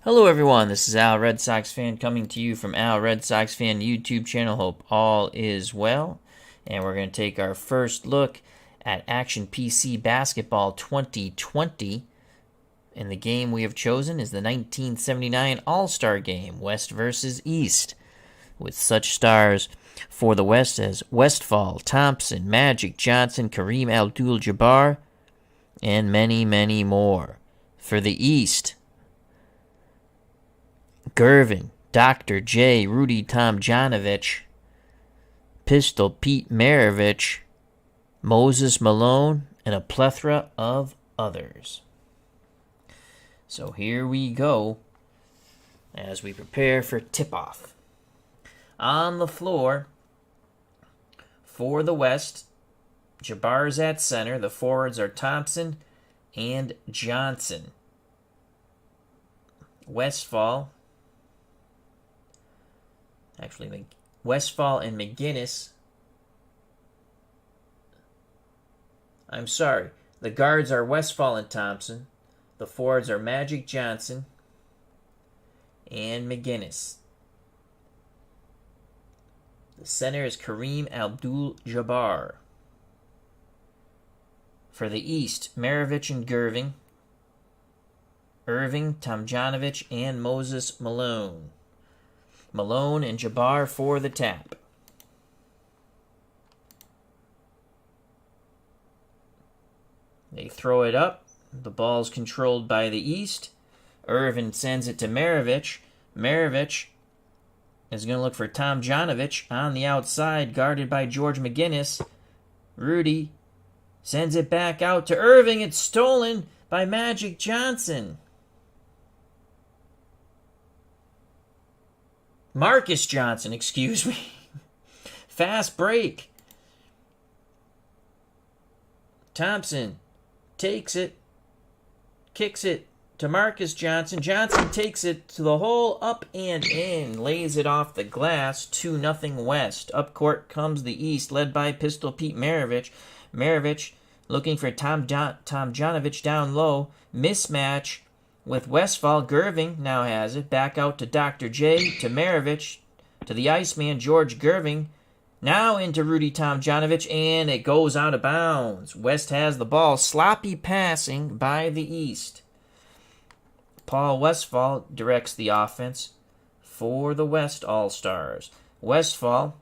Hello everyone, this is Al Red Sox Fan coming to you from Al Red Sox Fan YouTube channel. Hope all is well. And we're going to take our first look at Action PC Basketball 2020. And the game we have chosen is the 1979 All-Star Game, West versus East, with such stars for the West as Westphal, Thompson, Magic Johnson, Kareem Abdul-Jabbar, and many, many more. For the East, Gervin, Dr. J, Rudy Tomjanovich, Pistol Pete Maravich, Moses Malone, and a plethora of others. So here we go as we prepare for tip-off. On the floor for the West, Jabbar's at center. The forwards are Thompson and Johnson. Westphal and McGinnis. I'm sorry. The guards are Westphal and Thompson. The forwards are Magic Johnson and McGinnis. The center is Kareem Abdul-Jabbar. For the East, Maravich and Gervin, Irving, Tomjanovich, and Moses Malone. Malone and Jabbar for the tap. They throw it up. The ball's controlled by the East. Irvin sends it to Maravich. Maravich is going to look for Tomjanovich on the outside, guarded by George McGinnis. Rudy sends it back out to Irving. It's stolen by Magic Johnson. Marcus Johnson, excuse me. Fast break. Thompson takes it, kicks it to Marcus Johnson. Johnson takes it to the hole, up and in, lays it off the glass, 2-0 West. Up court comes the East, led by Pistol Pete Maravich. Maravich looking for Tomjanovich down low. Mismatch with Westphal. Gervin now has it. Back out to Dr. J, to Maravich, to the Iceman, George Gervin. Now into Rudy Tomjanovich, and it goes out of bounds. West has the ball. Sloppy passing by the East. Paul Westphal directs the offense for the West All-Stars. Westphal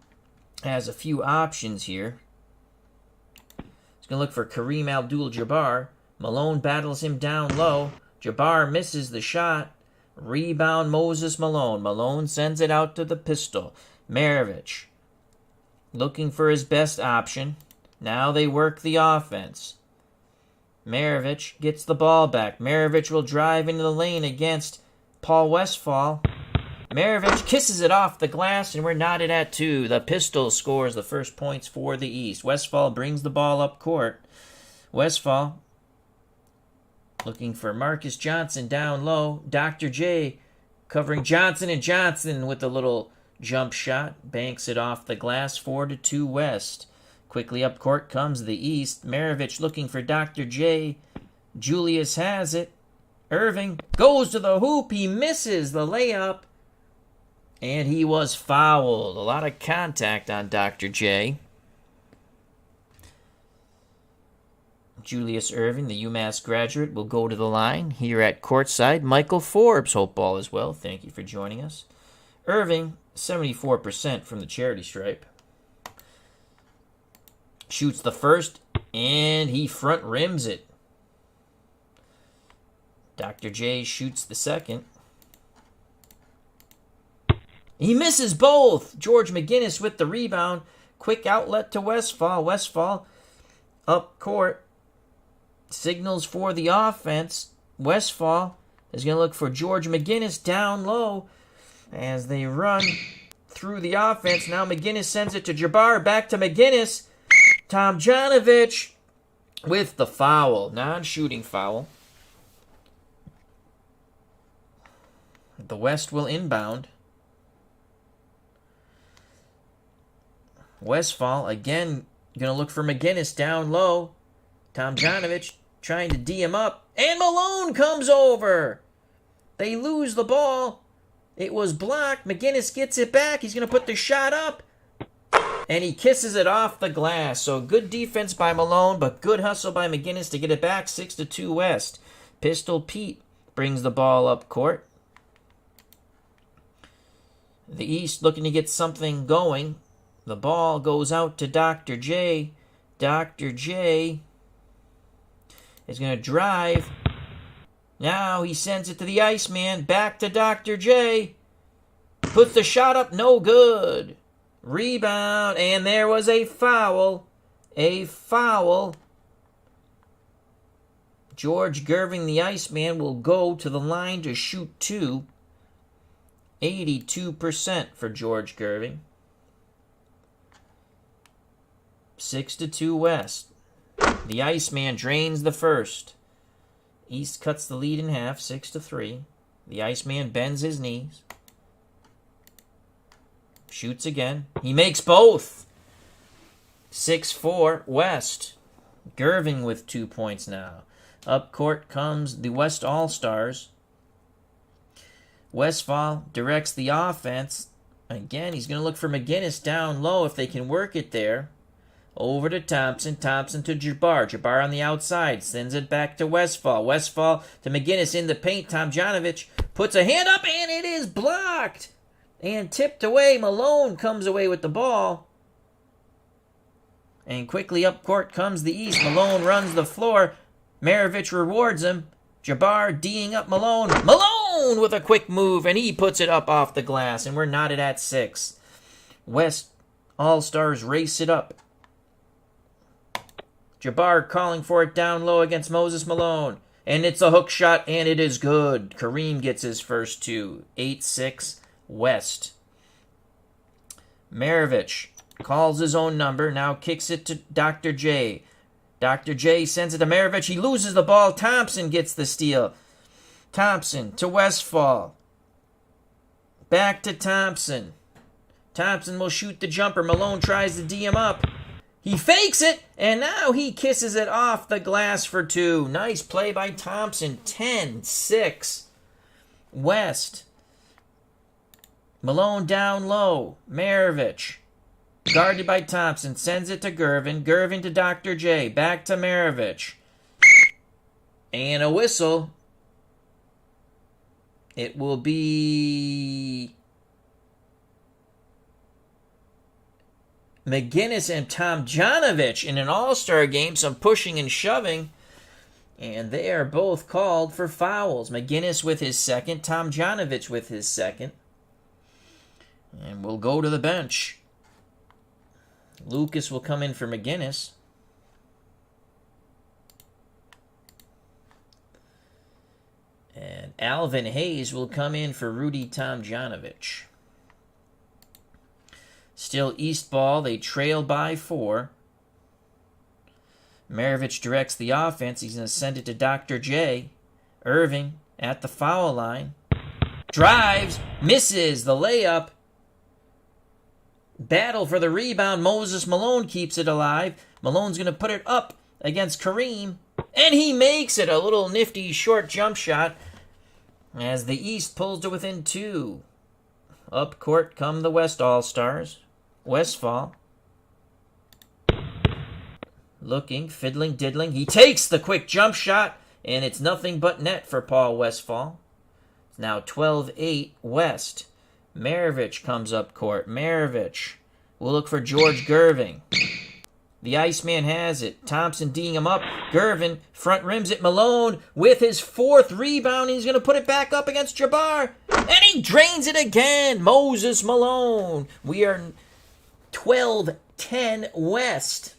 has a few options here. He's going to look for Kareem Abdul-Jabbar. Malone battles him down low. Jabbar misses the shot. Rebound Moses Malone. Malone sends it out to the pistol. Maravich looking for his best option. Now they work the offense. Maravich gets the ball back. Maravich will drive into the lane against Paul Westphal. Maravich kisses it off the glass, and we're knotted at 2. The pistol scores the first points for the East. Westphal brings the ball up court. Westphal looking for Marcus Johnson down low. Dr. J covering Johnson, and Johnson with a little jump shot banks it off the glass. 4-2 West. Quickly up court comes the East. Maravich looking for Dr. J. Julius has it. Irving goes to the hoop. He misses the layup, and he was fouled. A lot of contact on Dr. J. Julius Irving, the UMass graduate, will go to the line here at courtside. Michael Forbes, hope all is well. Thank you for joining us. Irving, 74% from the charity stripe. Shoots the first, and he front rims it. Dr. J shoots the second. He misses both. George McGinnis with the rebound. Quick outlet to Westphal. Westphal up court. Signals for the offense. Westphal is going to look for George McGinnis down low as they run through the offense. Now McGinnis sends it to Jabbar. Back to McGinnis. Tomjanovich with the foul. Non-shooting foul. The West will inbound. Westphal again going to look for McGinnis down low. Tomjanovich trying to D him up. And Malone comes over. They lose the ball. It was blocked. McGinnis gets it back. He's going to put the shot up. And he kisses it off the glass. So good defense by Malone, but good hustle by McGinnis to get it back. 6-2 West. Pistol Pete brings the ball up court. The East looking to get something going. The ball goes out to Dr. J. Dr. J is going to drive. Now he sends it to the Iceman. Back to Dr. J. Puts the shot up. No good. Rebound. And there was a foul. A foul. George Gervin, the Iceman, will go to the line to shoot two. 82% for George Gervin. 6-2 West. The Iceman drains the first. East cuts the lead in half, 6-3. The Iceman bends his knees. Shoots again. He makes both. 6-4 West. Gervin with 2 points now. Up court comes the West All-Stars. Westphal directs the offense. Again, he's going to look for McGinnis down low if they can work it there. Over to Thompson. Thompson to Jabbar. Jabbar on the outside. Sends it back to Westphal. Westphal to McGinnis in the paint. Tomjanovich puts a hand up and it is blocked. And tipped away. Malone comes away with the ball. And quickly up court comes the East. Malone runs the floor. Maravich rewards him. Jabbar D'ing up Malone. Malone with a quick move, and he puts it up off the glass, and we're knotted at 6. West All-Stars race it up. Jabbar calling for it down low against Moses Malone. And it's a hook shot, and it is good. Kareem gets his first 2. 8-6 West. Maravich calls his own number. Now kicks it to Dr. J. Dr. J sends it to Maravich. He loses the ball. Thompson gets the steal. Thompson to Westphal. Back to Thompson. Thompson will shoot the jumper. Malone tries to D him up. He fakes it, and now he kisses it off the glass for 2. Nice play by Thompson. 10-6 West. Malone down low. Maravich. Guarded by Thompson. Sends it to Gervin. Gervin to Dr. J. Back to Maravich. And a whistle. It will be McGinnis and Tomjanovich in an all-star game. Some pushing and shoving. And they are both called for fouls. McGinnis with his second. Tomjanovich with his second. And we'll go to the bench. Lucas will come in for McGinnis. And Alvin Hayes will come in for Rudy Tomjanovich. Still East ball. They trail by 4. Maravich directs the offense. He's going to send it to Dr. J. Irving at the foul line. Drives. Misses the layup. Battle for the rebound. Moses Malone keeps it alive. Malone's going to put it up against Kareem. And he makes it. A little nifty short jump shot as the East pulls to within 2. Up court come the West All-Stars. Westphal. Looking, fiddling, diddling. He takes the quick jump shot, and it's nothing but net for Paul Westphal. It's now 12-8 West. Maravich comes up court. Maravich will look for George Gervin. The Iceman has it. Thompson D'ing him up. Gervin front rims it. Malone with his 4th rebound. He's going to put it back up against Jabbar. And he drains it again. Moses Malone. We are 12-10 West.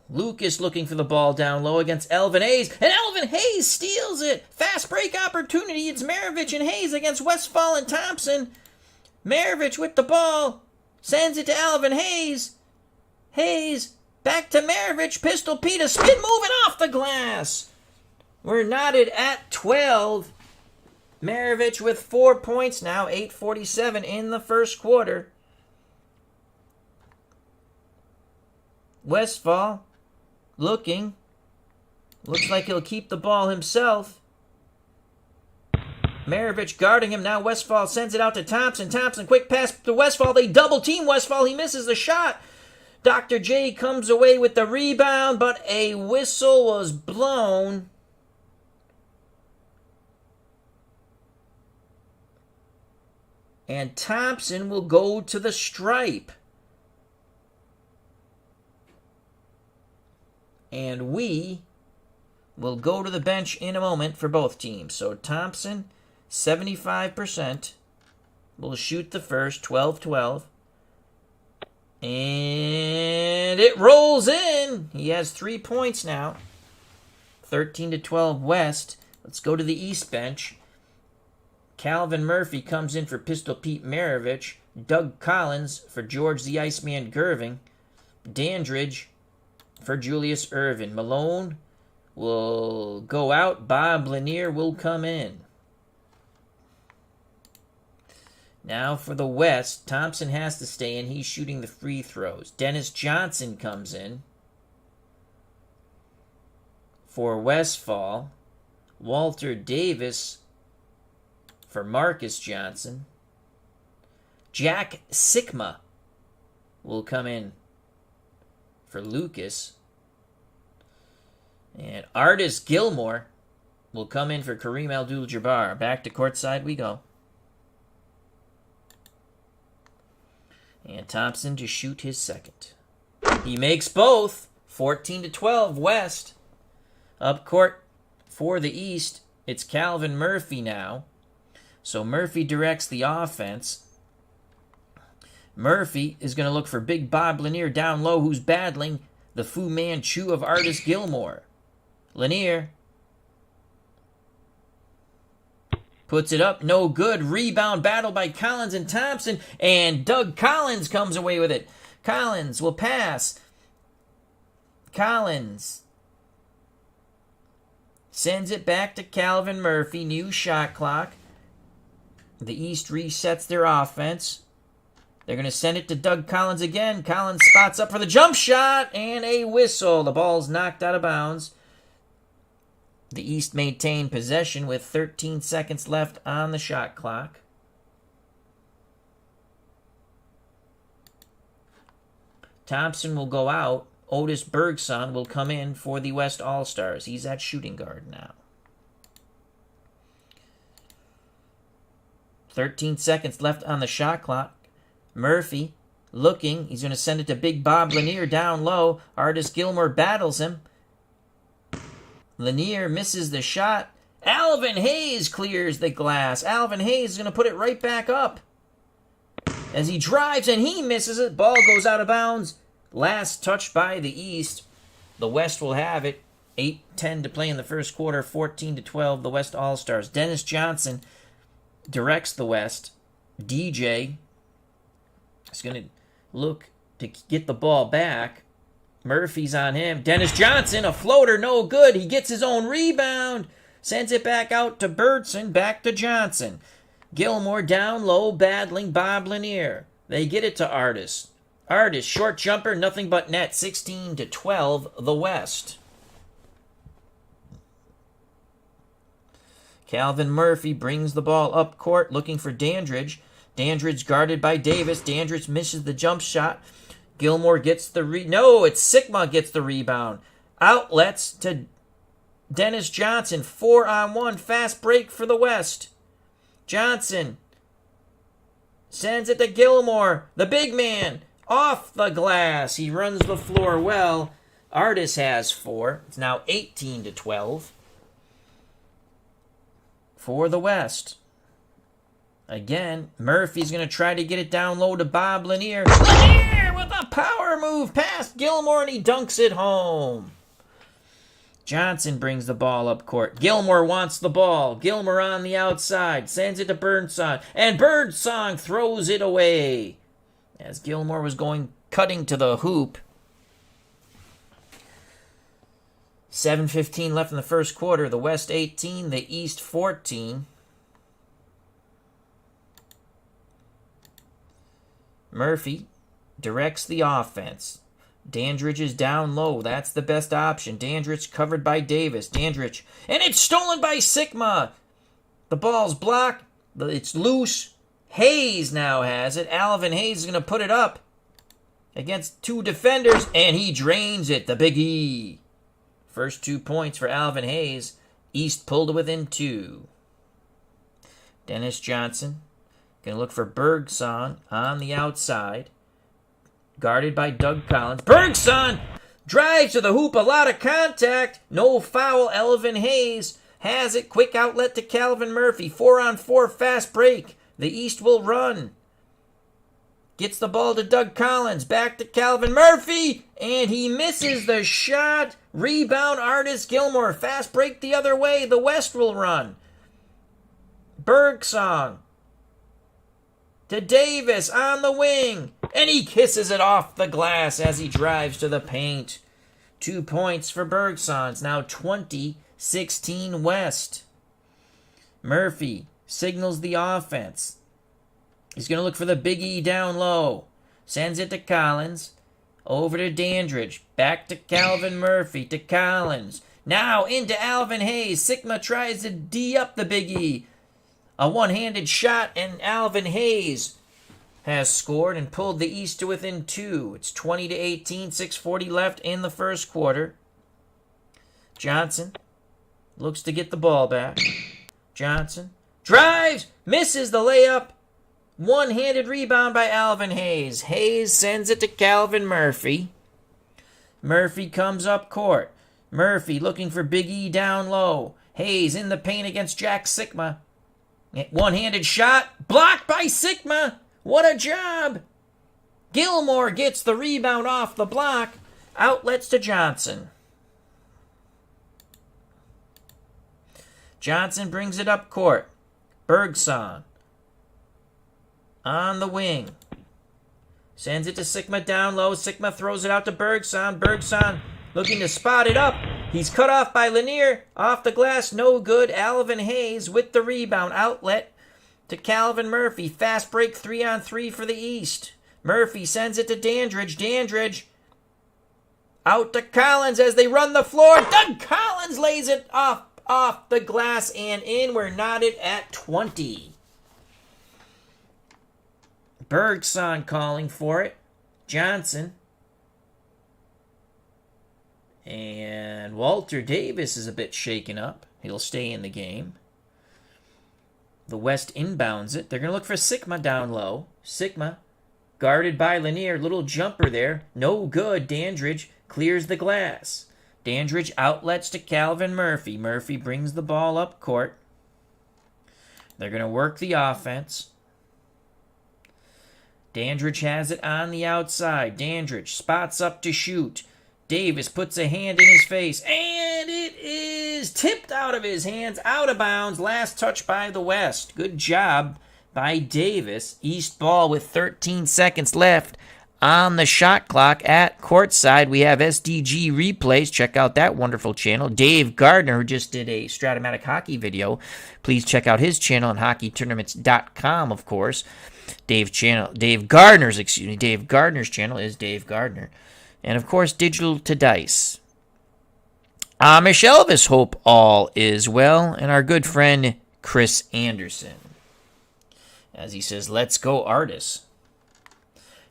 Lucas looking for the ball down low against Elvin Hayes. And Elvin Hayes steals it. Fast break opportunity. It's Maravich and Hayes against Westphal and Thompson. Maravich with the ball. Sends it to Alvin Hayes. Hayes back to Maravich. Pistol Pete. A spin moving off the glass. We're knotted at 12. Maravich with 4 points now. 8:47 in the first quarter. Westphal looking. Looks like he'll keep the ball himself. Maravich guarding him. Now Westphal sends it out to Thompson. Thompson, quick pass to Westphal. They double team Westphal. He misses the shot. Dr. J comes away with the rebound, but a whistle was blown. And Thompson will go to the stripe. And we will go to the bench in a moment for both teams. So Thompson, 75%, will shoot the first, 12-12. And it rolls in. He has 3 points now. 13-12 West. Let's go to the East bench. Calvin Murphy comes in for Pistol Pete Maravich. Doug Collins for George the Iceman Gervin. Dandridge for Julius Ervin. Malone will go out. Bob Lanier will come in. Now for the West, Thompson has to stay in. He's shooting the free throws. Dennis Johnson comes in for Westphal. Walter Davis for Marcus Johnson. Jack Sikma will come in for Lucas. And Artis Gilmore will come in for Kareem Abdul-Jabbar. Back to courtside we go. And Thompson to shoot his second. He makes both. 14-12 West. Up court for the East, it's Calvin Murphy now. So Murphy directs the offense. Murphy is going to look for Big Bob Lanier down low, who's battling the Fu Manchu of Artis Gilmore. Lanier puts it up, no good. Rebound battle by Collins and Thompson, and Doug Collins comes away with it. Collins will pass. Collins sends it back to Calvin Murphy. New shot clock. The East resets their offense. They're going to send it to Doug Collins again. Collins spots up for the jump shot, and a whistle. The ball's knocked out of bounds. The East maintain possession with 13 seconds left on the shot clock. Thompson will go out. Otis Bergson will come in for the West All-Stars. He's at shooting guard now. 13 seconds left on the shot clock. Murphy looking. He's going to send it to Big Bob Lanier down low. Artis Gilmore battles him. Lanier misses the shot. Alvin Hayes clears the glass. Alvin Hayes is going to put it right back up. As he drives and he misses it. Ball goes out of bounds. Last touch by the East. The West will have it. 8:10 to play in the first quarter. 14-12, the West All-Stars. Dennis Johnson directs the West. DJ is going to look to get the ball back. Murphy's on him. Dennis Johnson, a floater, no good. He gets his own rebound. Sends it back out to Birdson. Back to Johnson. Gilmore down low, battling Bob Lanier. They get it to Artis. Artis, short jumper, nothing but net. 16-12, the West. Calvin Murphy brings the ball up court, looking for Dandridge. Dandridge guarded by Davis. Dandridge misses the jump shot. Gilmore gets the No, it's Sikma gets the rebound. Outlets to Dennis Johnson. 4-on-1. Fast break for the West. Johnson sends it to Gilmore. The big man. Off the glass. He runs the floor well. Artis has 4. It's now 18-12 for the West. Again, Murphy's going to try to get it down low to Bob Lanier. Lanier with a power move past Gilmore, and he dunks it home. Johnson brings the ball up court. Gilmore wants the ball. Gilmore on the outside. Sends it to Birdsong. And Birdsong throws it away. As Gilmore was cutting to the hoop. 7:15 left in the first quarter. The West 18, the East 14. Murphy directs the offense. Dandridge is down low. That's the best option. Dandridge covered by Davis. Dandridge. And it's stolen by Sigma. The ball's blocked. It's loose. Hayes now has it. Alvin Hayes is going to put it up against 2 defenders. And he drains it. The Big E. First 2 points for Alvin Hayes. East pulled within 2. Dennis Johnson. Going to look for Bergson on the outside. Guarded by Doug Collins. Bergson drives to the hoop. A lot of contact. No foul. Alvin Hayes has it. Quick outlet to Calvin Murphy. 4-on-4 fast break. The East will run. Gets the ball to Doug Collins. Back to Calvin Murphy. And he misses the shot. Rebound Artis Gilmore. Fast break the other way. The West will run. Bergson to Davis on the wing. And he kisses it off the glass as he drives to the paint. 2 points for Bergson. It's now 20-16 West. Murphy signals the offense. He's going to look for the Big E down low. Sends it to Collins. Over to Dandridge. Back to Calvin Murphy. To Collins. Now into Alvin Hayes. Sigma tries to D up the Big E. A one-handed shot, and Alvin Hayes has scored and pulled the East to within 2. It's 20-18, 6:40 left in the first quarter. Johnson looks to get the ball back. Johnson drives, misses the layup. One-handed rebound by Alvin Hayes. Hayes sends it to Calvin Murphy. Murphy comes up court. Murphy looking for Big E down low. Hayes in the paint against Jack Sigma. One-handed shot, blocked by Sigma. What a job. Gilmore gets the rebound off the block. Outlets to Johnson. Johnson brings it up court. Bergson on the wing. Sends it to Sigma down low. Sigma throws it out to Bergson. Bergson looking to spot it up. He's cut off by Lanier. Off the glass, no good. Alvin Hayes with the rebound. Outlet to Calvin Murphy. Fast break 3-on-3 for the East. Murphy sends it to Dandridge. Dandridge out to Collins as they run the floor. Doug Collins lays it off the glass and in. We're knotted at 20. Bergson calling for it. Johnson. And Walter Davis is a bit shaken up. He'll stay in the game. The West inbounds it. They're going to look for Sigma down low. Sigma guarded by Lanier. Little jumper there. No good. Dandridge clears the glass. Dandridge outlets to Calvin Murphy. Murphy brings the ball up court. They're going to work the offense. Dandridge has it on the outside. Dandridge spots up to shoot. Davis puts a hand in his face, and it is tipped out of his hands, out of bounds. Last touch by the West. Good job by Davis. East ball with 13 seconds left on the shot clock at courtside. We have SDG replays. Check out that wonderful channel. Dave Gardner, who just did a Stratomatic hockey video. Please check out his channel on hockeytournaments.com, of course. Dave Gardner's channel is Dave Gardner. And, of course, Digital to Dice. Amish Elvis, hope all is well. And our good friend, Chris Anderson. As he says, let's go, Artis.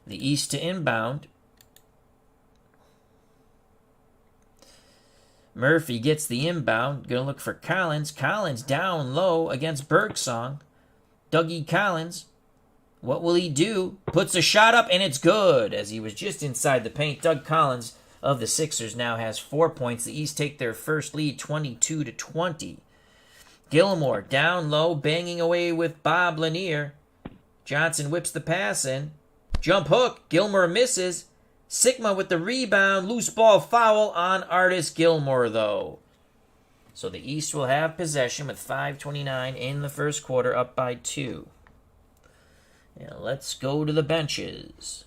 The East to inbound. Murphy gets the inbound. Going to look for Collins. Collins down low against Bergson. Dougie Collins. What will he do? Puts a shot up, and it's good. As he was just inside the paint, Doug Collins of the Sixers now has 4 points. The East take their first lead, 22-20. Gilmore down low, banging away with Bob Lanier. Johnson whips the pass in. Jump hook. Gilmore misses. Sigma with the rebound. Loose ball foul on Artis Gilmore, though. So the East will have possession with 5:29 in the first quarter, up by 2. Now let's go to the benches.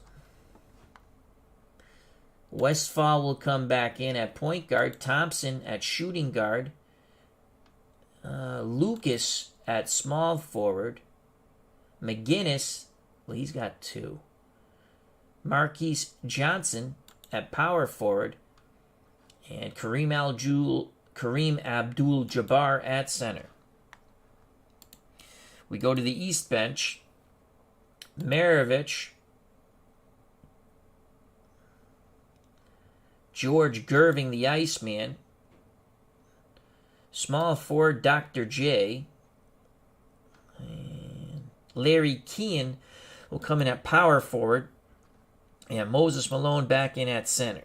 Westphal will come back in at point guard. Thompson at shooting guard. Lucas at small forward. McGinnis, well, he's got 2. Marquise Johnson at power forward. And Kareem Abdul-Jabbar at center. We go to the East bench. Maravich, George Gervin, the Iceman, small forward Dr. J, and Larry Keane will come in at power forward, and Moses Malone back in at center.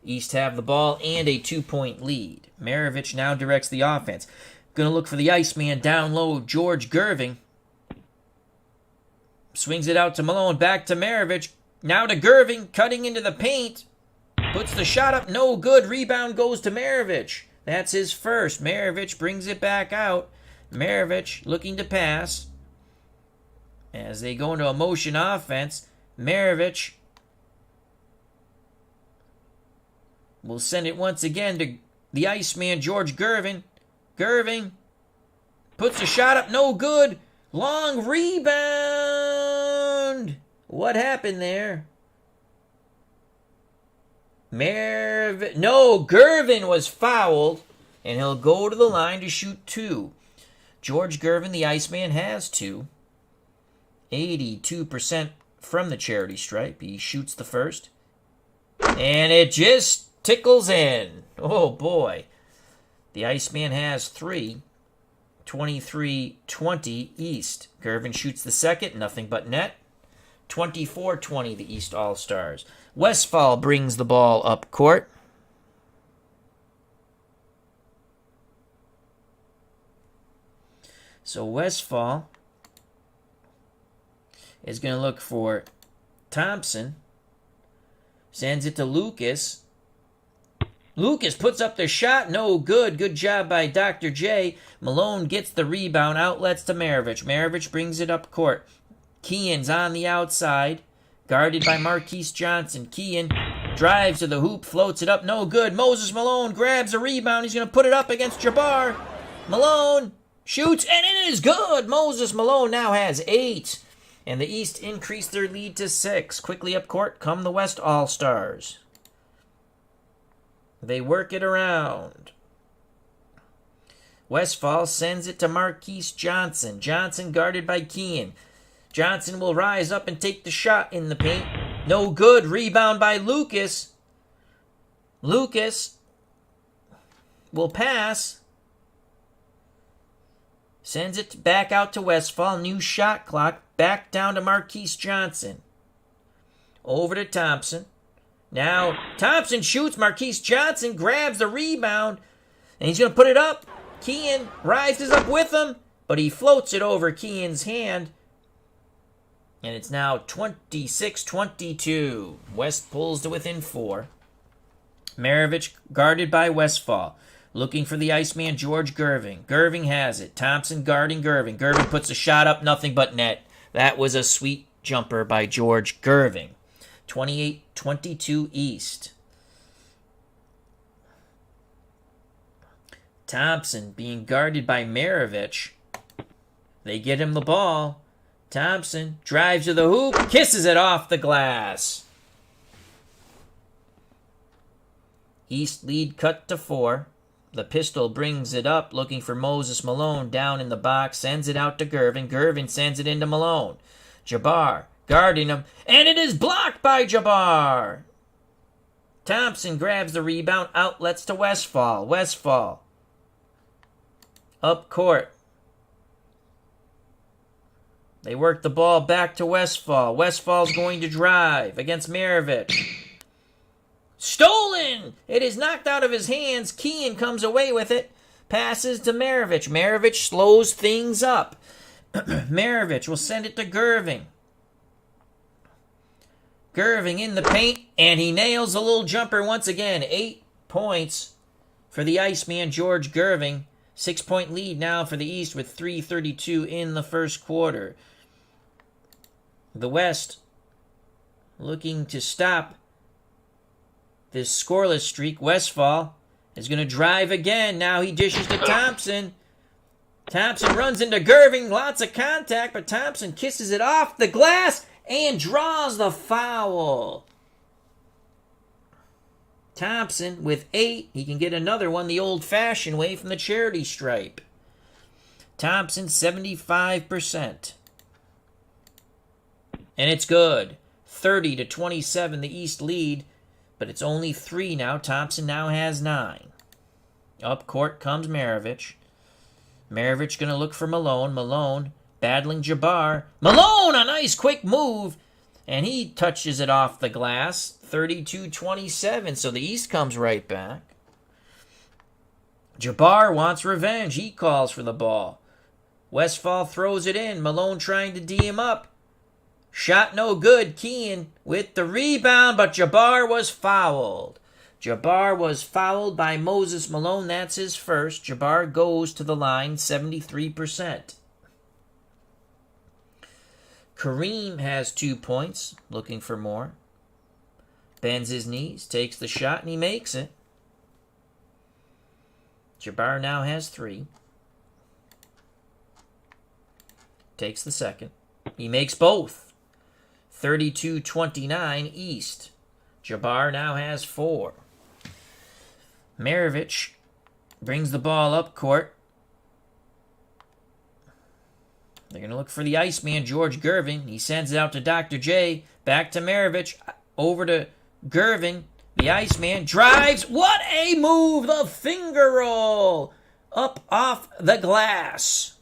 East have the ball and a 2-point lead. Maravich now directs the offense. Going to look for the Iceman down low, George Gervin. Swings it out to Malone, back to Maravich. Now to Gervin, cutting into the paint. Puts the shot up, no good. Rebound goes to Maravich. That's his first. Maravich brings it back out. Maravich looking to pass. As they go into a motion offense, Maravich will send it once again to the Iceman, George Gervin. Gervin puts the shot up, no good. Long rebound. What happened there? Gervin was fouled, and he'll go to the line to shoot 2. George Gervin, the Iceman, has 2. 82% from the charity stripe. He shoots the first. And it just tickles in. Oh, boy. The Iceman has 3. 23-20 East. Gervin shoots the second, nothing but net. 24-20 the East All-Stars. Westphal brings the ball up court. So Westphal is going to look for Thompson. Sends it to Lucas. Lucas puts up the shot, no good. Good job by Dr. J. Malone gets the rebound, outlets to Maravich. Maravich brings it up court. Kean's on the outside, guarded by Marquise Johnson. Kean drives to the hoop, floats it up, no good. Moses Malone grabs a rebound. He's going to put it up against Jabbar. Malone shoots, and it is good. Moses Malone now has 8. And the East increase their lead to 6. Quickly up court come the West All-Stars. They work it around. Westphal sends it to Marquise Johnson. Johnson guarded by Kean. Johnson will rise up and take the shot in the paint. No good. Rebound by Lucas. Lucas will pass. Sends it back out to Westphal. New shot clock. Back down to Marquise Johnson. Over to Thompson. Now, Thompson shoots. Marquise Johnson grabs the rebound, and he's going to put it up. Kean rises up with him, but he floats it over Kean's hand, and it's now 26-22. West pulls to within 4. Maravich guarded by Westphal, looking for the Iceman, George Gervin. Gervin has it. Thompson guarding Gervin. Gervin puts a shot up, nothing but net. That was a sweet jumper by George Gervin. 28-22 East. Thompson being guarded by Maravich. They get him the ball. Thompson drives to the hoop, kisses it off the glass. East lead cut to 4. The pistol brings it up, looking for Moses Malone down in the box, sends it out to Gervin. Gervin sends it into Malone. Jabbar guarding him, and it is blocked by Jabbar. Thompson grabs the rebound, outlets to Westphal. Westphal up court. They work the ball back to Westphal. Westphal's going to drive against Maravich. Stolen! It is knocked out of his hands. Kean comes away with it. Passes to Maravich. Maravich slows things up. Maravich will send it to Gervin. Gervin in the paint, and he nails a little jumper once again. 8 points for the Iceman, George Gervin. 6-point lead now for the East with 3:32 in the first quarter. The West looking to stop this scoreless streak. Westphal is going to drive again. Now he dishes to Thompson. Thompson runs into Gervin. Lots of contact, but Thompson kisses it off the glass, and draws the foul. Thompson with 8. He can get another one the old-fashioned way from the charity stripe. Thompson, 75%. And it's good. 30-27, the East lead, but it's only 3 now. Thompson now has 9. Up court comes Maravich. Maravich going to look for Malone. Malone battling Jabbar. Malone, a nice quick move, and he touches it off the glass. 32-27, so the East comes right back. Jabbar wants revenge. He calls for the ball. Westphal throws it in. Malone trying to D him up. Shot no good. Kean with the rebound, but Jabbar was fouled. Jabbar was fouled by Moses Malone. That's his first. Jabbar goes to the line, 73%. Kareem has 2 points, looking for more. Bends his knees, takes the shot, and he makes it. Jabbar now has 3. Takes the second. He makes both. 32-29 East. Jabbar now has 4. Maravich brings the ball up court. They're going to look for the Iceman, George Gervin. He sends it out to Dr. J. Back to Maravich. Over to Gervin. The Iceman drives. What a move! The finger roll. Up off the glass.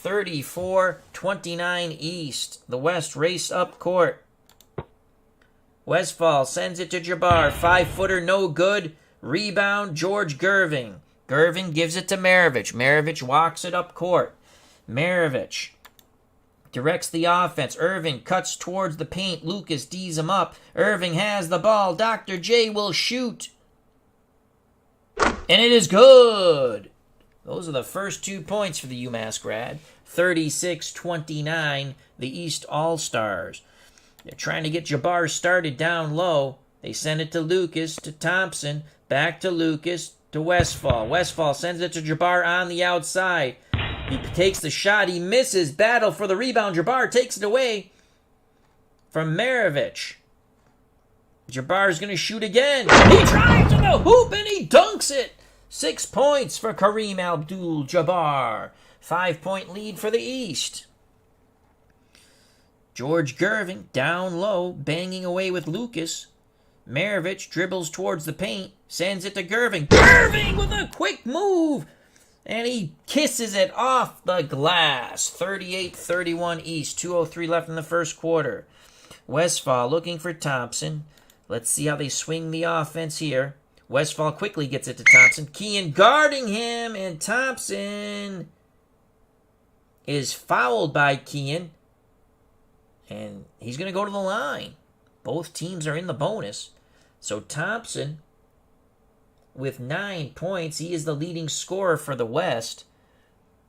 34-29 East. The West race up court. Westphal sends it to Jabbar. 5-footer, no good. Rebound, George Gervin. Gervin gives it to Maravich. Maravich walks it up court. Maravich directs the offense. Irving cuts towards the paint. Lucas D's him up. Irving has the ball. Dr. J will shoot. And it is good. Those are the first 2 points for the UMass grad. 36-29, the East All-Stars. They're trying to get Jabbar started down low. They send it to Lucas, to Thompson, back to Lucas, to Westphal. Westphal sends it to Jabbar on the outside. He takes the shot. He misses. Battle for the rebound. Jabbar takes it away from Maravich. Jabbar's going to shoot again. He drives to the hoop and he dunks it. 6 points for Kareem Abdul-Jabbar. 5-point lead for the East. George Gervin down low, banging away with Lucas. Maravich dribbles towards the paint, sends it to Gervin. Gervin with a quick move, and he kisses it off the glass. 38-31 East, 2:03 left in the first quarter. Westphal looking for Thompson. Let's see how they swing the offense here. Westphal quickly gets it to Thompson. Kean guarding him, and Thompson is fouled by Kean. And he's going to go to the line. Both teams are in the bonus. So Thompson, with 9 points, he is the leading scorer for the West.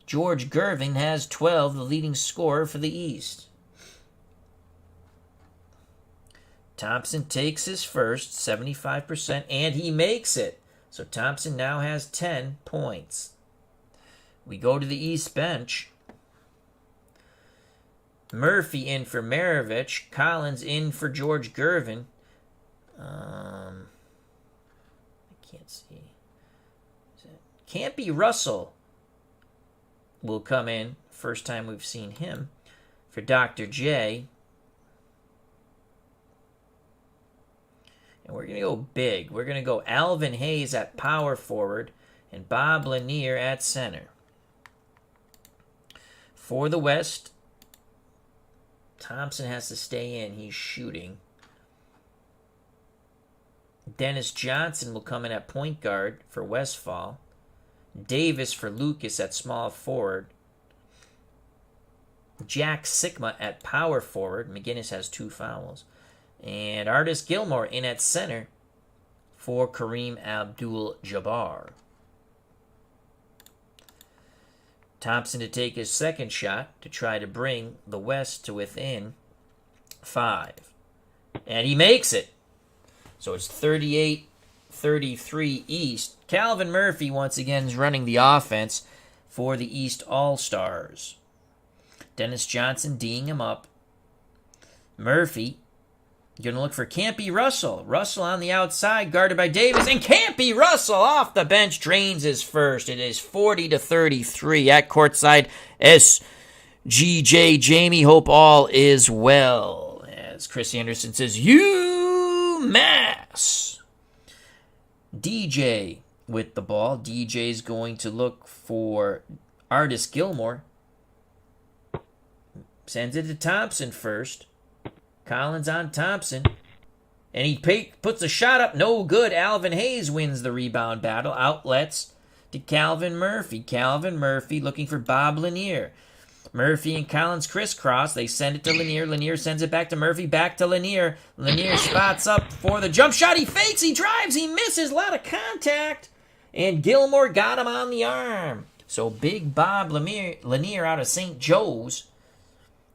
George Gervin has 12, the leading scorer for the East. Thompson takes his first, 75%, and he makes it. So Thompson now has 10 points. We go to the East bench. Murphy in for Maravich. Collins in for George Gervin. I can't see. Can't be Russell will come in. First time we've seen him. For Dr. J. And we're going to go big. We're going to go Alvin Hayes at power forward and Bob Lanier at center. For the West, Thompson has to stay in. He's shooting. Dennis Johnson will come in at point guard for Westphal. Davis for Lucas at small forward. Jack Sikma at power forward. McGinnis has 2 fouls. And Artis Gilmore in at center for Kareem Abdul-Jabbar. Thompson to take his second shot to try to bring the West to within 5. And he makes it. So it's 38-33 East. Calvin Murphy once again is running the offense for the East All-Stars. Dennis Johnson D'ing him up. Murphy going to look for Campy Russell. Russell on the outside, guarded by Davis. And Campy Russell off the bench drains his first. It is 40-33 at courtside. SGJ Jamie, hope all is well. As Chris Anderson says, UMass. DJ with the ball. DJ's going to look for Artis Gilmore. Sends it to Thompson first. Collins on Thompson. And he puts a shot up. No good. Alvin Hayes wins the rebound battle. Outlets to Calvin Murphy. Calvin Murphy looking for Bob Lanier. Murphy and Collins crisscross. They send it to Lanier. Lanier sends it back to Murphy. Back to Lanier. Lanier spots up for the jump shot. He fakes. He drives. He misses. A lot of contact. And Gilmore got him on the arm. So big Bob Lanier out of St. Joe's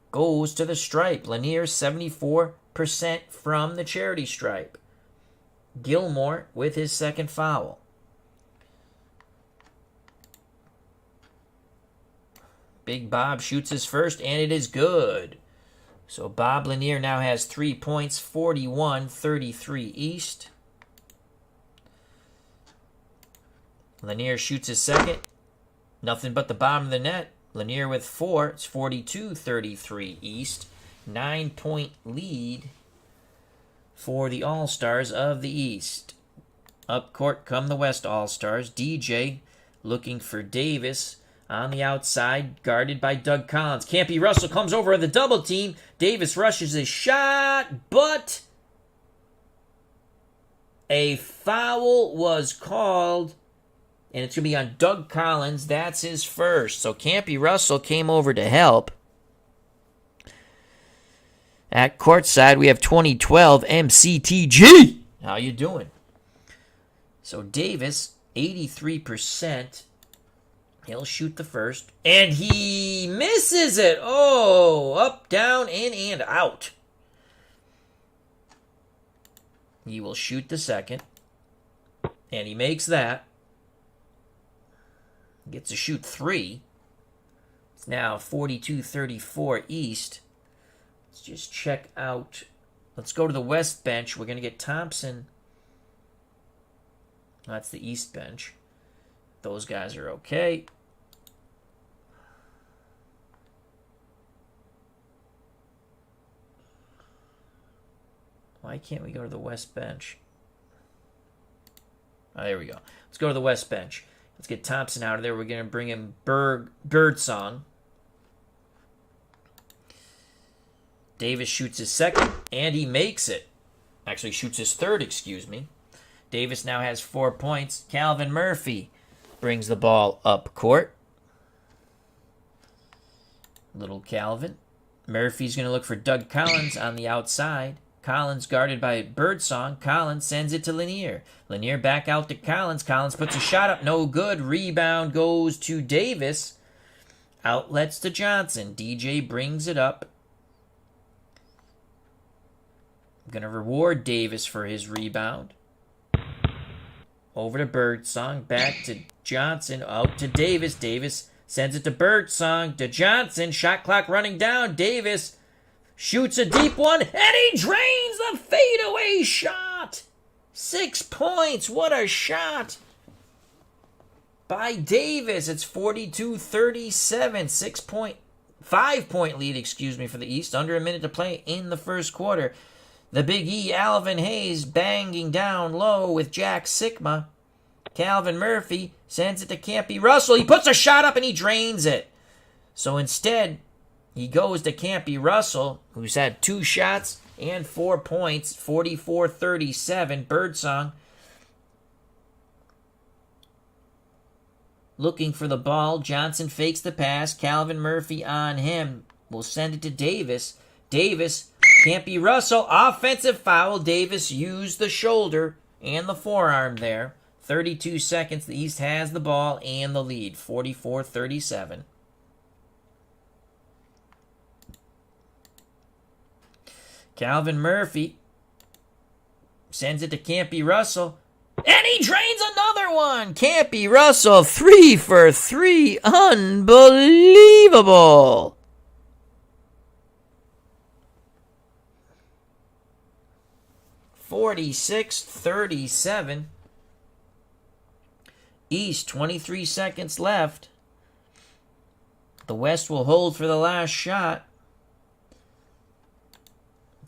goes to the stripe. Lanier 74% from the charity stripe. Gilmore with his second foul. Big Bob shoots his first, and it is good. So Bob Lanier now has 3 points, 41-33 East. Lanier shoots his second. Nothing but the bottom of the net. Lanier with 4. It's 42-33 East. 9-point lead for the All-Stars of the East. Up court come the West All-Stars. DJ looking for Davis on the outside, guarded by Doug Collins. Campy Russell comes over in the double team. Davis rushes his shot, but a foul was called. And it's going to be on Doug Collins. That's his first. So Campy Russell came over to help. At courtside, we have 2012 MCTG. How you doing? So Davis, 83%. He'll shoot the first. And he misses it. Oh, up, down, in, and out. He will shoot the second. And he makes that. Gets to shoot 3. It's now 42-34 East. Let's just check out. Let's go to the West bench. We're going to get Thompson. That's the East bench. Those guys are okay. Why can't we go to the West bench? Oh, there we go. Let's go to the West bench. Let's get Thompson out of there. We're going to bring in Birdsong. Davis shoots his second, and he makes it. Actually, shoots his third, excuse me. Davis now has 4 points. Calvin Murphy brings the ball up court. Little Calvin. Murphy's going to look for Doug Collins on the outside. Collins guarded by Birdsong. Collins sends it to Lanier. Lanier back out to Collins. Collins puts a shot up. No good. Rebound goes to Davis. Outlets to Johnson. DJ brings it up. I'm going to reward Davis for his rebound. Over to Birdsong. Back to Johnson. Out to Davis. Davis sends it to Birdsong. To Johnson. Shot clock running down. Davis shoots a deep one, and he drains the fadeaway shot. 6 points. What a shot by Davis. It's 42-37. 5-point lead, for the East. Under a minute to play in the first quarter. The Big E, Alvin Hayes, banging down low with Jack Sigma. Calvin Murphy sends it to Campy Russell. He puts a shot up and he drains it. So instead, he goes to Campy Russell, who's had 2 shots and 4 points, 44-37. Birdsong looking for the ball. Johnson fakes the pass. Calvin Murphy on him. Will send it to Davis. Davis, Campy Russell, offensive foul. Davis used the shoulder and the forearm there. 32 seconds. The East has the ball and the lead, 44-37. Calvin Murphy sends it to Campy Russell, and he drains another one. Campy Russell, 3 for 3. Unbelievable. 46-37. East, 23 seconds left. The West will hold for the last shot.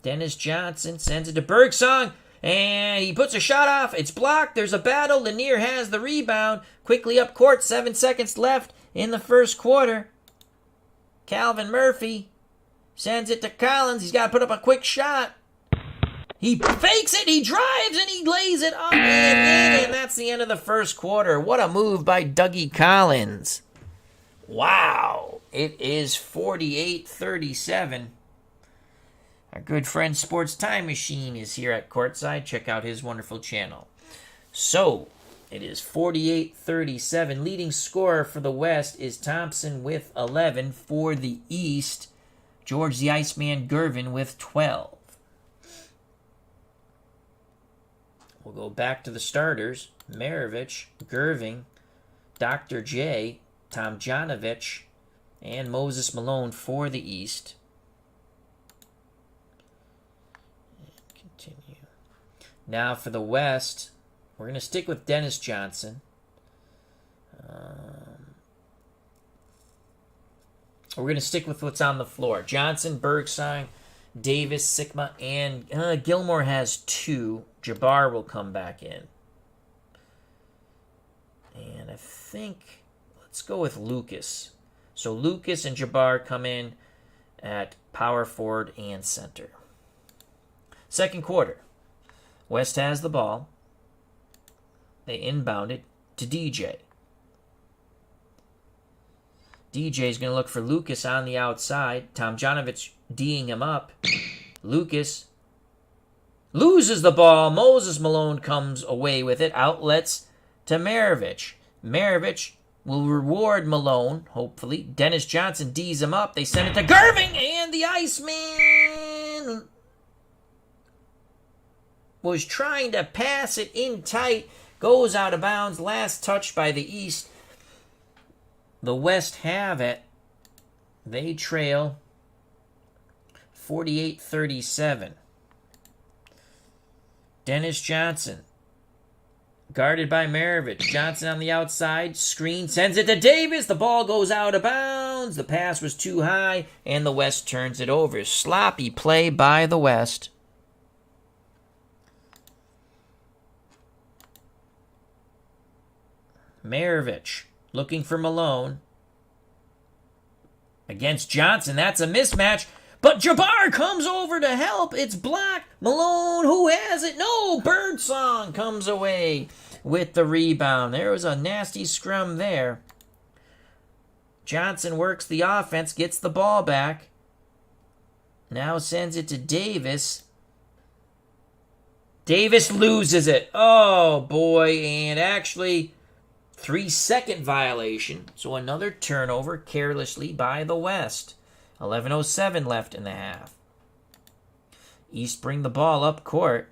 Dennis Johnson sends it to Bergsong, and he puts a shot off. It's blocked. There's a battle. Lanier has the rebound. Quickly up court, 7 seconds left in the first quarter. Calvin Murphy sends it to Collins. He's got to put up a quick shot. He fakes it, he drives, and he lays it up and in, and that's the end of the first quarter. What a move by Dougie Collins. Wow. It is 48-37. Our good friend Sports Time Machine is here at Courtside. Check out his wonderful channel. So, it is 48-37. Leading scorer for the West is Thompson with 11. For the East, George the Iceman Gervin with 12. We'll go back to the starters. Maravich, Gervin, Dr. J, Tomjanovich, and Moses Malone for the East. Continue. Now for the West, we're going to stick with Dennis Johnson. We're going to stick with what's on the floor. Johnson, Bergsong, Davis, Sigma, and Gilmore has 2. Jabbar will come back in. And I think, let's go with Lucas. So Lucas and Jabbar come in at power forward and center. Second quarter. West has the ball. They inbound it to DJ. DJ's going to look for Lucas on the outside. Tomjanovich D'ing him up. Lucas loses the ball. Moses Malone comes away with it. Outlets to Maravich. Maravich will reward Malone, hopefully. Dennis Johnson D's him up. They send it to Gervin, and the Iceman was trying to pass it in tight. Goes out of bounds. Last touch by the East. The West have it. They trail 48-37. Dennis Johnson, guarded by Maravich. Johnson on the outside, screen, sends it to Davis. The ball goes out of bounds. The pass was too high, and the West turns it over. Sloppy play by the West. Maravich looking for Malone. Against Johnson, that's a mismatch. But Jabbar comes over to help. It's blocked. Malone, who has it? No, Birdsong comes away with the rebound. There was a nasty scrum there. Johnson works the offense, gets the ball back. Now sends it to Davis. Davis loses it. Oh, boy. And actually, 3-second violation. So another turnover carelessly by the West. 11:07 left in the half. East bring the ball up court.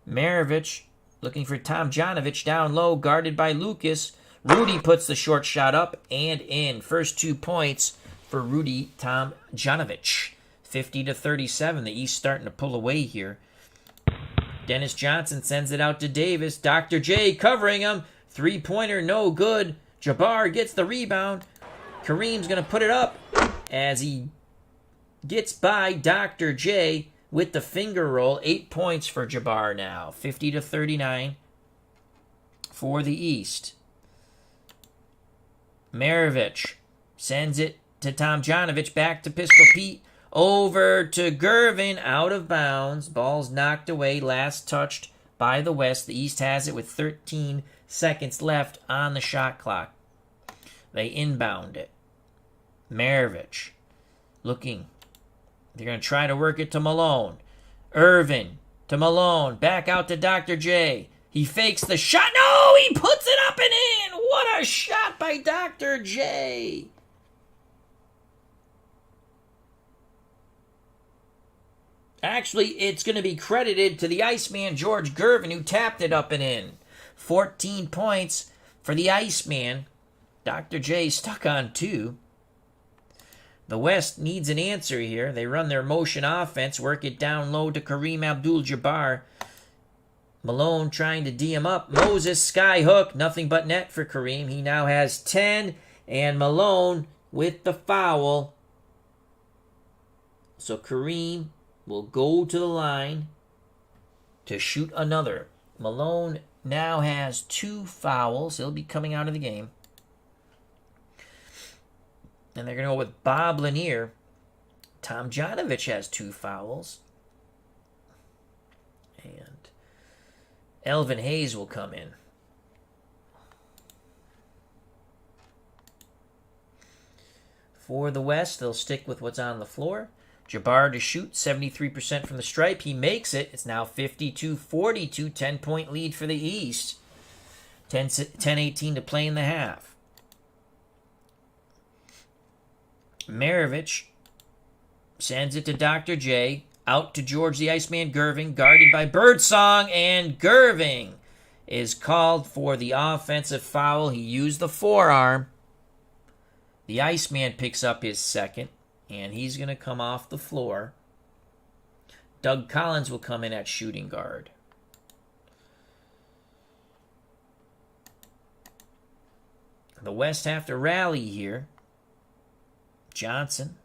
Maravich looking for Tomjanovich down low, guarded by Lucas. Rudy puts the short shot up and in. First 2 points for Rudy Tomjanovich. 50-37. The East starting to pull away here. Dennis Johnson sends it out to Davis. Dr. J covering him. 3-pointer, no good. Jabbar gets the rebound. Kareem's going to put it up as he gets by Dr. J with the finger roll. 8 points for Jabbar now. 50-39 for the East. Maravich sends it to Tomjanovich. Back to Pistol Pete. Over to Gervin. Out of bounds. Ball's knocked away. Last touched by the West. The East has it with 13 seconds left on the shot clock. They inbound it. Maravich looking. They're going to try to work it to Malone. Irvin to Malone. Back out to Dr. J. He fakes the shot. No, he puts it up and in. What a shot by Dr. J. Actually, it's going to be credited to the Iceman, George Gervin, who tapped it up and in. 14 points for the Iceman. Dr. J stuck on 2. The West needs an answer here. They run their motion offense, work it down low to Kareem Abdul-Jabbar. Malone trying to D him up. Moses, sky hook. Nothing but net for Kareem. He now has 10. And Malone with the foul. So Kareem will go to the line to shoot another. Malone now has 2 fouls. He'll be coming out of the game. And they're going to go with Bob Lanier. Tomjanovich has 2 fouls. And Elvin Hayes will come in. For the West, they'll stick with what's on the floor. Jabbar to shoot, 73% from the stripe. He makes it. It's now 52-42, 10-point lead for the East. 10-18 to play in the half. Maravich sends it to Dr. J. Out to George the Iceman Gervin, guarded by Birdsong, and Gervin is called for the offensive foul. He used the forearm. The Iceman picks up his second, and he's going to come off the floor. Doug Collins will come in at shooting guard. The West have to rally here. Johnson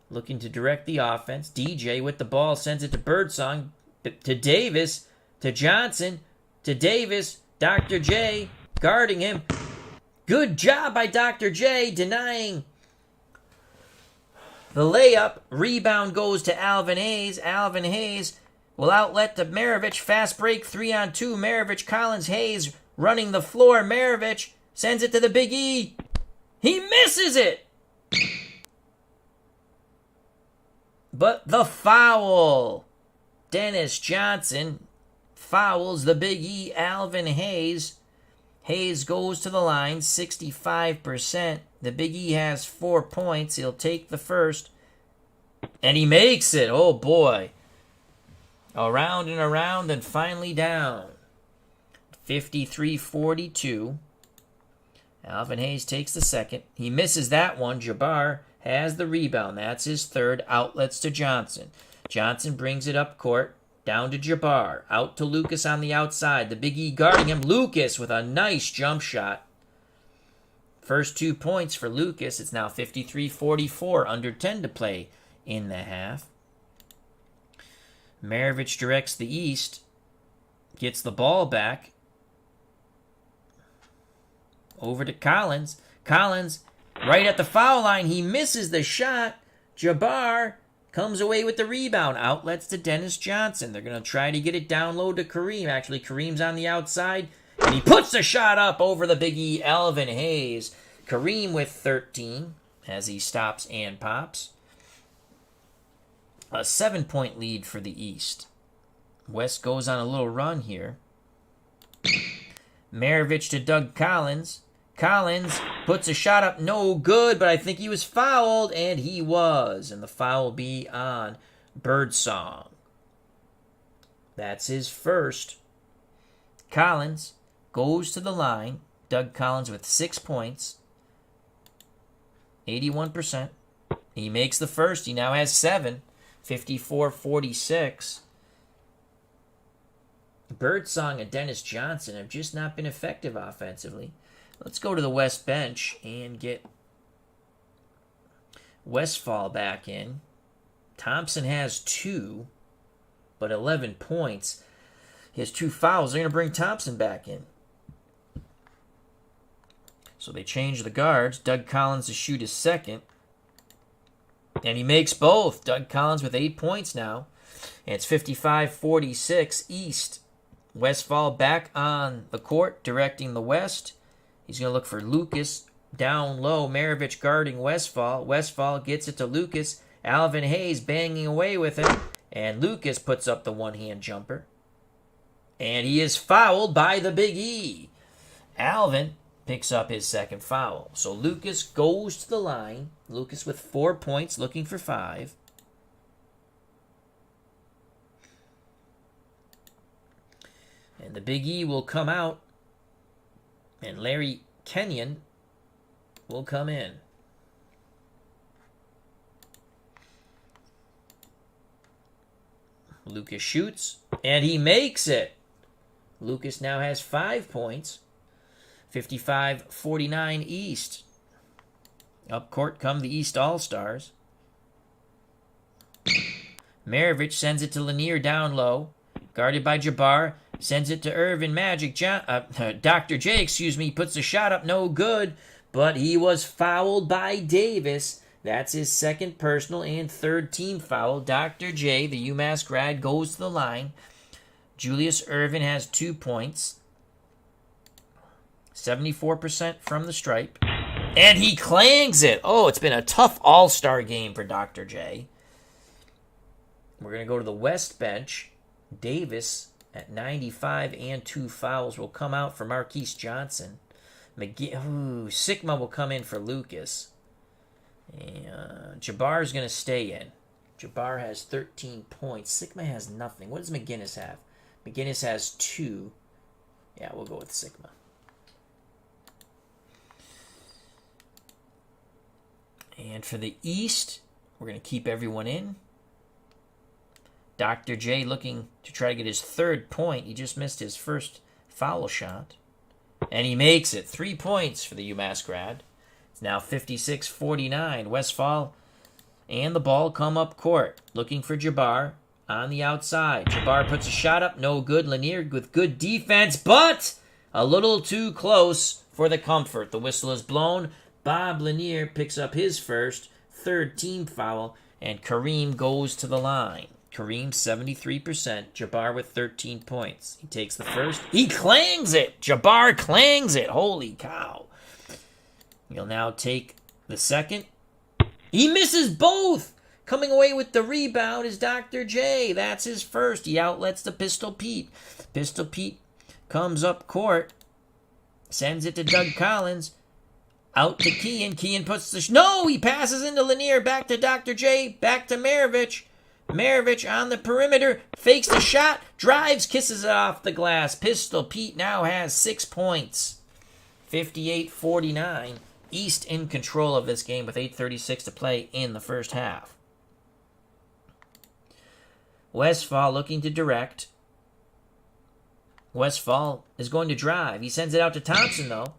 looking to direct the offense. DJ with the ball sends it to Birdsong, to Davis, to Johnson, to Davis. Dr. J guarding him. Good job by Dr. J denying the layup. Rebound goes to Alvin Hayes. Alvin Hayes will outlet to Maravich. Fast break, 3-on-2. Maravich, Collins, Hayes running the floor. Maravich sends it to the Big E. He misses it. But the foul. Dennis Johnson fouls the Big E, Alvin Hayes. Hayes goes to the line, 65%. The Big E has 4 points. He'll take the first. And he makes it. Oh, boy. Around and around and finally down. 53-42. Alvin Hayes takes the second. He misses that one. Jabbar has the rebound. That's his third. Outlets to Johnson. Johnson brings it up court. Down to Jabbar. Out to Lucas on the outside. The Big E guarding him. Lucas with a nice jump shot. First 2 points for Lucas. It's now 53-44. Under 10 to play in the half. Maravich directs the East. Gets the ball back. Over to Collins. Collins right at the foul line. He misses the shot. Jabbar comes away with the rebound. Outlets to Dennis Johnson. They're going to try to get it down low to Kareem. Actually, Kareem's on the outside. And he puts the shot up over the Big E, Alvin Hayes. Kareem with 13 as he stops and pops. A 7-point lead for the East. West goes on a little run here. Maravich to Doug Collins. Collins puts a shot up, no good, but I think he was fouled, and he was. And the foul will be on Birdsong. That's his first. Collins goes to the line. Doug Collins with 6 points. 81%. He makes the first. He now has 7. 54-46. Birdsong and Dennis Johnson have just not been effective offensively. Let's go to the West bench and get Westphal back in. Thompson has 2, but 11 points. He has 2 fouls. They're going to bring Thompson back in. So they change the guards. Doug Collins to shoot his second. And he makes both. Doug Collins with 8 points now. And it's 55-46 East. Westphal back on the court, directing the West. He's going to look for Lucas down low. Maravich guarding Westphal. Westphal gets it to Lucas. Alvin Hayes banging away with it. And Lucas puts up the one-hand jumper. And he is fouled by the Big E. Alvin picks up his second foul. So Lucas goes to the line. Lucas with 4 points, looking for 5. And the Big E will come out. And Larry Kenyon will come in. Lucas shoots. And he makes it. Lucas now has 5 points. 55-49 East. Up court come the East All-Stars. Maravich sends it to Lanier down low. Guarded by Jabbar. Sends it to Gervin. Dr. J, puts the shot up. No good. But he was fouled by Davis. That's his second personal and third team foul. Dr. J, the UMass grad, goes to the line. Julius Gervin has 2 points. 74% from the stripe. And he clangs it. Oh, it's been a tough all-star game for Dr. J. We're going to go to the West bench. Davis at 95 and 2 fouls will come out for Marquise Johnson. Sigma will come in for Lucas. And Jabbar is going to stay in. Jabbar has 13 points. Sigma has nothing. What does McGinnis have? McGinnis has 2. Yeah, we'll go with Sigma. And for the East, we're going to keep everyone in. Dr. J looking to try to get his 3rd point. He just missed his first foul shot. And he makes it. 3 points for the UMass grad. It's now 56-49. Westphal and the ball come up court. Looking for Jabbar on the outside. Jabbar puts a shot up. No good. Lanier with good defense, but a little too close for the comfort. The whistle is blown. Bob Lanier picks up his first, 3rd team foul, and Kareem goes to the line. Kareem, 73%. Jabbar with 13 points. He takes the first. He clangs it. Jabbar clangs it. Holy cow. He'll now take the second. He misses both. Coming away with the rebound is Dr. J. That's his first. He outlets the Pistol Pete. Pistol Pete comes up court. Sends it to Doug Collins. Out to Kean. Kean puts the... No! He passes into Lanier. Back to Dr. J. Back to Maravich. Maravich on the perimeter. Fakes the shot. Drives. Kisses it off the glass. Pistol Pete now has 6 points. 58-49. East in control of this game with 8:36 to play in the first half. Westphal looking to direct. Westphal is going to drive. He sends it out to Thompson, though.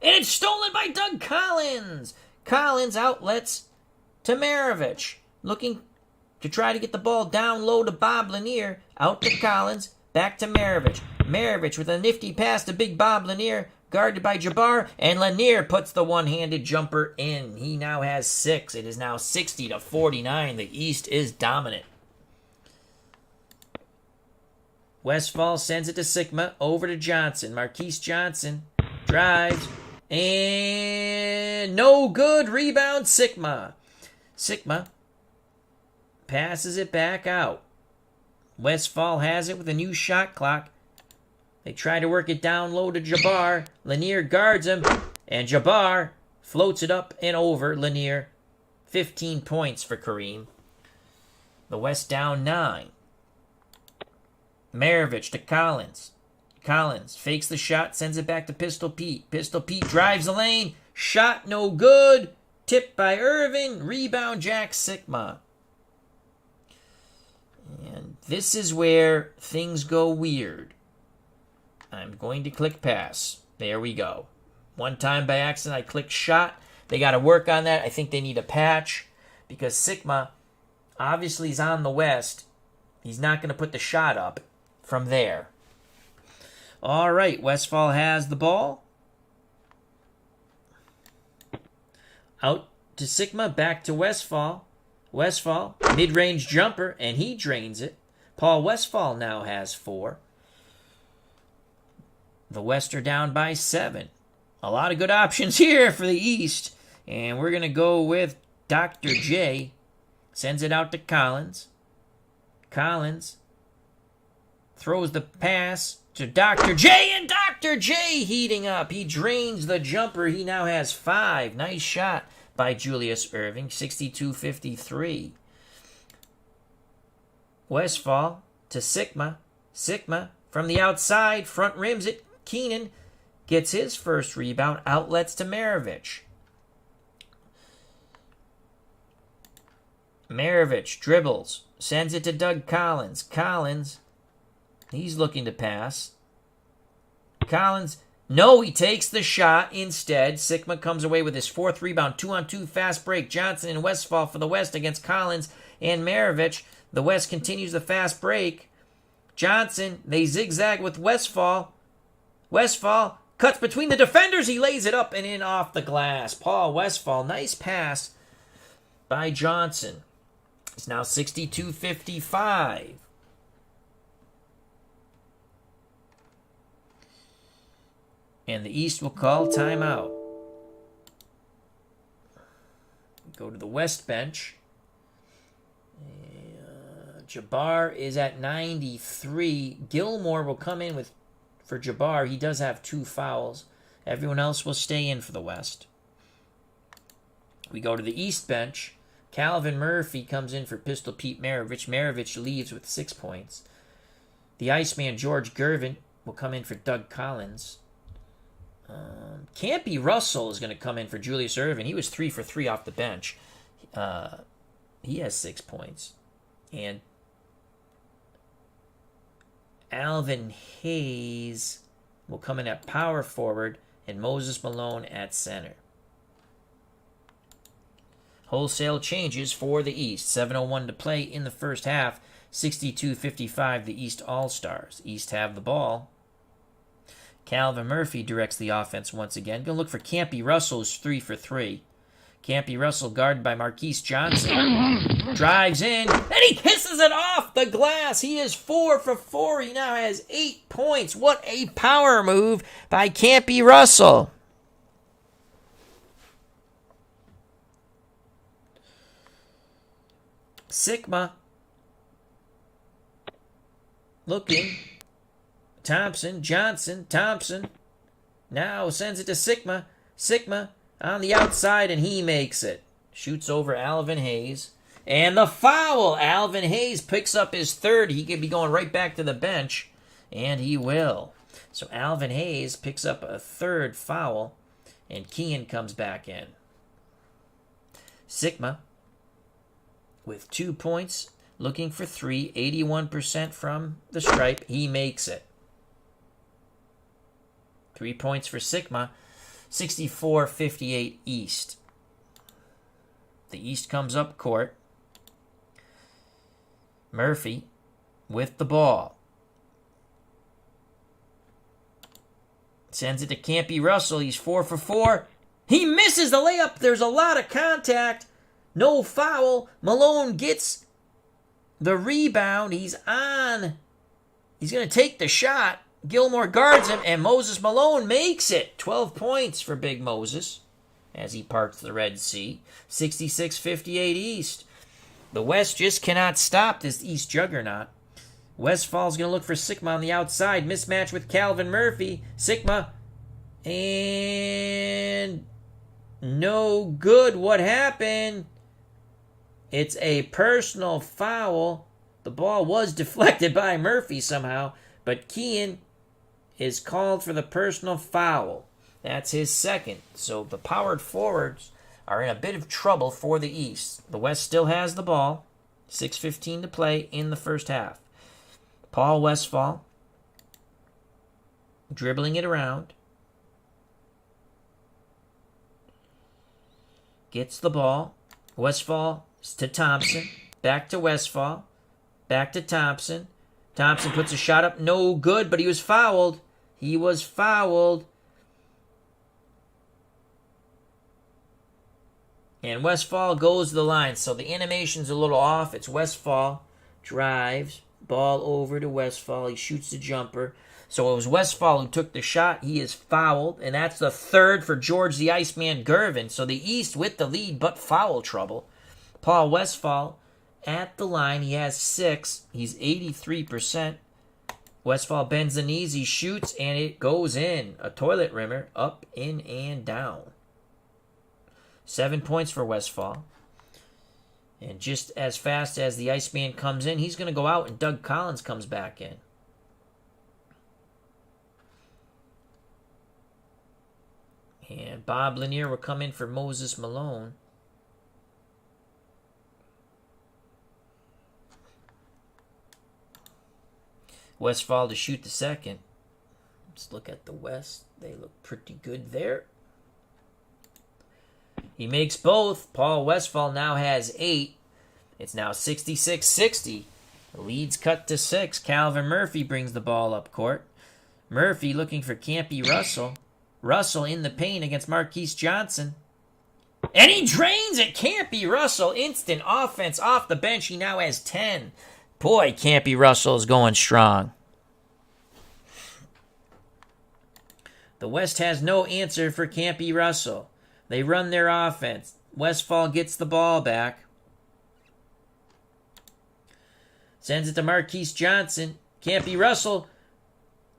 And it's stolen by Doug Collins. Collins outlets to Maravich. Looking to try to get the ball down low to Bob Lanier. Out to Collins. Back to Maravich. Maravich with a nifty pass to big Bob Lanier. Guarded by Jabbar. And Lanier puts the one-handed jumper in. He now has 6. It is now 60-49. The East is dominant. Westphal sends it to Sigma. Over to Johnson. Marquise Johnson drives. And no good. Rebound, Sigma. Sigma passes it back out. Westphal has it with a new shot clock. They try to work it down low to Jabbar. Lanier guards him. And Jabbar floats it up and over Lanier. 15 points for Kareem. The West down 9. Maravich to Collins. Collins fakes the shot, sends it back to Pistol Pete. Pistol Pete drives the lane. Shot no good. Tipped by Gervin. Rebound Jack Sigma. And this is where things go weird. I'm going to click pass. There we go. One time by accident I clicked shot. They got to work on that. I think they need a patch because Sigma obviously is on the West. He's not going to put the shot up from there. All right, Westphal has the ball. Out to Sigma, back to Westphal. Westphal, mid-range jumper, and he drains it. Paul Westphal now has 4. The West are down by 7. A lot of good options here for the East. And we're going to go with Dr. J. Sends it out to Collins. Collins throws the pass to Dr. J, and Dr. J heating up. He drains the jumper. He now has 5. Nice shot by Julius Gervin, 62-53. Westphal to Sigma. Sigma from the outside, front rims it. Keenan gets his first rebound, outlets to Maravich. Maravich dribbles, sends it to Doug Collins. Collins He's looking to pass. Collins, no, he takes the shot instead. Sigma comes away with his fourth rebound. 2-on-2 fast break. Johnson and Westphal for the West against Collins and Maravich. The West continues the fast break. Johnson, they zigzag with Westphal. Westphal cuts between the defenders. He lays it up and in off the glass. Paul Westphal, nice pass by Johnson. It's now 62-55. And the East will call timeout. Go to the West bench. Jabbar is at 93. Gilmore will come in for Jabbar. He does have 2 fouls. Everyone else will stay in for the West. We go to the East bench. Calvin Murphy comes in for Pistol Pete Maravich. Maravich leaves with 6 points. The Iceman George Gervin will come in for Doug Collins. Campy Russell is going to come in for Julius Erving. He was 3 for 3 off the bench. He has 6 points. And Alvin Hayes will come in at power forward and Moses Malone at center. Wholesale changes for the East. 7:01 to play in the first half. 62-55 the East All-Stars. East have the ball. Calvin Murphy directs the offense once again. Going to look for Campy Russell, who's 3 for 3. Campy Russell, guarded by Marquise Johnson, drives in, and he kisses it off the glass. He is 4 for 4. He now has 8 points. What a power move by Campy Russell. Sigma looking. Thompson, Johnson, Thompson now sends it to Sigma. Sigma on the outside, and he makes it. Shoots over Alvin Hayes. And the foul! Alvin Hayes picks up his third. He could be going right back to the bench, and he will. So Alvin Hayes picks up a third foul, and Kean comes back in. Sigma with 2 points, looking for 3, 81% from the stripe. He makes it. 3 points for Sigma, 64-58 East. The East comes up court. Murphy with the ball. Sends it to Campy Russell. He's 4 for 4. He misses the layup. There's a lot of contact. No foul. Malone gets the rebound. He's on. He's going to take the shot. Gilmore guards him, and Moses Malone makes it. 12 points for Big Moses as he parts the Red Sea. 66-58 East. The West just cannot stop this East juggernaut. Westfall's going to look for Sigma on the outside. Mismatch with Calvin Murphy. Sigma. And no good. What happened? It's a personal foul. The ball was deflected by Murphy somehow, but Kean is called for the personal foul. That's his second. So the powered forwards are in a bit of trouble for the East. The West still has the ball. 6:15 to play in the first half. Paul Westphal dribbling it around. Gets the ball. Westphal to Thompson. Back to Westphal. Back to Thompson. Thompson puts a shot up. No good, but he was fouled. He was fouled. And Westphal goes to the line. So the animation's a little off. It's Westphal. Drives. Ball over to Westphal. He shoots the jumper. So it was Westphal who took the shot. He is fouled. And that's the third for George the Iceman Gervin. So the East with the lead, but foul trouble. Paul Westphal at the line. He has 6. He's 83%. Westphal bends the knees. He shoots, and it goes in. A toilet rimmer. Up, in, and down. 7 points for Westphal. And just as fast as the Iceman comes in, he's going to go out, and Doug Collins comes back in. And Bob Lanier will come in for Moses Malone. Westphal to shoot the second. Let's look at the West. They look pretty good there. He makes both. Paul Westphal now has 8. It's now 66-60. The lead's cut to 6. Calvin Murphy brings the ball up court. Murphy looking for Campy Russell. Russell in the paint against Marquise Johnson. And he drains it. Campy Russell, instant offense off the bench. He now has 10. Boy, Campy Russell is going strong. The West has no answer for Campy Russell. They run their offense. Westphal gets the ball back. Sends it to Marquise Johnson. Campy Russell,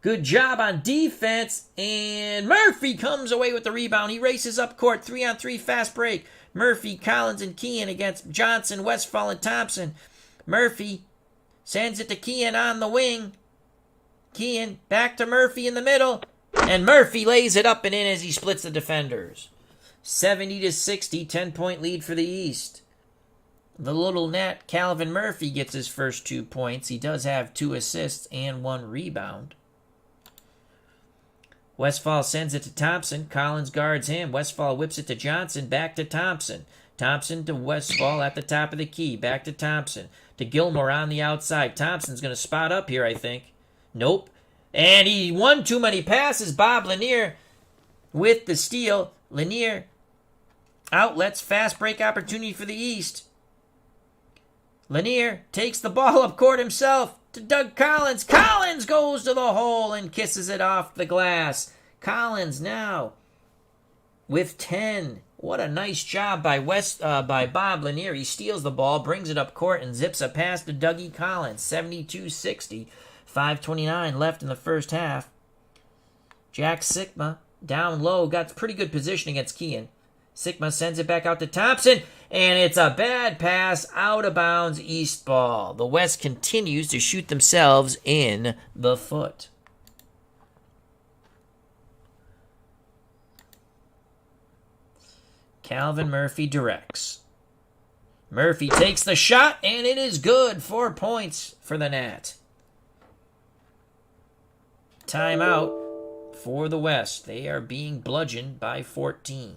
good job on defense. And Murphy comes away with the rebound. He races up court. 3-on-3 fast break. Murphy, Collins, and Kean against Johnson, Westphal, and Thompson. Murphy sends it to Kean on the wing. Kean back to Murphy in the middle. And Murphy lays it up and in as he splits the defenders. 70-60, 10-point lead for the East. The little net, Calvin Murphy, gets his first 2 points. He does have 2 assists and 1 rebound. Westphal sends it to Thompson. Collins guards him. Westphal whips it to Johnson. Back to Thompson. Thompson to Westphal at the top of the key. Back to Thompson. To Gilmore on the outside. Thompson's going to spot up here, I think. Nope. And he won too many passes. Bob Lanier with the steal. Lanier outlets. Fast break opportunity for the East. Lanier takes the ball up court himself to Doug Collins. Collins goes to the hole and kisses it off the glass. Collins now with 10. What a nice job by Bob Lanier. He steals the ball, brings it up court, and zips a pass to Dougie Collins. 72-60. 5:29 left in the first half. Jack Sikma down low. Got pretty good position against Kean. Sikma sends it back out to Thompson. And it's a bad pass, out of bounds, East ball. The West continues to shoot themselves in the foot. Calvin Murphy directs. Murphy takes the shot, and it is good. 4 points for the Nat. Timeout for the West. They are being bludgeoned by 14.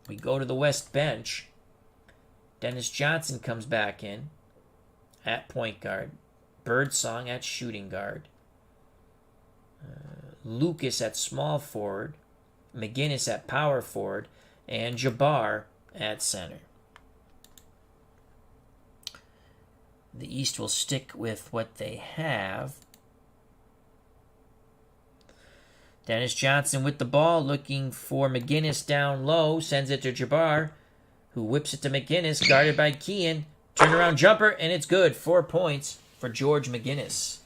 We go to the West bench. Dennis Johnson comes back in at point guard. Birdsong at shooting guard. Lucas at small forward. McGinnis at power forward. And Jabbar at center. The East will stick with what they have. Dennis Johnson with the ball, looking for McGinnis down low. Sends it to Jabbar, who whips it to McGinnis, guarded by Kean. Turnaround jumper, and it's good. 4 points for George McGinnis.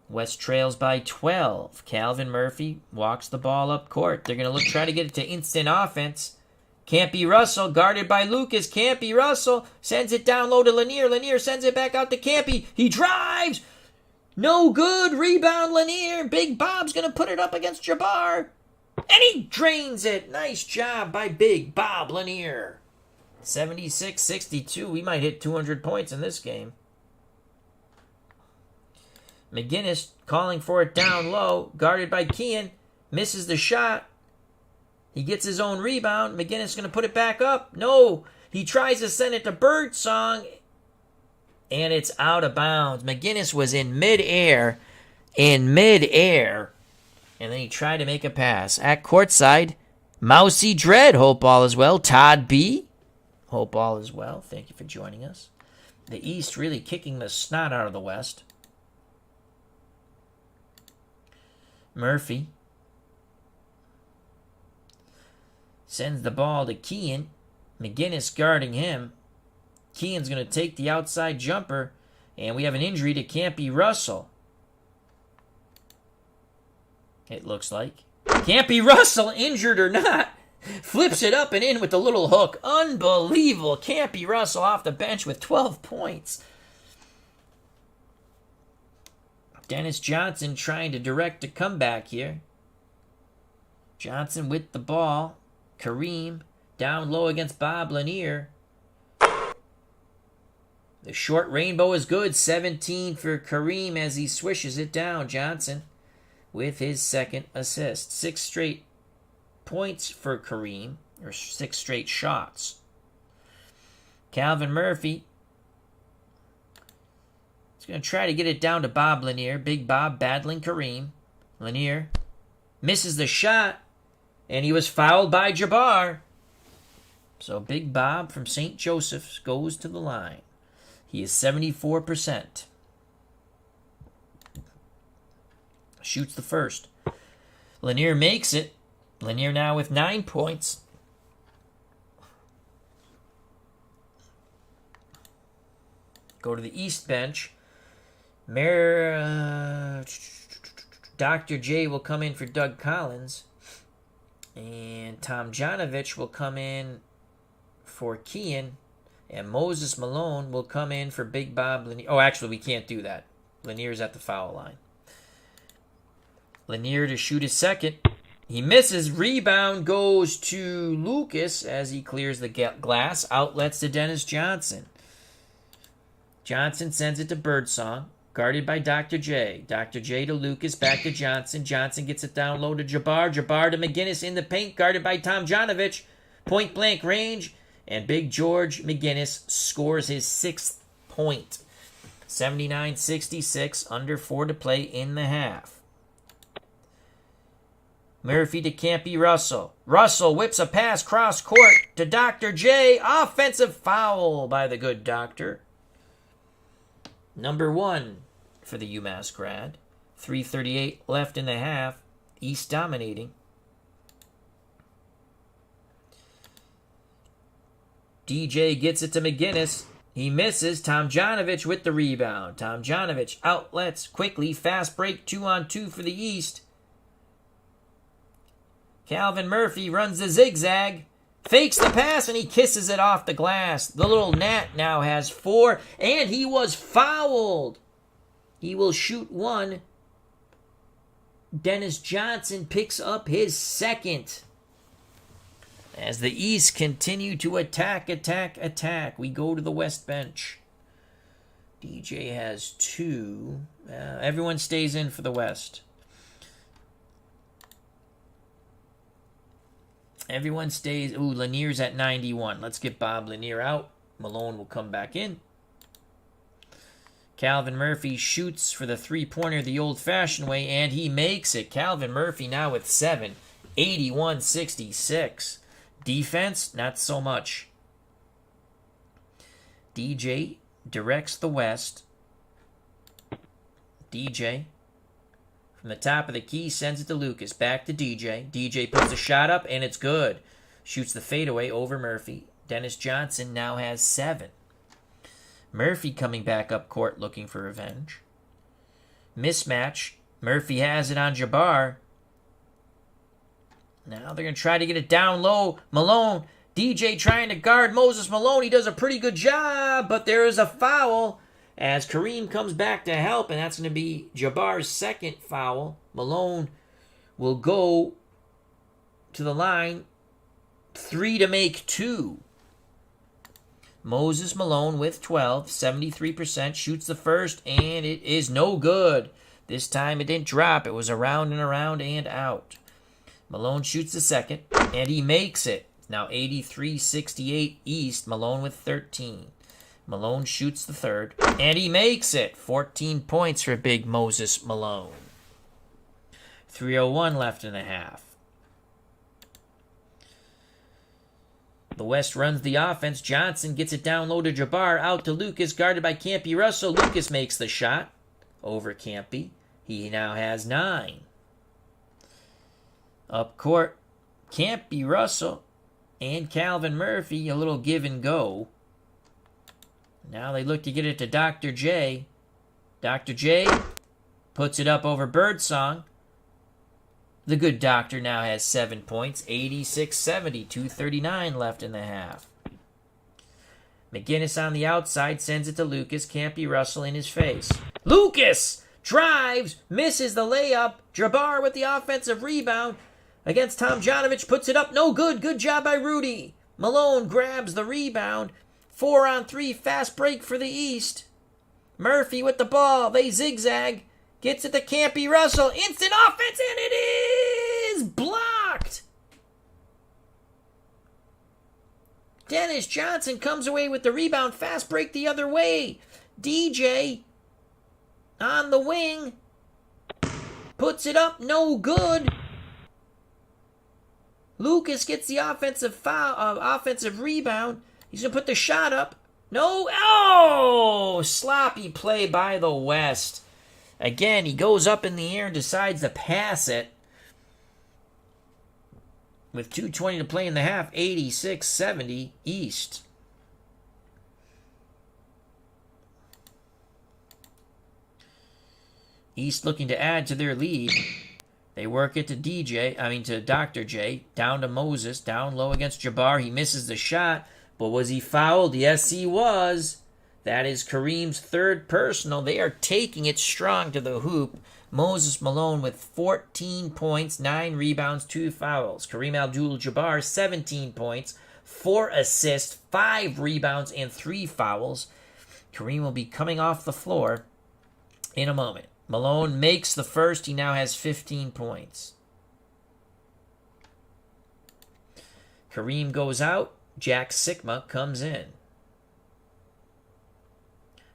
West trails by 12. Calvin Murphy walks the ball up court. They're going to try to get it to instant offense. Campy Russell, guarded by Lucas. Campy Russell sends it down low to Lanier. Lanier sends it back out to Campy. He drives. No good. Rebound, Lanier. Big Bob's going to put it up against Jabbar. And he drains it. Nice job by Big Bob Lanier. 76-62. We might hit 200 points in this game. McGinnis calling for it down low. Guarded by Kean. Misses the shot. He gets his own rebound. McGinnis going to put it back up. No. He tries to send it to Birdsong. And it's out of bounds. McGinnis was in midair. And then he tried to make a pass. At courtside, Mousy Dread, hope all is well. Todd B, hope all is well. Thank you for joining us. The East really kicking the snot out of the West. Murphy sends the ball to Kean. McGinnis guarding him. Kean's going to take the outside jumper, and we have an injury to Campy Russell. It looks like. Campy Russell, injured or not, flips it up and in with the little hook. Unbelievable. Campy Russell off the bench with 12 points. Dennis Johnson trying to direct a comeback here. Johnson with the ball. Kareem down low against Bob Lanier. The short rainbow is good. 17 for Kareem as he swishes it down. Johnson with his second assist. 6 straight points for Kareem, or 6 straight shots. Calvin Murphy is going to try to get it down to Bob Lanier. Big Bob battling Kareem. Lanier misses the shot, and he was fouled by Jabbar. So Big Bob from St. Joseph's goes to the line. He is 74%. Shoots the first. Lanier makes it. Lanier now with 9 points. Go to the East bench. Dr. J will come in for Doug Collins. And Tomjanovich will come in for Kean. And Moses Malone will come in for Big Bob Lanier. Oh, actually, we can't do that. Lanier's at the foul line. Lanier to shoot his second. He misses. Rebound goes to Lucas as he clears the glass. Outlets to Dennis Johnson. Johnson sends it to Birdsong. Guarded by Dr. J. Dr. J to Lucas. Back to Johnson. Johnson gets it down low to Jabbar. Jabbar to McGinnis in the paint. Guarded by Tomjanovich. Point blank range. And Big George McGinnis scores his 6th point. 79-66. Under 4 to play in the half. Murphy to Campy Russell. Russell whips a pass cross court to Dr. J. Offensive foul by the good doctor. Number 1 for the UMass grad. 3:38 left in the half. East dominating. DJ gets it to McGinnis. He misses. Tomjanovich with the rebound. Tomjanovich outlets quickly. Fast break 2-on-2 for the East. Calvin Murphy runs the zigzag, fakes the pass, and he kisses it off the glass. The little gnat now has 4, and he was fouled. He will shoot 1. Dennis Johnson picks up his 2nd. As the East continue to attack. We go to the West bench. DJ has 2. Everyone stays in for the West. Everyone stays. Ooh, Lanier's at 91. Let's get Bob Lanier out. Malone will come back in. Calvin Murphy shoots for the 3-pointer the old-fashioned way, and he makes it. Calvin Murphy now with 7. 81-66. Defense, not so much. DJ directs the West. DJ from the top of the key sends it to Lucas. Back to DJ. DJ puts a shot up, and it's good. Shoots the fadeaway over Murphy. Dennis Johnson now has 7. Murphy coming back up court looking for revenge. Mismatch. Murphy has it on Jabbar. Now they're going to try to get it down low. Malone. DJ trying to guard Moses Malone. He does a pretty good job, but there is a foul as Kareem comes back to help, and that's going to be Jabbar's 2nd foul. Malone will go to the line. 3 to make 2. Moses Malone with 12, 73%, shoots the first, and it is no good. This time it didn't drop. It was around and out. Malone shoots the second, and he makes it. Now 83-68 East. Malone with 13. Malone shoots the third, and he makes it. 14 points for Big Moses Malone. 3:01 left in the half. The West runs the offense. Johnson gets it down low to Jabbar. Out to Lucas, guarded by Campy Russell. Lucas makes the shot over Campy. He now has 9. Up court, Campy Russell and Calvin Murphy, a little give and go. Now they look to get it to Dr. J. Dr. J puts it up over Birdsong. The good doctor now has 7 points, 86-70, 2:39 left in the half. McGinnis on the outside sends it to Lucas. Campy Russell in his face. Lucas drives, misses the layup. Jabbar with the offensive rebound against Tomjanovich, puts it up. No good. Good job by Rudy. Malone grabs the rebound. 4-on-3 fast break for the East. Murphy with the ball. They zigzag. Gets it to Campy Russell. Instant offense, and it is blocked. Dennis Johnson comes away with the rebound. Fast break the other way. DJ on the wing. Puts it up. No good. Lucas gets the offensive rebound. He's going to put the shot up. No. Oh! Sloppy play by the West. Again, he goes up in the air and decides to pass it. With 2:20 to play in the half, 86-70 East. East looking to add to their lead. They work it to Dr. J. Down to Moses. Down low against Jabbar. He misses the shot. But was he fouled? Yes, he was. That is Kareem's third personal. They are taking it strong to the hoop. Moses Malone with 14 points, 9 rebounds, 2 fouls. Kareem Abdul-Jabbar, 17 points, 4 assists, 5 rebounds, and 3 fouls. Kareem will be coming off the floor in a moment. Malone makes the first. He now has 15 points. Kareem goes out. Jack Sigma comes in.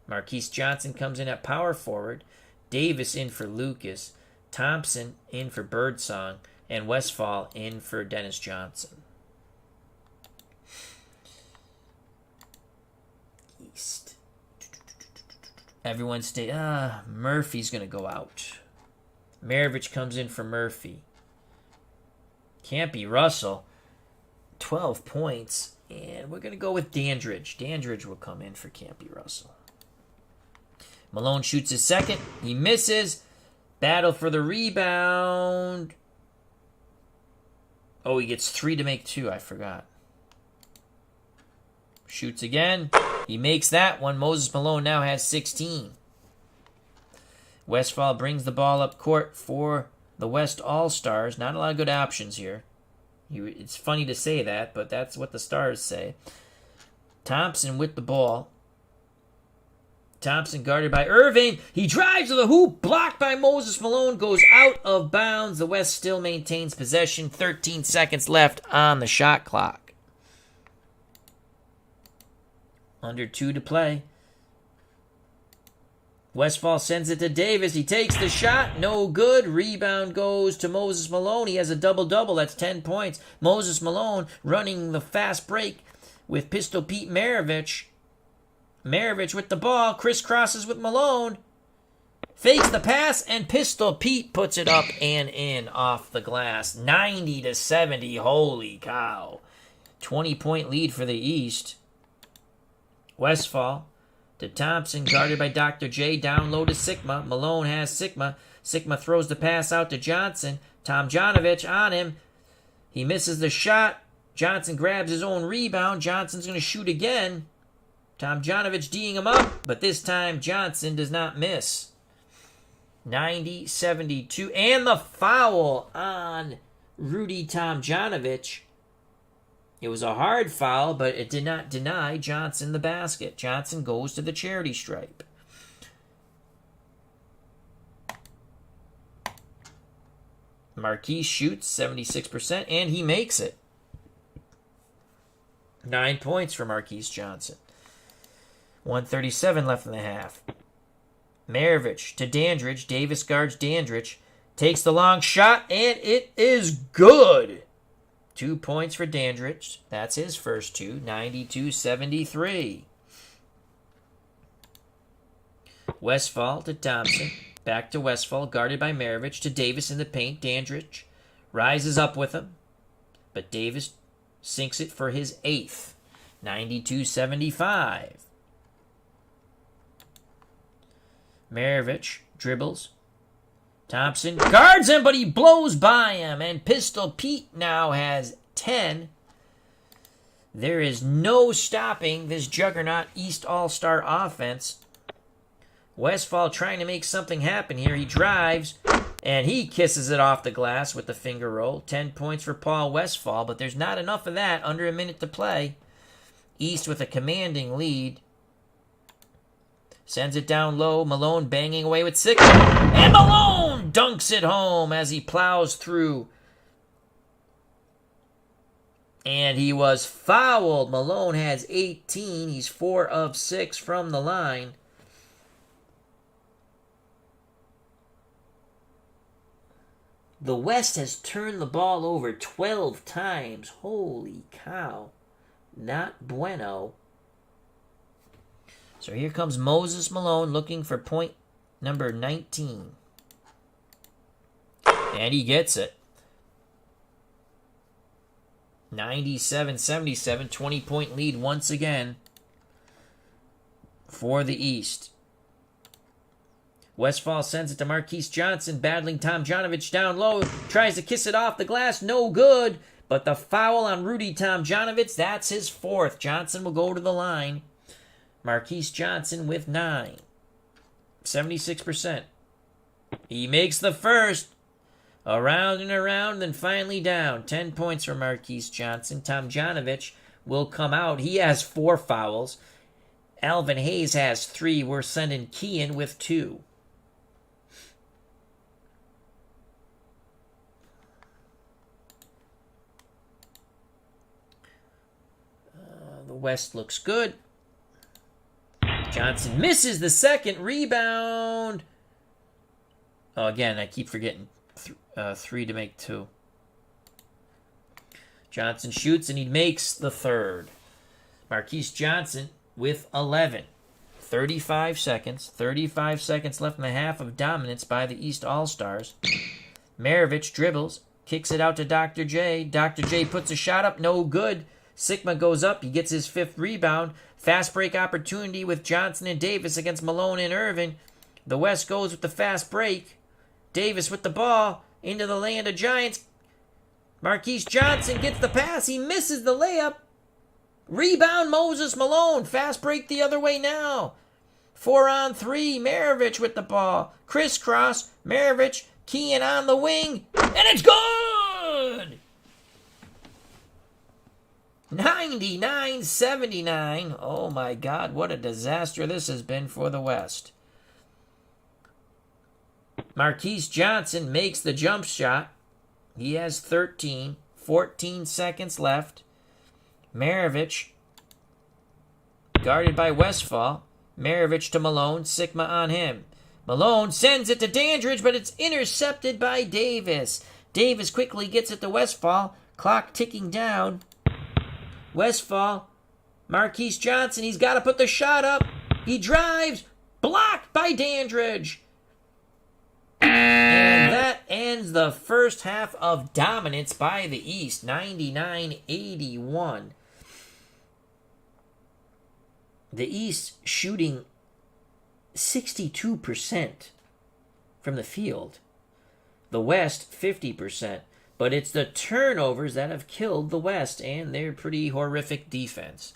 Marquise Johnson comes in at power forward. Davis in for Lucas. Thompson in for Birdsong. And Westphal in for Dennis Johnson. East. Everyone stay. Murphy's going to go out. Maravich comes in for Murphy. Can't be Russell. 12 points. And we're going to go with Dandridge. Dandridge will come in for Campy Russell. Malone shoots his second. He misses. Battle for the rebound. Oh, he gets 3 to make 2. I forgot. Shoots again. He makes that one. Moses Malone now has 16. Westphal brings the ball up court for the West All-Stars. Not a lot of good options here. It's funny to say that, but that's what the Stars say. Thompson with the ball. Thompson guarded by Irving. He drives to the hoop. Blocked by Moses Malone. Goes out of bounds. The West still maintains possession. 13 seconds left on the shot clock. Under 2 to play. Westphal sends it to Davis. He takes the shot. No good. Rebound goes to Moses Malone. He has a double-double. That's 10 points. Moses Malone running the fast break with Pistol Pete Maravich. Maravich with the ball, crisscrosses with Malone, fakes the pass, and Pistol Pete puts it up and in off the glass. 90-70, holy cow. 20-point lead for the East. Westphal to Thompson, guarded by Dr. J, down low to Sigma. Malone has Sigma. Sigma throws the pass out to Johnson. Tomjanovich on him. He misses the shot. Johnson grabs his own rebound. Johnson's going to shoot again. Tomjanovich D'ing him up, but this time Johnson does not miss. 90-72. And the foul on Rudy Tomjanovich. It was a hard foul, but it did not deny Johnson the basket. Johnson goes to the charity stripe. Marquise shoots 76%, and he makes it. 9 points for Marquise Johnson. 1:37 left in the half. Maravich to Dandridge. Davis guards Dandridge. Takes the long shot, and it is good. 2 points for Dandridge. That's his first 2. 92-73. Westphal to Thompson. Back to Westphal, guarded by Maravich. To Davis in the paint. Dandridge rises up with him, but Davis sinks it for his 8th. 92-75. Maravich dribbles. Thompson guards him, but he blows by him. And Pistol Pete now has 10. There is no stopping this juggernaut East All-Star offense. Westphal trying to make something happen here. He drives, and he kisses it off the glass with the finger roll. 10 points for Paul Westphal, but there's not enough of that. Under a minute to play. East with a commanding lead. Sends it down low. Malone banging away with six. And Malone dunks it home as he plows through. And he was fouled. Malone has 18. He's 4 of 6 from the line. The West has turned the ball over 12 times. Holy cow. Not bueno. So here comes Moses Malone looking for point number 19. And he gets it. 97-77, 20-point lead once again for the East. Westphal sends it to Marquise Johnson, battling Tomjanovich down low. Tries to kiss it off the glass, no good. But the foul on Rudy Tomjanovich, that's his 4th. Johnson will go to the line. Marquise Johnson with 9. 76%. He makes the first. Around and around, then finally down. 10 points for Marquise Johnson. Tomjanovich will come out. He has 4 fouls. Alvin Hayes has 3. We're sending Kean with 2. The West looks good. Johnson misses the second rebound. Oh, again, I keep forgetting. 3 to make 2. Johnson shoots and he makes the third. Marquise Johnson with 11. 35 seconds. 35 seconds left in the half of dominance by the East All-Stars. Maravich dribbles. Kicks it out to Dr. J. Dr. J puts a shot up. No good. Sigma goes up. He gets his 5th rebound. Fast break opportunity with Johnson and Davis against Malone and Gervin. The West goes with the fast break. Davis with the ball. Into the land of Giants. Marquise Johnson gets the pass. He misses the layup. Rebound Moses Malone. Fast break the other way now. 4 on 3. Maravich with the ball. Crisscross. Maravich. Kean on the wing. And it's good! 99-79. Oh my God, what a disaster this has been for the West. Marquise Johnson makes the jump shot. He has 13. 14 seconds left. Maravich, guarded by Westphal. Maravich to Malone. Sigma on him. Malone sends it to Dandridge, but it's intercepted by Davis. Davis quickly gets it to Westphal. Clock ticking down. Westphal. Marquise Johnson. He's got to put the shot up. He drives. Blocked by Dandridge. And that ends the first half of dominance by the East. 99-81. The East shooting 62% from the field. The West 50%. But it's the turnovers that have killed the West and their pretty horrific defense.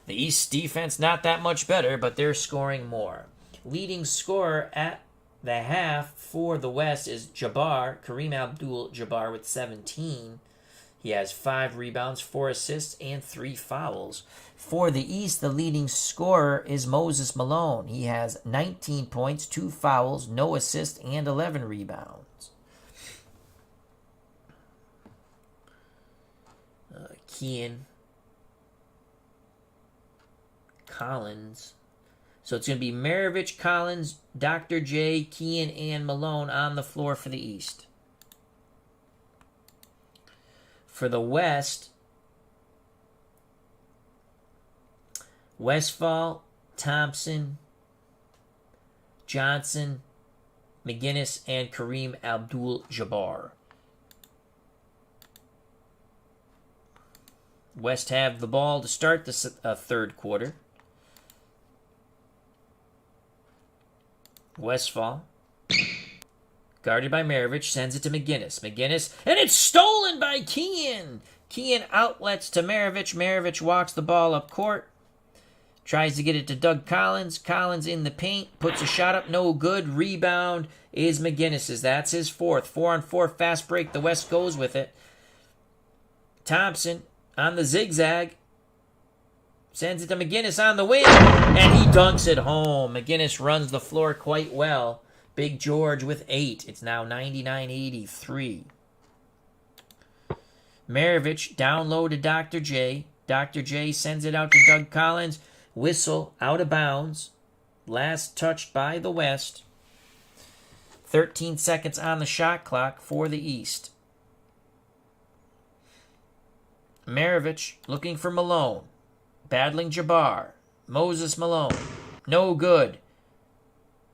The East defense not that much better, but they're scoring more. Leading scorer at the half for the West is Jabbar, Kareem Abdul-Jabbar with 17. He has 5 rebounds, 4 assists, and 3 fouls. For the East, the leading scorer is Moses Malone. He has 19 points, 2 fouls, no assists, and 11 rebounds. Kean, Collins. So it's going to be Maravich, Collins, Dr. J, Kean, and Malone on the floor for the East. For the West, Westphal, Thompson, Johnson, McGinnis, and Kareem Abdul-Jabbar. West have the ball to start the third quarter. Westphal, guarded by Maravich, sends it to McGinnis. McGinnis, and it's stolen by Kean. Kean outlets to Maravich. Maravich walks the ball up court. Tries to get it to Doug Collins. Collins in the paint. Puts a shot up. No good. Rebound is McGinnis's. That's his 4th. 4-on-4 fast break. The West goes with it. Thompson on the zigzag. Sends it to McGinnis on the wing, and he dunks it home. McGinnis runs the floor quite well. Big George with 8. It's now 99-83. Maravich down low to Dr. J. Dr. J sends it out to Doug Collins. Whistle out of bounds. Last touched by the West. 13 seconds on the shot clock for the East. Maravich looking for Malone. Battling Jabbar. Moses Malone. No good.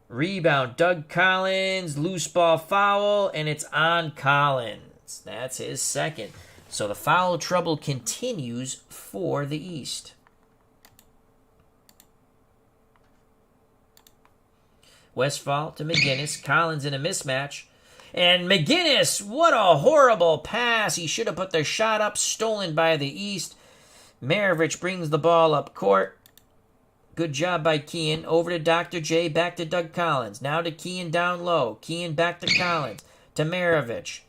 Rebound. Doug Collins. Loose ball foul. And it's on Collins. That's his second. So the foul trouble continues for the East. Westphal to McGinnis. Collins in a mismatch. And McGinnis, what a horrible pass. He should have put the shot up. Stolen by the East. Maravich brings the ball up court. Good job by Kean. Over to Dr. J. Back to Doug Collins. Now to Kean down low. Kean back to Collins. To Maravich.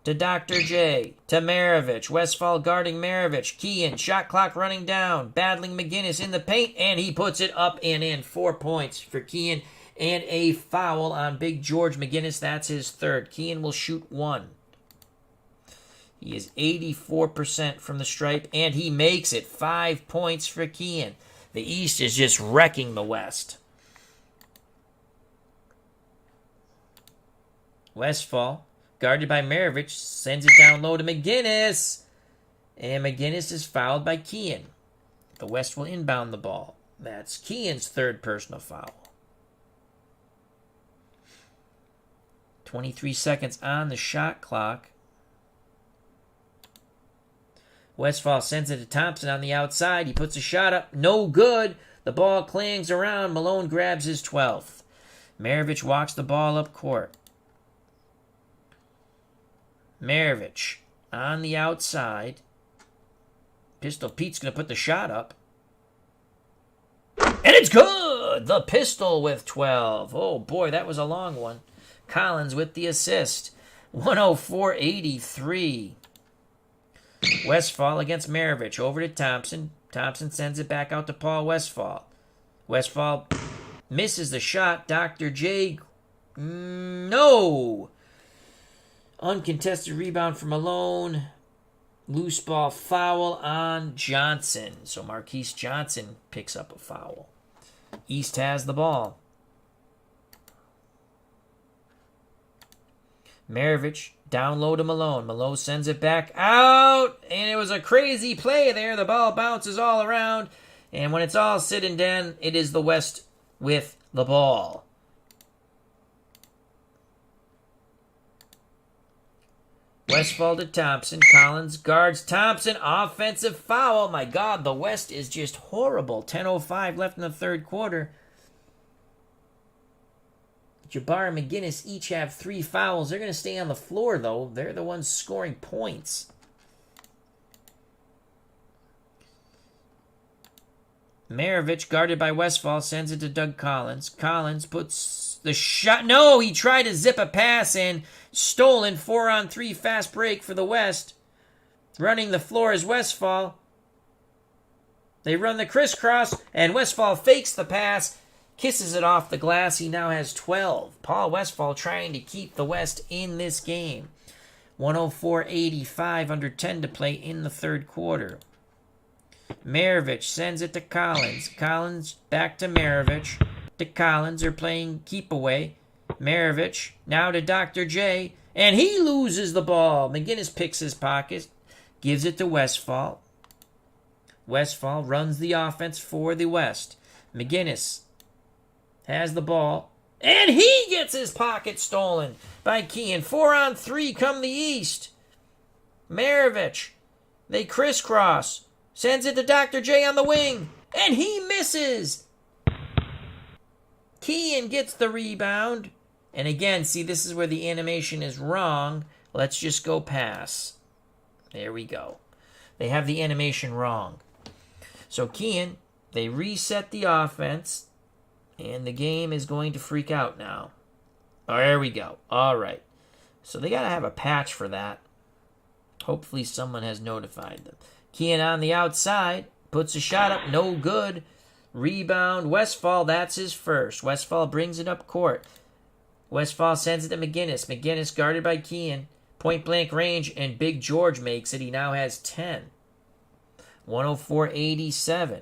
To Dr. J. To Maravich. Westphal guarding Maravich. Kean. Shot clock running down. Battling McGinnis in the paint. And he puts it up and in. 4 points for Kean. And a foul on Big George McGinnis. That's his third. Kean will shoot 1. He is 84% from the stripe, and he makes it. 5 points for Kean. The East is just wrecking the West. Westphal, guarded by Maravich, sends it down low to McGinnis. And McGinnis is fouled by Kean. The West will inbound the ball. That's Kean's third personal foul. 23 seconds on the shot clock. Westphal sends it to Thompson on the outside. He puts a shot up. No good. The ball clings around. Malone grabs his 12th. Maravich walks the ball up court. Maravich on the outside. Pistol Pete's going to put the shot up. And it's good! The Pistol with 12. Oh boy, that was a long one. Collins with the assist. 104-83. Westphal against Maravich. Over to Thompson. Thompson sends it back out to Paul Westphal. Westphal misses the shot. Dr. J. No! Uncontested rebound for Malone. Loose ball foul on Johnson. So Marquise Johnson picks up a foul. East has the ball. Maravich down low to Malone. Malone sends it back out. And it was a crazy play there. The ball bounces all around. And when it's all said and done, it is the West with the ball. Westphal to Thompson. Collins guards Thompson. Offensive foul. My God, the West is just horrible. 10:05 left in the third quarter. Jabbar and McGinnis each have 3 fouls. They're going to stay on the floor, though. They're the ones scoring points. Maravich, guarded by Westphal, sends it to Doug Collins. Collins puts the shot. No, he tried to zip a pass in. Stolen. 4-on-3 fast break for the West. Running the floor is Westphal. They run the crisscross, and Westphal fakes the pass. Kisses it off the glass. He now has 12. Paul Westphal trying to keep the West in this game. 104-85, under 10 to play in the third quarter. Maravich sends it to Collins. Collins back to Maravich. To Collins. They're playing keep away. Maravich now to Dr. J. And he loses the ball. McGinnis picks his pocket. Gives it to Westphal. Westphal runs the offense for the West. McGinnis has the ball. And he gets his pocket stolen by Kean. 4-on-3 come the East. Maravich. They crisscross. Sends it to Dr. J on the wing. And he misses. Kean gets the rebound. And again, see, this is where the animation is wrong. Let's just go pass. There we go. They have the animation wrong. So Kean, they reset the offense. And the game is going to freak out now. Oh, there we go. All right. So they got to have a patch for that. Hopefully someone has notified them. Kean on the outside. Puts a shot up, no good. Rebound, Westphal, that's his first. Westphal brings it up court. Westphal sends it to McGinnis. McGinnis guarded by Kean. Point blank range, and Big George makes it. He now has 10. 104-87.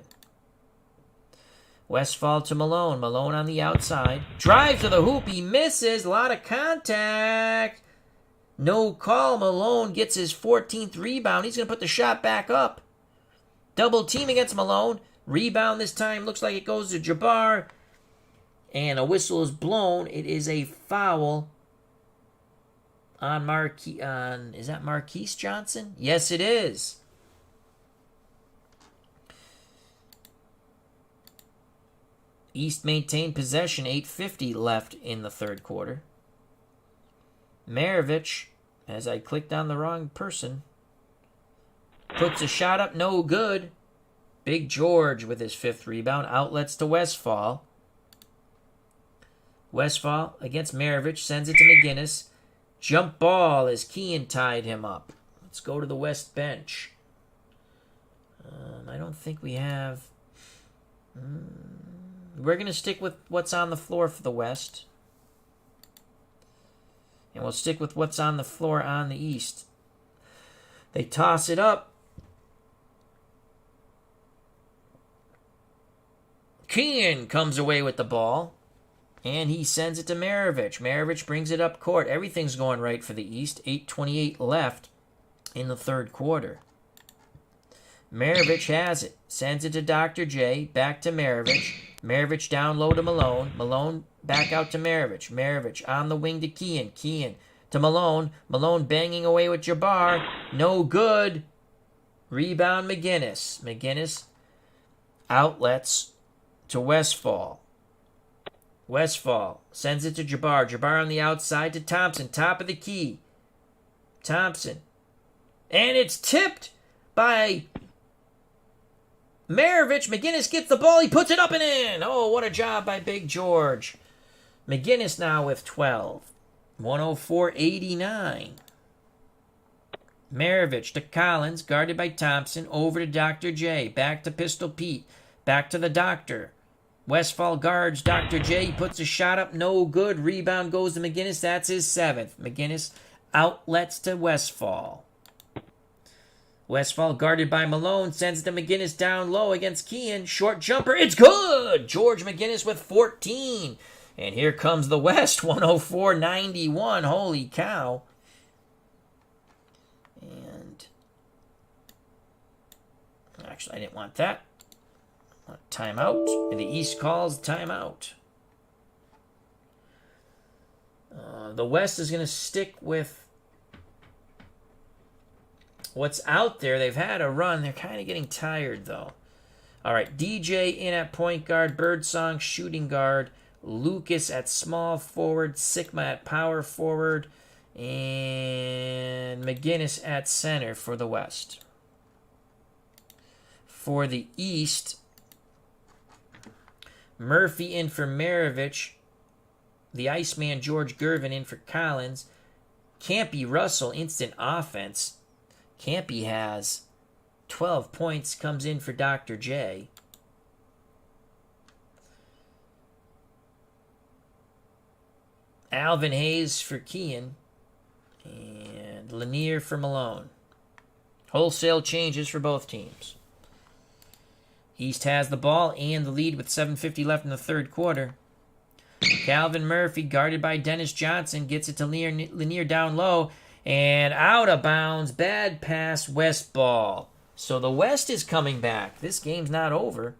Westphal to Malone. Malone on the outside. Drive to the hoop. He misses. A lot of contact. No call. Malone gets his 14th rebound. He's going to put the shot back up. Double team against Malone. Rebound this time. Looks like it goes to Jabbar. And a whistle is blown. It is a foul on is that Marquise Johnson? Yes, it is. East maintained possession, 8:50 left in the third quarter. Maravich, as I clicked on the wrong person, puts a shot up, no good. Big George with his 5th rebound, outlets to Westphal. Westphal against Maravich, sends it to McGinnis. Jump ball as Kean tied him up. Let's go to the West bench. I don't think we have... We're going to stick with what's on the floor for the West. And we'll stick with what's on the floor on the East. They toss it up. Kean comes away with the ball. And he sends it to Maravich. Maravich brings it up court. Everything's going right for the East. 8:28 left in the third quarter. Maravich has it. Sends it to Dr. J. Back to Maravich. Maravich down low to Malone. Malone back out to Maravich. Maravich on the wing to Kean. Kean to Malone. Malone banging away with Jabbar. No good. Rebound McGinnis. McGinnis outlets to Westphal. Westphal sends it to Jabbar. Jabbar on the outside to Thompson. Top of the key. Thompson. And it's tipped by Maravich. McGinnis gets the ball. He puts it up and in. Oh, what a job by Big George. McGinnis now with 12. 104-89. Maravich to Collins. Guarded by Thompson. Over to Dr. J. Back to Pistol Pete. Back to the Doctor. Westphal guards Dr. J. Puts a shot up. No good. Rebound goes to McGinnis. That's his 7th. McGinnis outlets to Westphal. Westphal guarded by Malone. Sends it to McGinnis down low against Kean. Short jumper. It's good. George McGinnis with 14. And here comes the West. 104-91. Holy cow. And actually, I didn't want that. Timeout. And the East calls timeout. The West is going to stick with what's out there. They've had a run. They're kind of getting tired, though. All right, DJ in at point guard, Birdsong shooting guard, Lucas at small forward, Sigma at power forward, and McGinnis at center for the West. For the East, Murphy in for Maravich. The Iceman George Gervin in for Collins. Campy Russell, instant offense. Campy has 12 points, comes in for Dr. J. Alvin Hayes for Kean. And Lanier for Malone. Wholesale changes for both teams. East has the ball and the lead with 7:50 left in the third quarter. Calvin Murphy, guarded by Dennis Johnson, gets it to Lanier down low and out of bounds. Bad pass, West ball. So the West is coming back. This game's not over.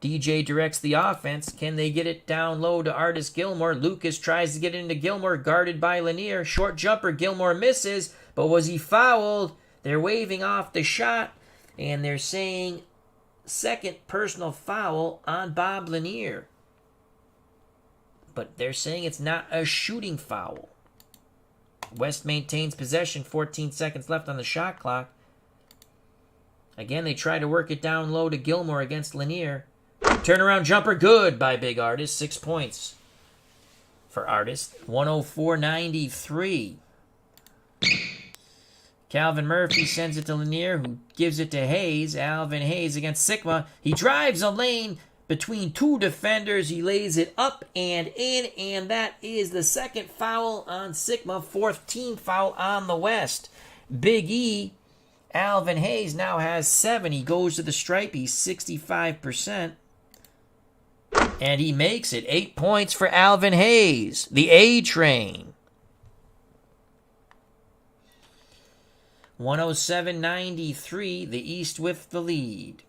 DJ directs the offense. Can they get it down low to Artis Gilmore? Lucas tries to get it into Gilmore, guarded by Lanier. Short jumper, Gilmore misses, but was he fouled? They're waving off the shot. And they're saying second personal foul on Bob Lanier. But they're saying it's not a shooting foul. West maintains possession, 14 seconds left on the shot clock. Again, they try to work it down low to Gilmore against Lanier. Turnaround jumper, good by Big Artist. 6 points for Artist. 104-93. Calvin Murphy sends it to Lanier, who gives it to Hayes. Alvin Hayes against Sigma. He drives a lane between two defenders. He lays it up and in, and that is the second foul on Sigma, fourth team foul on the West. Big E, Alvin Hayes, now has 7. He goes to the stripe. He's 65%. And he makes it. 8 points for Alvin Hayes, the A-Train. 107-93, the East with the lead.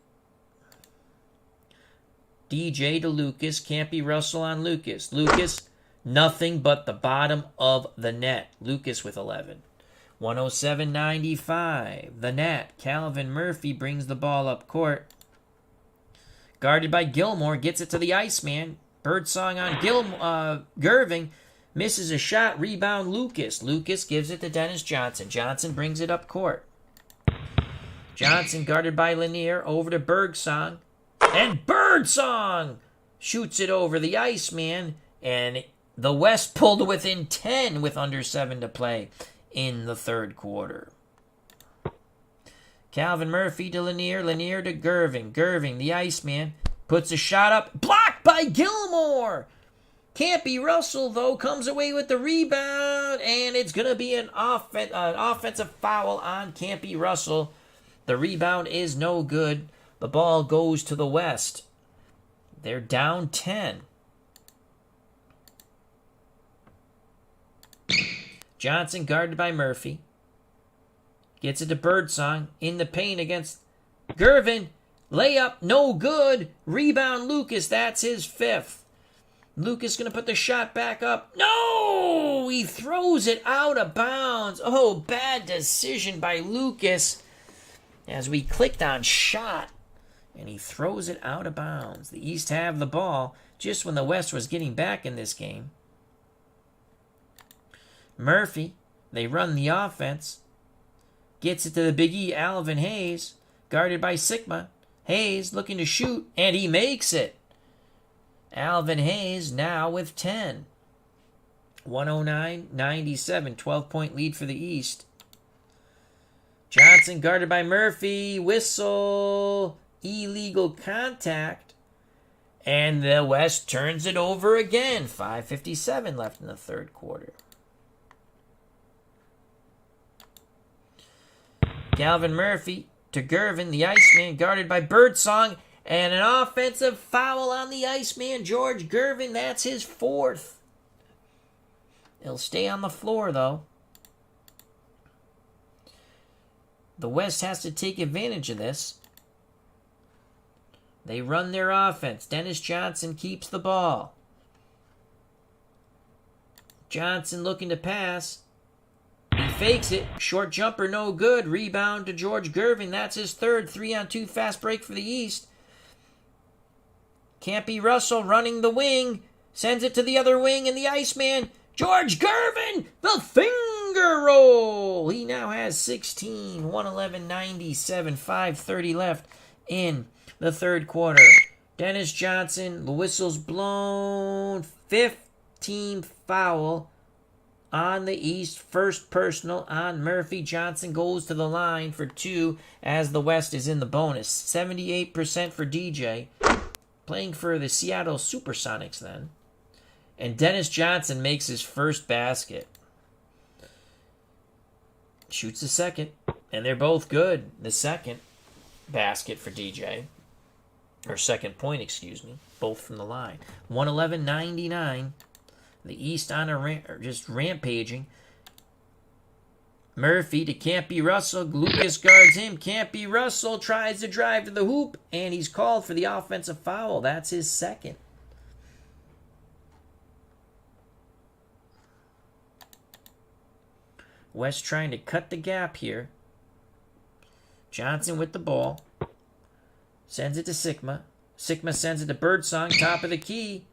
DJ to Lucas, can't be Russell on Lucas. Lucas, nothing but the bottom of the net. Lucas with 11. 107-95, the Nat. Calvin Murphy brings the ball up court. Guarded by Gilmore, gets it to the Iceman. Birdsong on Gervin. Misses a shot, rebound Lucas. Lucas gives it to Dennis Johnson. Johnson brings it up court. Johnson guarded by Lanier, over to Birdsong. And Birdsong shoots it over the Iceman. And the West pulled within 10 with under 7 to play in the third quarter. Calvin Murphy to Lanier. Lanier to Gervin. Gervin, the Iceman, puts a shot up. Blocked by Gilmore. Can't be Russell, though, comes away with the rebound, and it's going to be an offensive foul on Campy Russell. The rebound is no good. The ball goes to the West. They're down 10. Johnson guarded by Murphy. Gets it to Birdsong. In the paint against Gervin. Layup, no good. Rebound Lucas, that's his 5th. Lucas going to put the shot back up. No! He throws it out of bounds. Oh, bad decision by Lucas as we clicked on shot. And he throws it out of bounds. The East have the ball just when the West was getting back in this game. Murphy, they run the offense. Gets it to the Big E, Alvin Hayes. Guarded by Sigma. Hayes looking to shoot, and he makes it. Alvin Hayes now with 10. 109-97, 12-point lead for the East. Johnson guarded by Murphy. Whistle. Illegal contact. And the West turns it over again. 5:57 left in the third quarter. Calvin Murphy to Gervin, the Iceman, guarded by Birdsong. And an offensive foul on the Iceman, George Gervin. That's his 4th. He'll stay on the floor, though. The West has to take advantage of this. They run their offense. Dennis Johnson keeps the ball. Johnson looking to pass. He fakes it. Short jumper, no good. Rebound to George Gervin. That's his 3rd. 3-on-2 fast break for the East. Campy Russell running the wing. Sends it to the other wing, and the Iceman, George Gervin, the finger roll. He now has 16. 111-97, 5:30 left in the third quarter. Dennis Johnson, the whistle's blown. 5th team foul on the East. First personal on Murphy. Johnson goes to the line for 2 as the West is in the bonus. 78% for DJ. Playing for the Seattle Supersonics then. And Dennis Johnson makes his first basket. Shoots the second. And they're both good. The second basket for DJ. Or second point, excuse me. Both from the line. 111-99. The East on just rampaging. Murphy to Campy Russell. Lucas guards him. Campy Russell tries to drive to the hoop, and he's called for the offensive foul. That's his 2nd. West trying to cut the gap here. Johnson with the ball. Sends it to Sigma. Sigma sends it to Birdsong, top of the key.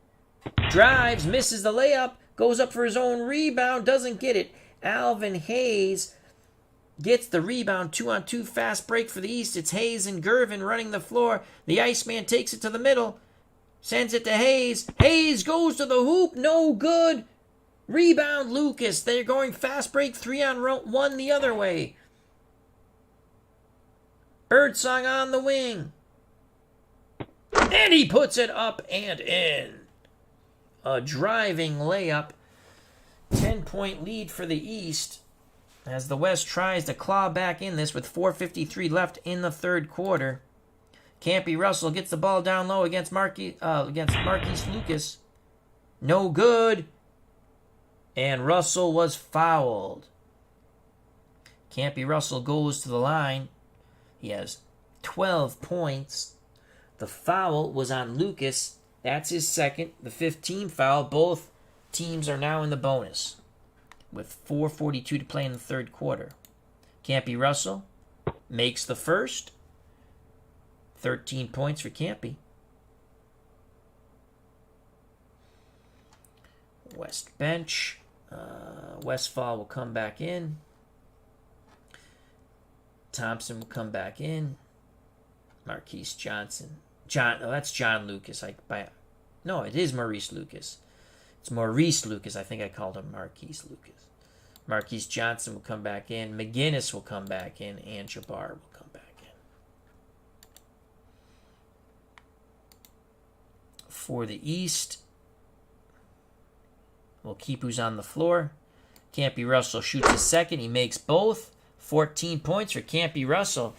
Drives, misses the layup. Goes up for his own rebound, doesn't get it. Alvin Hayes gets the rebound. 2-on-2 fast break for the East. It's Hayes and Gervin running the floor. The Iceman takes it to the middle. Sends it to Hayes. Hayes goes to the hoop. No good. Rebound Lucas. They're going fast break 3-on-1 the other way. Birdsong on the wing. And he puts it up and in. A driving layup. 10-point lead for the East as the West tries to claw back in this with 4:53 left in the third quarter. Campy Russell gets the ball down low against Marquise Lucas. No good. And Russell was fouled. Campy Russell goes to the line. He has 12 points. The foul was on Lucas. That's his second. The 15th foul. Both teams are now in the bonus with 4:42 to play in the third quarter. Campy Russell makes the first. 13 points for Campy. West bench. Westphal will come back in. Thompson will come back in. Marquise Johnson. That's John Lucas. No, it is Maurice Lucas. It's Maurice Lucas. I think I called him Marquise Lucas. Marquise Johnson will come back in. McGinnis will come back in. And Jabbar will come back in. For the East, we'll keep who's on the floor. Campy Russell shoots his second. He makes both. 14 points for Campy Russell.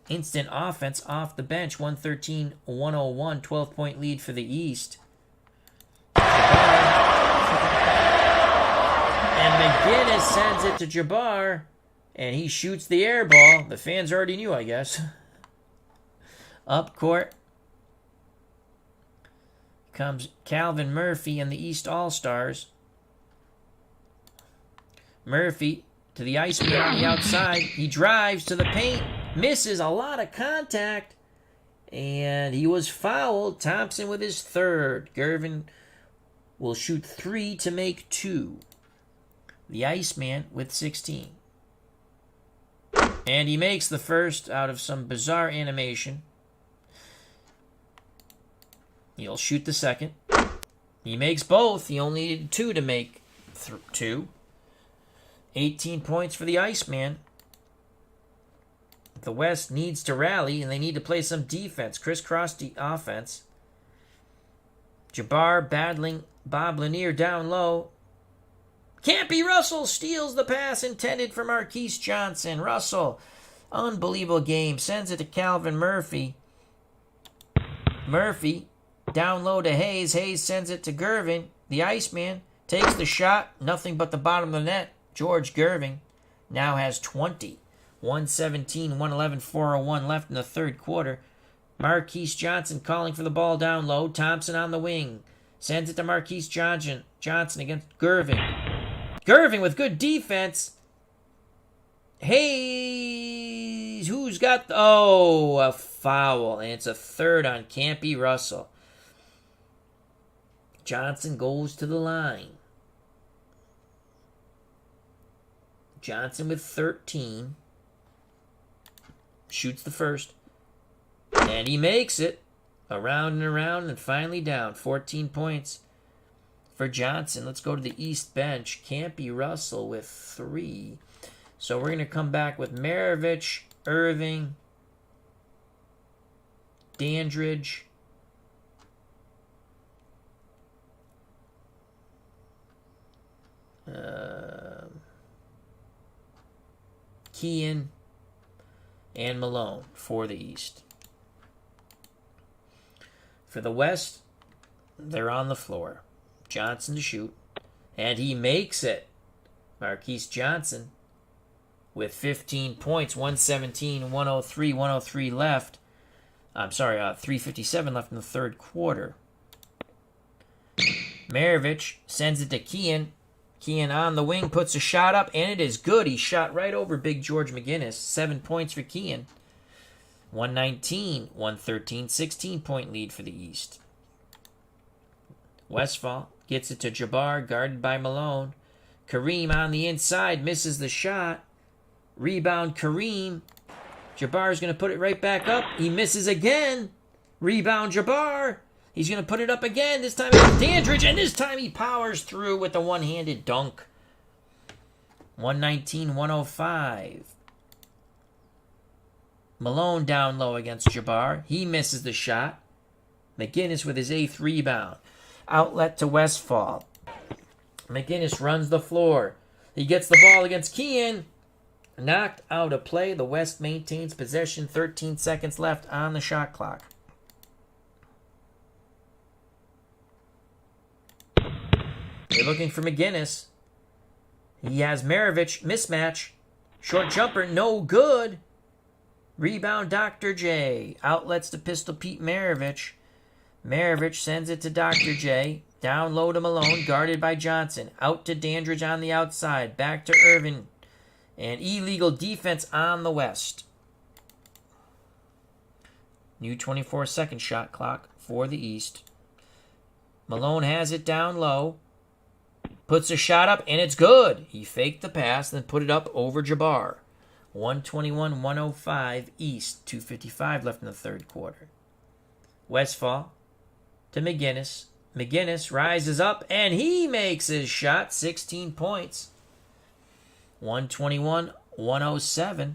Instant offense off the bench. 113-101. 12-point lead for the East. And McGinnis sends it to Jabbar. And he shoots the air ball. The fans already knew, I guess. Up court comes Calvin Murphy and the East All-Stars. Murphy to the Iceman on the outside. He drives to the paint. Misses a lot of contact. And he was fouled. Thompson with his third. Gervin will shoot 3 to make 2. The Iceman with 16. And he makes the first out of some bizarre animation. He'll shoot the second. He makes both. He only needed 2 to make 2. 18 points for the Iceman. The West needs to rally, and they need to play some defense. Crisscross offense. Jabbar battling Bob Lanier down low. Campy Russell steals the pass intended for Marquise Johnson. Russell, unbelievable game. Sends it to Calvin Murphy. Murphy down low to Hayes. Hayes sends it to Gervin. The Iceman takes the shot. Nothing but the bottom of the net. George Gervin now has 20. 117, 111, 401 left in the third quarter. Marquise Johnson calling for the ball down low. Thompson on the wing. Sends it to Marquise Johnson against Gervin. Gervin with good defense. Hayes, who's got... a foul. And it's a third on Campy Russell. Johnson goes to the line. Johnson with 13. Shoots the first. And he makes it. Around and around and finally down. 14 points for Johnson. Let's go to the East bench. Campy Russell with 3. So we're going to come back with Maravich, Irving, Dandridge, Kean, and Malone for the East. For the West, they're on the floor. Johnson to shoot, and he makes it. Marquise Johnson with 15 points, 117, 103, 103 left. 3:57 left in the third quarter. Maravich sends it to Kean. Kean on the wing puts a shot up, and it is good. He shot right over Big George McGinnis. 7 points for Kean. 119, 113, 16-point lead for the East. Westphal gets it to Jabbar, guarded by Malone. Kareem on the inside, misses the shot. Rebound Kareem. Jabbar's going to put it right back up. He misses again. Rebound Jabbar. He's going to put it up again. This time it's Dandridge, and this time he powers through with a one-handed dunk. 119-105. Malone down low against Jabbar. He misses the shot. McGinnis with his 8th rebound. Outlet to Westphal. McGinnis runs the floor. He gets the ball against Kean. Knocked out of play. The West maintains possession. 13 seconds left on the shot clock. They're looking for McGinnis. He has Maravich. Mismatch. Short jumper. No good. Rebound Dr. J. Outlets to Pistol Pete Maravich. Maravich sends it to Dr. J. Down low to Malone. Guarded by Johnson. Out to Dandridge on the outside. Back to Gervin. And illegal defense on the West. New 24-second shot clock for the East. Malone has it down low. Puts a shot up, and it's good. He faked the pass, then put it up over Jabbar. 121-105 East. 2:55 left in the third quarter. Westphal to McGinnis. McGinnis rises up, and he makes his shot. 16 points. 121-107.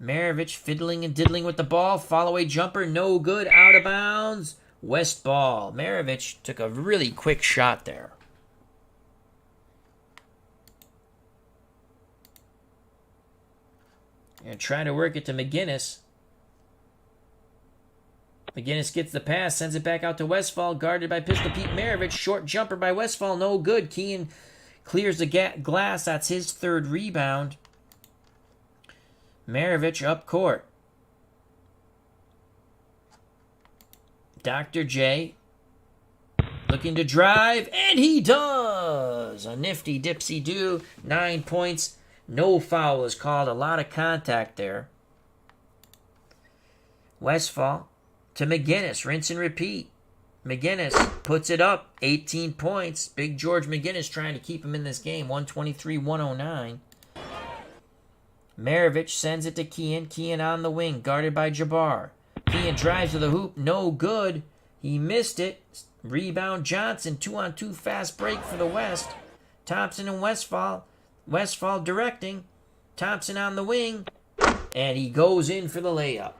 Maravich fiddling and diddling with the ball. Follow-away jumper, no good. Out of bounds. West ball. Maravich took a really quick shot there. And trying to work it to McGinnis. McGinnis gets the pass, sends it back out to Westphal, guarded by Pistol Pete Maravich. Short jumper by Westphal, no good. Kean clears the glass. That's his 3rd rebound. Maravich up court. Dr. J looking to drive, and he does! A nifty dipsy-do. 9 points. No foul is called. A lot of contact there. Westphal to McGinnis. Rinse and repeat. McGinnis puts it up. 18 points. Big George McGinnis trying to keep him in this game. 123-109. Maravich sends it to Kean. Kean on the wing, guarded by Jabbar. Kean drives to the hoop. No good. He missed it. Rebound Johnson. 2-on-2 fast break for the West. Thompson and Westphal. Westphal directing. Thompson on the wing. And he goes in for the layup.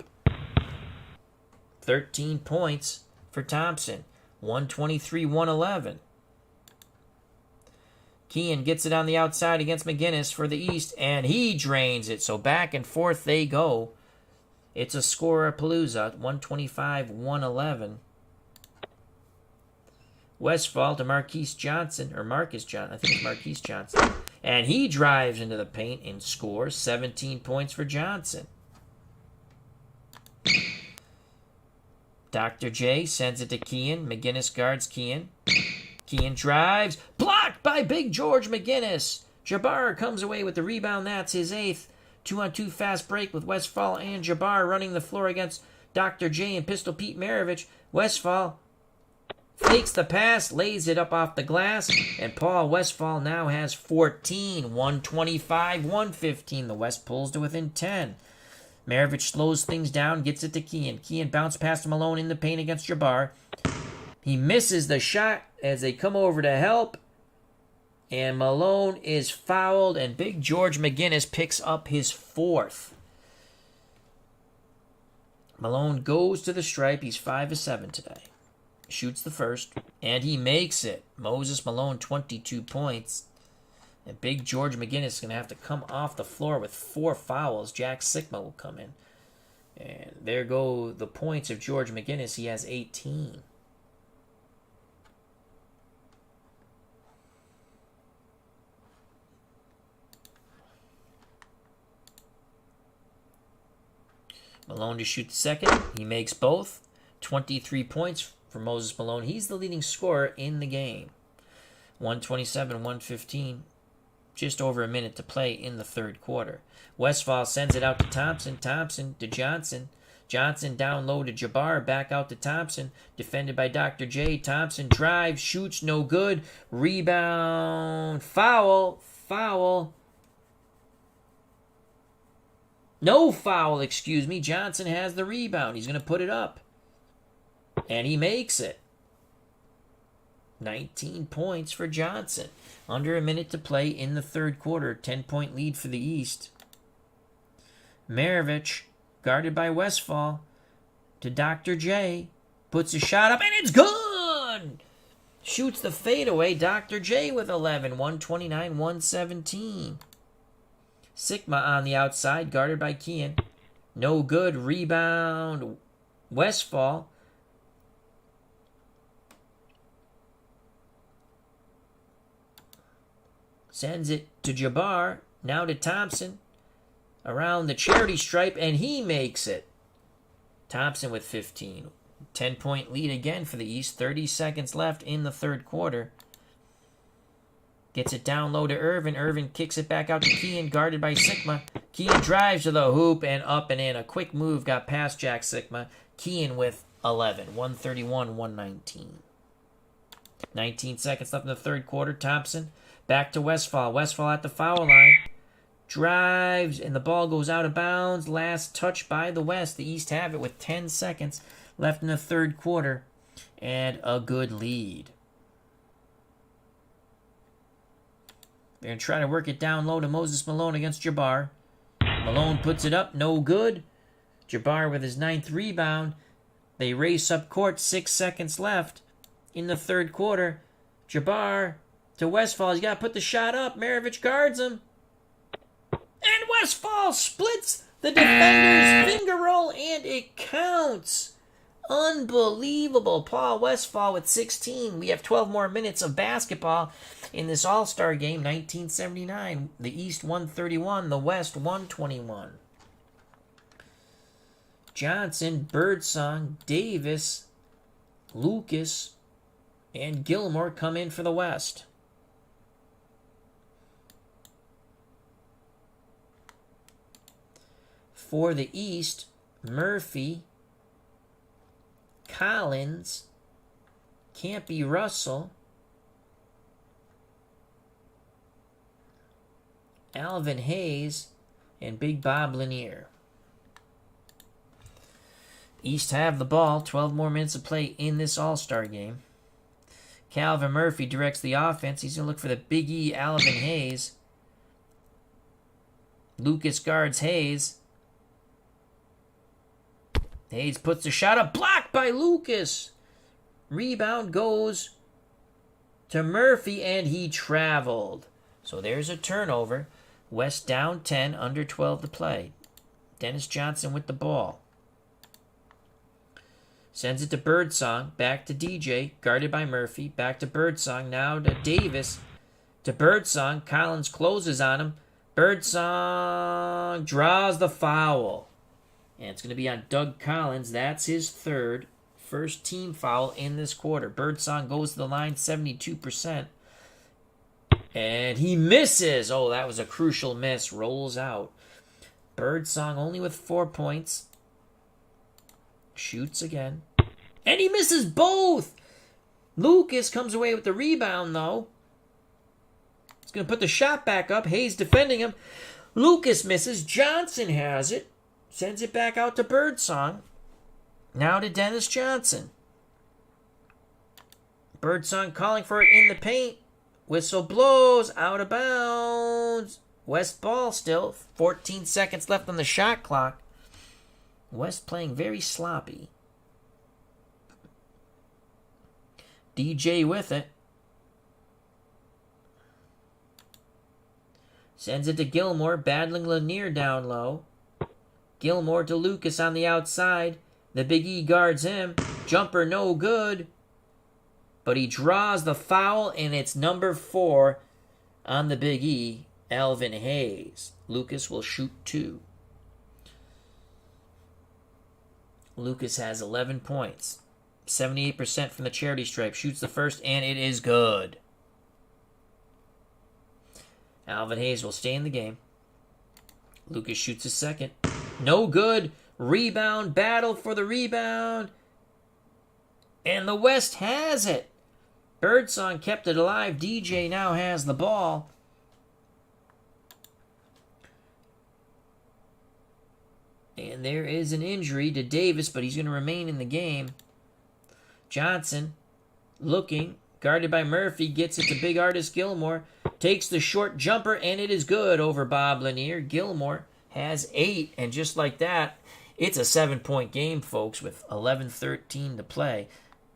13 points for Thompson. 123-111. Kean gets it on the outside against McGinnis for the East, and he drains it. So back and forth they go. It's a scorer-palooza. 125-111. Westphal to Marquise Johnson. I think it's Marquise Johnson. And he drives into the paint and scores. 17 points for Johnson. Dr. J sends it to Kean. McGinnis guards Kean. Kean drives. Blocked by Big George McGinnis. Jabbar comes away with the rebound. That's his 8th. 2-on-2 fast break with Westphal and Jabbar running the floor against Dr. J and Pistol Pete Maravich. Westphal fakes the pass, lays it up off the glass, and Paul Westphal now has 14. 125-115. The West pulls to within 10. Maravich slows things down, gets it to Kean. Kean bounced past Malone in the paint against Jabbar. He misses the shot as they come over to help. And Malone is fouled, and Big George McGinnis picks up his 4th. Malone goes to the stripe. He's 5 of 7 today. Shoots the first, and he makes it. Moses Malone, 22 points. And Big George McGinnis is going to have to come off the floor with 4 fouls. Jack Sikma will come in. And there go the points of George McGinnis. He has 18. Malone to shoot the second. He makes both. 23 points for Moses Malone. He's the leading scorer in the game. 127-115. Just over a minute to play in the third quarter. Westphal sends it out to Thompson. Thompson to Johnson. Johnson down low to Jabbar. Back out to Thompson. Defended by Dr. J. Thompson drives, shoots, no good. Rebound. Foul. No foul, excuse me. Johnson has the rebound. He's going to put it up. And he makes it. 19 points for Johnson. Under a minute to play in the third quarter. 10-point lead for the East. Maravich, guarded by Westphal, to Dr. J. Puts a shot up, and it's good! Shoots the fadeaway. Dr. J with 11. 129, 117. Sigma on the outside, guarded by Kean. No good. Rebound. Westphal. Sends it to Jabbar. Now to Thompson. Around the charity stripe, and he makes it. Thompson with 15. 10-point lead again for the East. 30 seconds left in the third quarter. Gets it down low to Gervin. Gervin kicks it back out to Kean, guarded by Sigma. Kean drives to the hoop and up and in. A quick move got past Jack Sigma. Kean with 11. 131, 119. 19 seconds left in the third quarter. Thompson back to Westphal. Westphal at the foul line. Drives, and the ball goes out of bounds. Last touch by the West. The East have it with 10 seconds left in the third quarter. And a good lead. They're going to try to work it down low to Moses Malone against Jabbar. Malone puts it up. No good. Jabbar with his 9th rebound. They race up court. 6 seconds left in the third quarter. Jabbar to Westphal. He's got to put the shot up. Maravich guards him. And Westphal splits the defender's finger roll, and it counts. Unbelievable. Paul Westphal with 16. We have 12 more minutes of basketball in this All-Star game, 1979. The East 131, the West 121. Johnson, Birdsong, Davis, Lucas, and Gilmore come in for the West. For the East, Murphy, Collins, Campy Russell, Alvin Hayes, and Big Bob Lanier. East have the ball. 12 more minutes of play in this All-Star game. Calvin Murphy directs the offense. He's going to look for the Big E, Alvin Hayes. Lucas guards Hayes. Hayes puts the shot up. Blocked by Lucas. Rebound goes to Murphy, and he traveled. So there's a turnover. West down 10, under 12 to play. Dennis Johnson with the ball. Sends it to Birdsong. Back to DJ. Guarded by Murphy. Back to Birdsong. Now to Davis. To Birdsong. Collins closes on him. Birdsong draws the foul. And it's going to be on Doug Collins. That's his first team foul in this quarter. Birdsong goes to the line 72%. And he misses. Oh, that was a crucial miss. Rolls out. Birdsong only with 4 points. Shoots again. And he misses both. Lucas comes away with the rebound, though. He's going to put the shot back up. Hayes defending him. Lucas misses. Johnson has it. Sends it back out to Birdsong. Now to Dennis Johnson. Birdsong calling for it in the paint. Whistle blows. Out of bounds. West ball still. 14 seconds left on the shot clock. West playing very sloppy. DJ with it. Sends it to Gilmore, battling Lanier down low. Gilmore to Lucas on the outside. The Big E guards him. Jumper no good. But he draws the foul, and it's number 4 on the Big E, Alvin Hayes. Lucas will shoot 2. Lucas has 11 points. 78% from the charity stripe. Shoots the first, and it is good. Alvin Hayes will stay in the game. Lucas shoots a second. No good. Rebound. Battle for the rebound. And the West has it. Birdsong kept it alive. DJ now has the ball. And there is an injury to Davis, but he's going to remain in the game. Johnson looking, guarded by Murphy, gets it to big artist Gilmore. Takes the short jumper, and it is good over Bob Lanier. Gilmore has 8. And just like that, it's a 7-point game, folks, with 11:13 to play.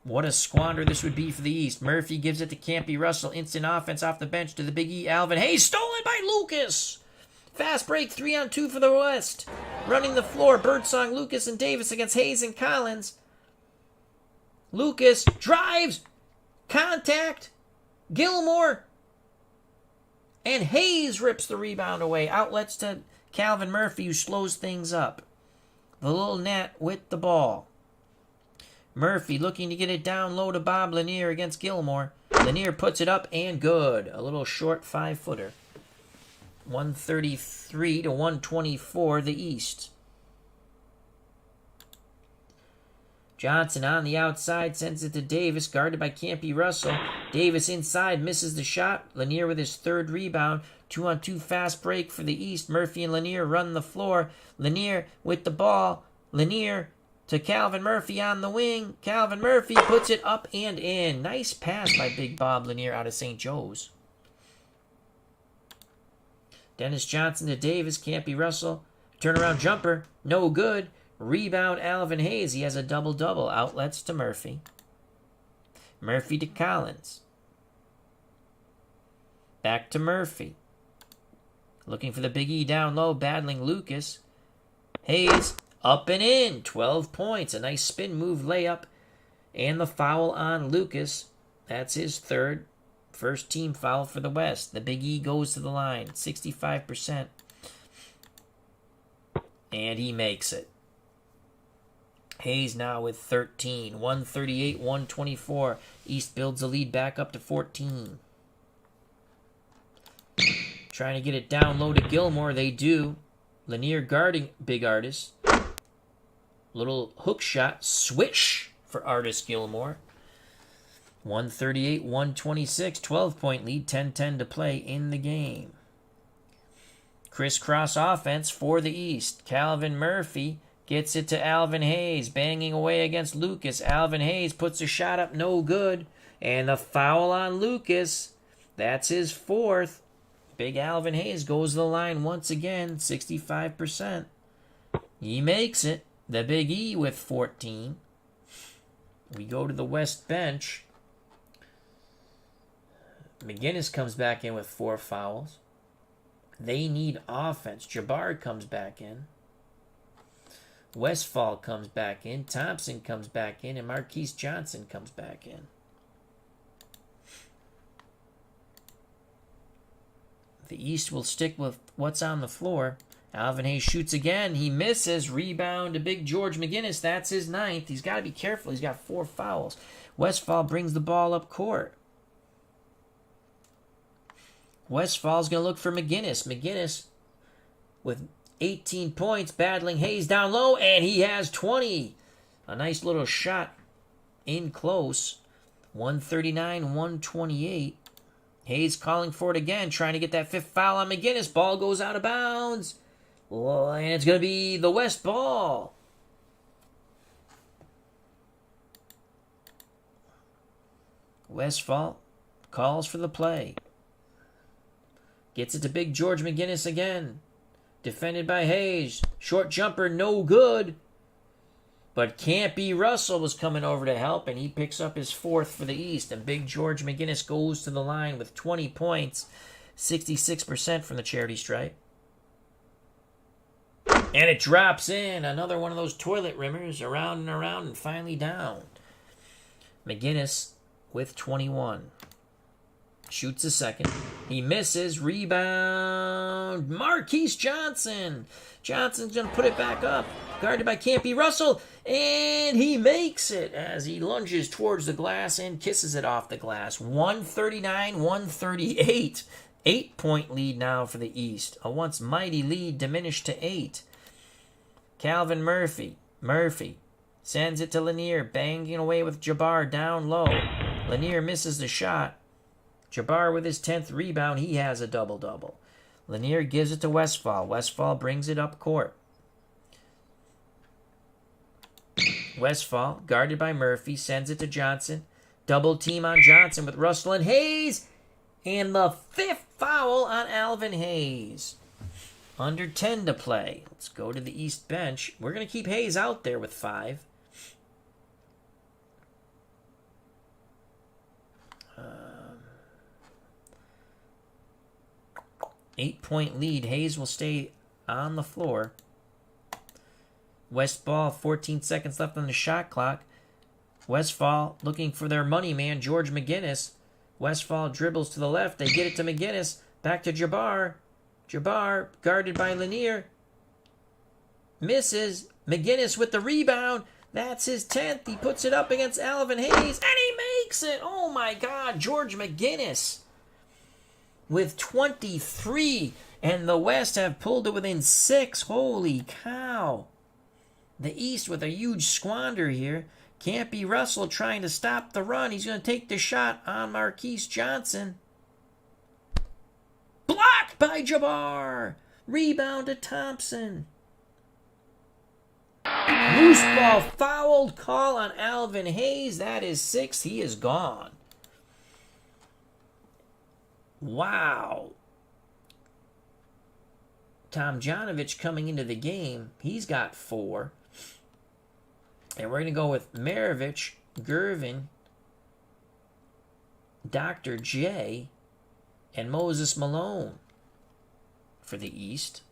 What a squander this would be for the East. Murphy gives it to Campy Russell. Instant offense off the bench to the Big E. Alvin Hayes. Stolen by Lucas. Fast break, 3-on-2 for the West. Running the floor, Birdsong, Lucas, and Davis against Hayes and Collins. Lucas drives. Contact. Gilmore. And Hayes rips the rebound away. Outlets to Calvin Murphy, who slows things up. The little net with the ball. Murphy looking to get it down low to Bob Lanier against Gilmore. Lanier puts it up and good. A little short 5-footer. 133 to 124 the East. Johnson on the outside sends it to Davis, guarded by Campy Russell. Davis inside, misses the shot. Lanier with his 3rd rebound. 2-on-2 fast break for the East. Murphy and Lanier run the floor. Lanier with the ball. Lanier to Calvin Murphy on the wing. Calvin Murphy puts it up and in. Nice pass by Big Bob Lanier out of St. Joe's. Dennis Johnson to Davis. Campy Russell. Turnaround jumper. No good. Rebound Alvin Hayes. He has a double-double. Outlets to Murphy. Murphy to Collins. Back to Murphy. Looking for the Big E down low. Battling Lucas. Hayes up and in. 12 points. A nice spin move layup. And the foul on Lucas. That's his 3rd. First team foul for the West. The Big E goes to the line. 65%. And he makes it. Hayes now with 13. 138-124. East builds the lead back up to 14. Trying to get it down low to Gilmore. They do. Lanier guarding Big Artist. Little hook shot. Swish for Artist Gilmore. 138-126. 12-point lead. 10-10 to play in the game. Crisscross offense for the East. Calvin Murphy gets it to Alvin Hayes. Banging away against Lucas. Alvin Hayes puts a shot up. No good. And the foul on Lucas. That's his 4th. Big Alvin Hayes goes to the line once again. 65%. He makes it. The Big E with 14. We go to the West bench. McGinnis comes back in with 4 fouls. They need offense. Jabbar comes back in. Westphal comes back in. Thompson comes back in. And Marquise Johnson comes back in. The East will stick with what's on the floor. Alvin Hayes shoots again. He misses. Rebound to Big George McGinnis. That's his 9th. He's got to be careful. He's got 4 fouls. Westphal brings the ball up court. Westphal's going to look for McGinnis. McGinnis with 18 points, battling Hayes down low, and he has 20. A nice little shot in close. 139-128. Hayes calling for it again, trying to get that 5th foul on McGinnis. Ball goes out of bounds. And it's going to be the West ball. Westphal calls for the play. Gets it to Big George McGinnis again. Defended by Hayes. Short jumper, no good. But Campy Russell was coming over to help, and he picks up his 4th for the East. And Big George McGinnis goes to the line with 20 points. 66% from the charity stripe. And it drops in. Another one of those toilet rimmers. Around and finally down. McGinnis with 21. Shoots a second. He misses. Rebound. Marquise Johnson. Johnson's going to put it back up. Guarded by Campy Russell. And he makes it as he lunges towards the glass and kisses it off the glass. 139-138. 8-point lead now for the East. A once mighty lead diminished to 8. Calvin Murphy. Murphy sends it to Lanier. Banging away with Jabbar down low. Lanier misses the shot. Jabbar with his 10th rebound, he has a double-double. Lanier gives it to Westphal. Westphal brings it up court. Westphal, guarded by Murphy, sends it to Johnson. Double team on Johnson with Russell and Hayes. And the 5th foul on Alvin Hayes. Under 10 to play. Let's go to the East bench. We're going to keep Hayes out there with 5. 8-point lead. Hayes will stay on the floor. Westphal, 14 seconds left on the shot clock. Westphal looking for their money man, George McGinnis. Westphal dribbles to the left. They get it to McGinnis. Back to Jabbar. Jabbar, guarded by Lanier. Misses. McGinnis with the rebound. That's his 10th. He puts it up against Alvin Hayes, and he makes it. Oh, my God. George McGinnis with 23, and the West have pulled it within 6. Holy cow. The East with a huge squander here. Can't be Russell trying to stop the run. He's going to take the shot on Marquise Johnson. Blocked by Jabbar. Rebound to Thompson. Loose ball fouled. Call on Alvin Hayes. That is 6. He is gone. Wow. Tomjanovich coming into the game. He's got 4. And we're going to go with Maravich, Gervin, Dr. J, and Moses Malone for the East.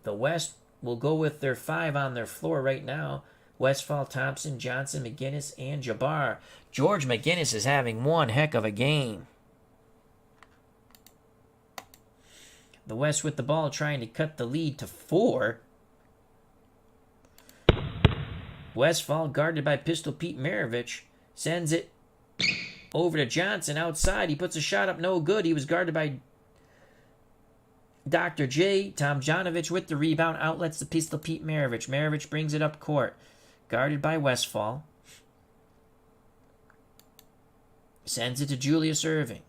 The West will go with their 5 on their floor right now. Westphal, Thompson, Johnson, McGinnis, and Jabbar. George McGinnis is having one heck of a game. The West with the ball trying to cut the lead to 4. Westphal, guarded by Pistol Pete Maravich, sends it over to Johnson outside. He puts a shot up, no good. He was guarded by Dr. J. Tomjanovich with the rebound, outlets to Pistol Pete Maravich. Maravich brings it up court, guarded by Westphal. Sends it to Julius Erving.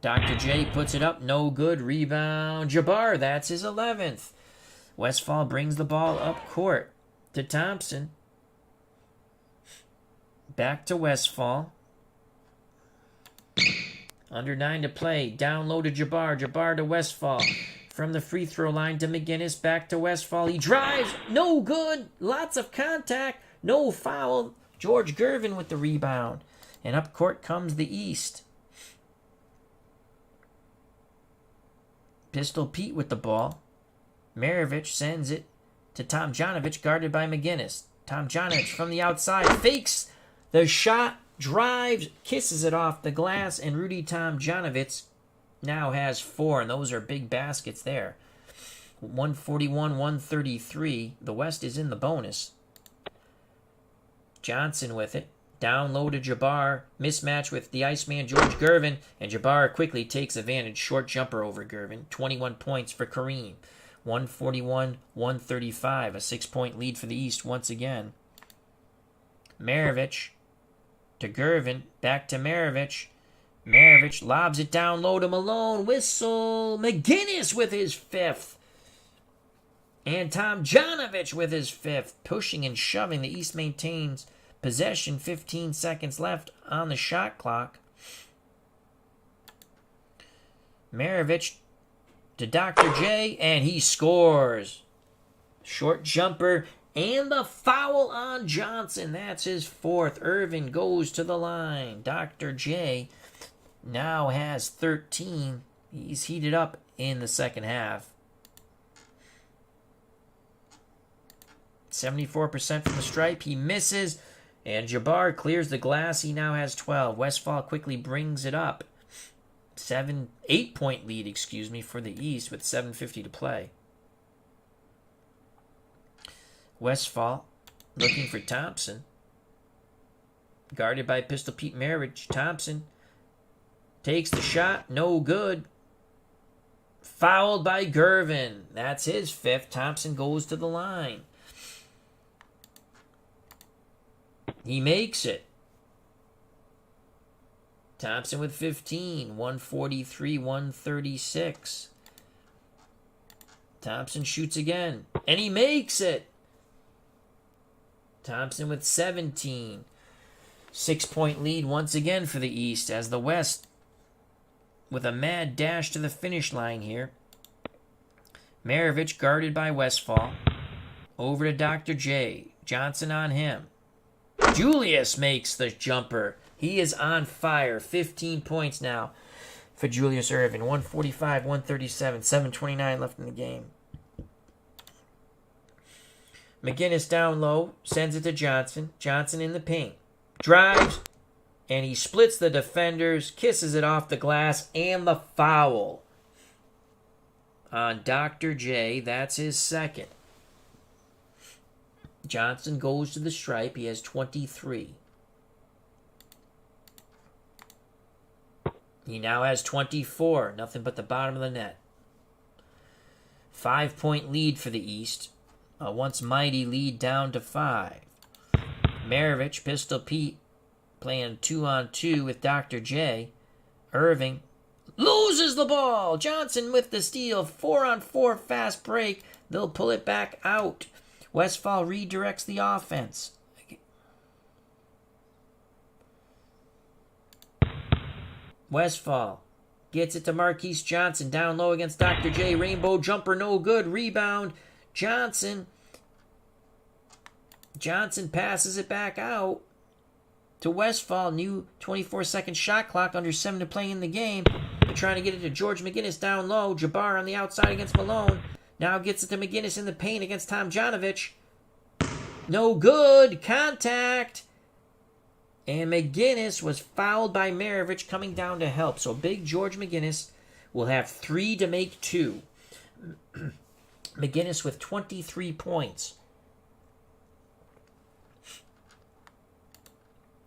Dr. J puts it up, no good. Rebound, Jabbar, that's his 11th. Westphal brings the ball up court to Thompson. Back to Westphal. Under 9 to play. Down low to Jabbar. Jabbar to Westphal. From the free throw line to McGinnis. Back to Westphal. He drives. No good. Lots of contact. No foul. George Gervin with the rebound. And up court comes the East. Pistol Pete with the ball. Maravich sends it to Tomjanovich, guarded by McGinnis. Tomjanovich from the outside fakes the shot, drives, kisses it off the glass, and Rudy Tomjanovich now has 4, and those are big baskets there. 141-133. The West is in the bonus. Johnson with it. Down low to Jabbar. Mismatch with the Iceman, George Gervin, and Jabbar quickly takes advantage. Short jumper over Gervin. 21 points for Kareem. 141-135. A 6-point lead for the East once again. Maravich to Gervin. Back to Maravich. Maravich lobs it down low to Malone. Whistle. McGinnis with his 5th. And Tomjanovich with his 5th. Pushing and shoving. The East maintains possession. 15 seconds left on the shot clock. Maravich to Dr. J, and he scores. Short jumper and the foul on Johnson. That's his 4th. Irvin goes to the line. Dr. J now has 13. He's heated up in the second half. 74% from the stripe. He misses. And Jabbar clears the glass. He now has 12. Westphal quickly brings it up. 8-point lead, for the East with 7:50 to play. Westphal looking for Thompson. Guarded by Pistol Pete Maravich. Thompson takes the shot. No good. Fouled by Gervin. That's his 5th. Thompson goes to the line. He makes it. Thompson with 15. 143-136. Thompson shoots again. And he makes it. Thompson with 17. 6-point lead once again for the East as the West with a mad dash to the finish line here. Maravich guarded by Westphal. Over to Dr. J. Johnson on him. Julius makes the jumper. He is on fire. 15 points now for Julius Erving. 145, 137, 7:29 left in the game. McGinnis down low, sends it to Johnson. Johnson in the paint. Drives, and he splits the defenders, kisses it off the glass, and the foul on Dr. J. That's his second. Johnson goes to the stripe. He has 23. He now has 24. Nothing but the bottom of the net. 5-point lead for the East. A once mighty lead down to 5. Maravich, Pistol Pete, playing 2-on-2 with Dr. J. Erving loses the ball. Johnson with the steal. 4-on-4 fast break. They'll pull it back out. Westphal redirects the offense. Westphal gets it to Marquise Johnson. Down low against Dr. J. Rainbow jumper, no good. Rebound. Johnson passes it back out to Westphal. New 24-second shot clock, under 7 to play in the game. They're trying to get it to George McGinnis down low. Jabbar on the outside against Malone. Now gets it to McGinnis in the paint against Tomjanovich. No good. Contact. And McGinnis was fouled by Maravich coming down to help. So big George McGinnis will have 3 to make 2. McGinnis with 23 points.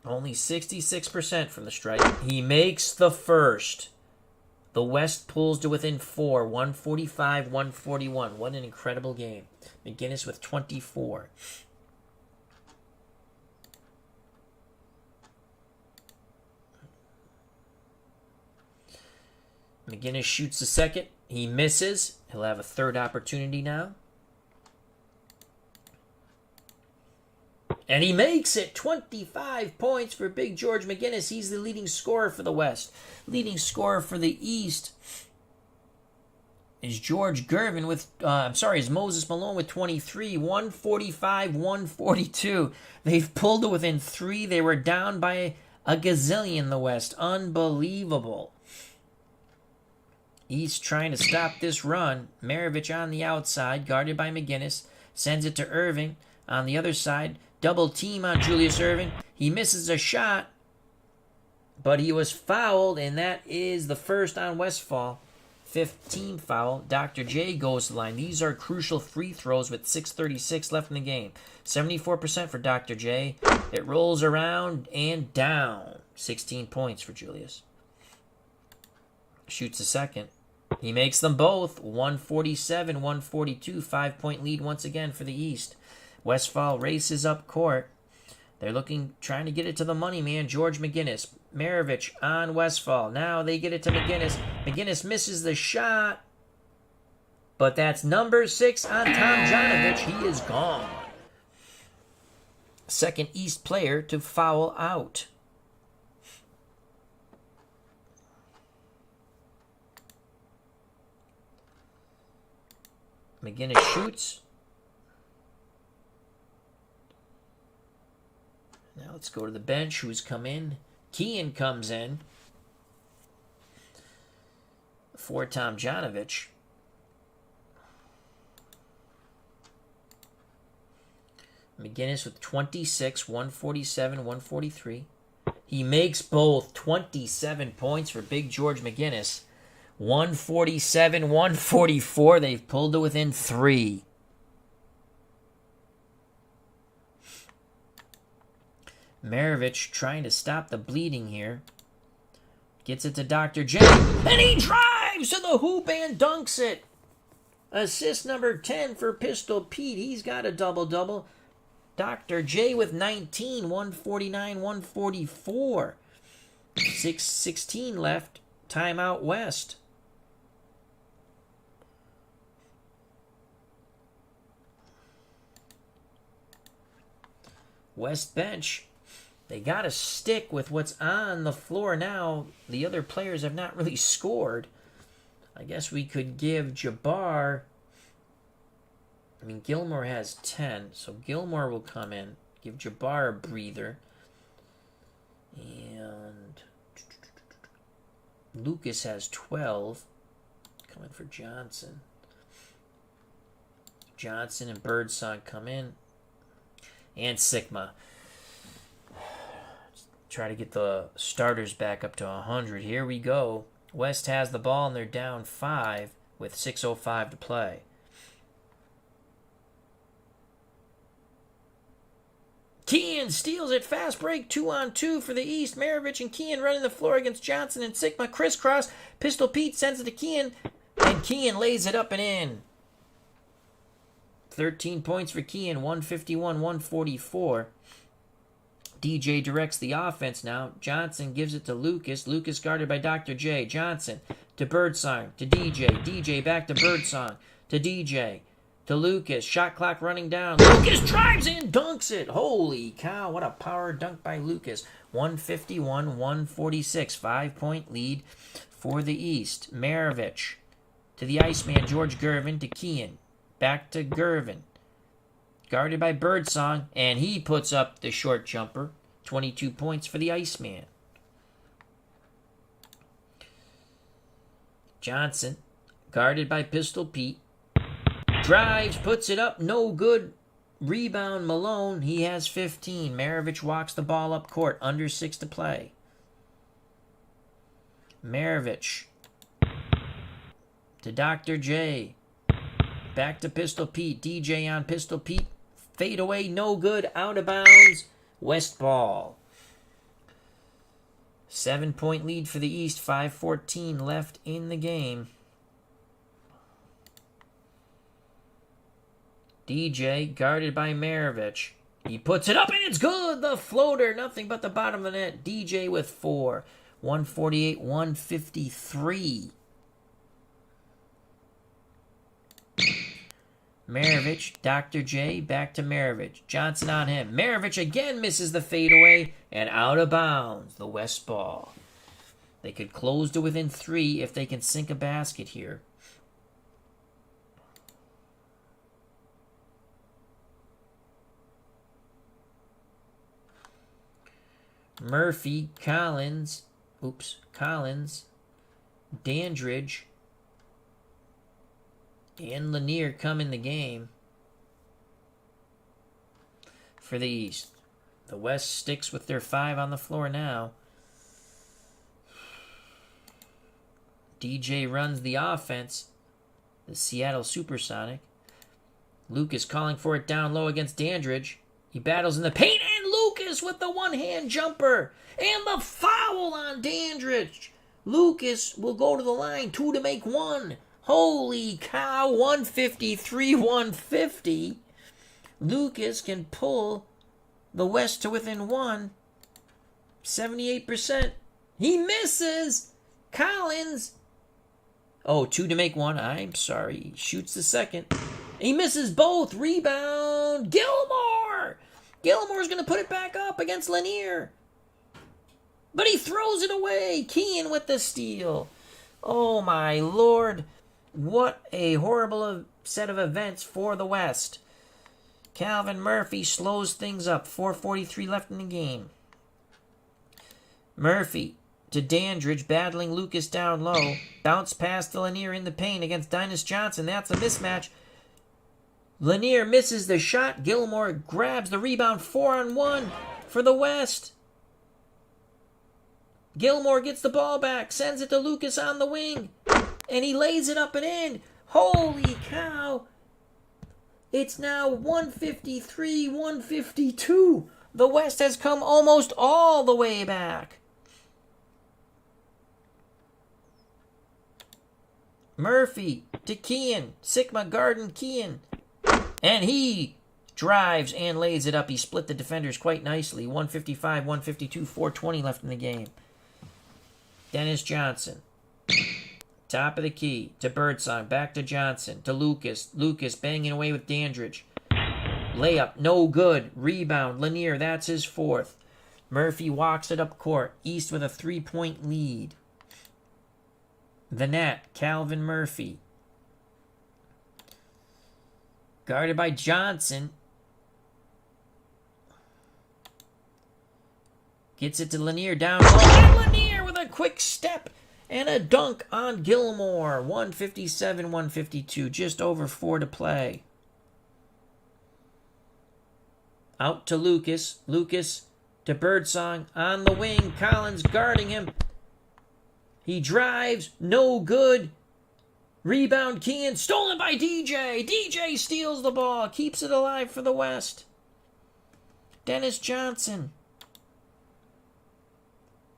Only 66% from the strike. He makes the first. The West pulls to within 4. 145, 141. What an incredible game. McGinnis with 24. McGinnis shoots the second. He misses. He'll have a third opportunity now. And he makes it. 25 points for big George McGinnis. He's the leading scorer for the West. Leading scorer for the East is George Gervin with, is Moses Malone with 23. 145, 142. They've pulled to within 3. They were down by a gazillion, the West. Unbelievable. East trying to stop this run. Maravich on the outside, guarded by McGinnis. Sends it to Erving. On the other side, double team on Julius Erving. He misses a shot, but he was fouled, and that is the first on Westphal. 5th team foul. Dr. J goes to the line. These are crucial free throws with 6:36 left in the game. 74% for Dr. J. It rolls around and down. 16 points for Julius. Shoots a second. He makes them both. 147, 142. 5-point lead once again for the East. Westphal races up court. They're trying to get it to the money man, George McGinnis. Maravich on Westphal. Now they get it to McGinnis. McGinnis misses the shot. But that's number 6 on Tomjanovich. He is gone. Second East player to foul out. McGinnis shoots. Now let's go to the bench. Who's come in? Kean comes in for Tomjanovich. McGinnis with 26, 147, 143. He makes both. 27 points for big George McGinnis. 147, 144. They've pulled to within 3. Maravich trying to stop the bleeding here. Gets it to Dr. J. And he drives to the hoop and dunks it. Assist number 10 for Pistol Pete. He's got a double-double. Dr. J with 19, 149, 144. 6:16 left. Timeout West. West bench. They got to stick with what's on the floor now. The other players have not really scored. I guess we could give Jabbar I mean, Gilmore has 10, so Gilmore will come in. Give Jabbar a breather. And Lucas has 12. Coming for Johnson. Johnson and Birdsong come in. And Sigma. Try to get the starters back up to 100. Here we go. West has the ball and they're down 5 with 6:05 to play. Kean steals it. Fast break. 2-on-2 for the East. Maravich and Kean running the floor against Johnson and Sigma. Crisscross. Pistol Pete sends it to Kean. And Kean lays it up and in. 13 points for Kean. 151-144. DJ directs the offense now. Johnson gives it to Lucas. Lucas guarded by Dr. J. Johnson to Birdsong to DJ. DJ back to Birdsong to DJ to Lucas. Shot clock running down. Lucas drives in, dunks it. Holy cow, what a power dunk by Lucas. 151-146. 5-point lead for the East. Maravich to the Iceman, George Gervin to Kean. Back to Gervin. Guarded by Birdsong, and he puts up the short jumper. 22 points for the Iceman. Johnson, guarded by Pistol Pete. Drives, puts it up, no good. Rebound, Malone, he has 15. Maravich walks the ball up court, under 6 to play. Maravich to Dr. J. Back to Pistol Pete. DJ on Pistol Pete. Fade away, no good, out of bounds. Westphal. 7-point lead for the East. 5:14 left in the game. DJ guarded by Maravich. He puts it up and it's good. The floater, nothing but the bottom of the net. DJ with 4. 148-153. Maravich, Dr. J, back to Maravich. Johnson on him. Maravich again misses the fadeaway and out of bounds. The Westphal. They could close to within 3 if they can sink a basket here. Murphy, Collins, Dandridge, and Lanier come in the game for the East. The West sticks with their 5 on the floor now. DJ runs the offense. The Seattle Supersonic. Lucas calling for it down low against Dandridge. He battles in the paint, and Lucas with the one-hand jumper. And the foul on Dandridge. Lucas will go to the line, 2 to make 1. Holy cow, 153-150. Lucas can pull the West to within 1. 78%. He misses. Collins. 2 to make 1. I'm sorry. He shoots the second. He misses both. Rebound. Gilmore. Gilmore's going to put it back up against Lanier. But he throws it away. Kean with the steal. Oh, my Lord. What a horrible set of events for the West. Calvin Murphy slows things up. 4:43 left in the game. Murphy to Dandridge, battling Lucas down low. Bounce pass to Lanier in the paint against Dennis Johnson. That's a mismatch. Lanier misses the shot. Gilmore grabs the rebound. 4-on-1 for the West. Gilmore gets the ball back. Sends it to Lucas on the wing. And he lays it up and in. Holy cow. It's now 153-152. The West has come almost all the way back. Murphy to Kean. Sigma Garden Kean. And he drives and lays it up. He split the defenders quite nicely. 155-152. 4:20 left in the game. Dennis Johnson. Top of the key to Birdsong, back to Johnson, to Lucas. Lucas banging away with Dandridge. Layup, no good. Rebound, Lanier, that's his 4th. Murphy walks it up court. East with a 3-point lead. The net, Calvin Murphy. Guarded by Johnson. Gets it to Lanier down low. And Lanier with a quick step and a dunk on Gilmore. 157-152. Just over 4 to play. Out to Lucas. Lucas to Birdsong on the wing. Collins guarding him. He drives. No good. Rebound Kean. Stolen by DJ. DJ steals the ball. Keeps it alive for the West. Dennis Johnson.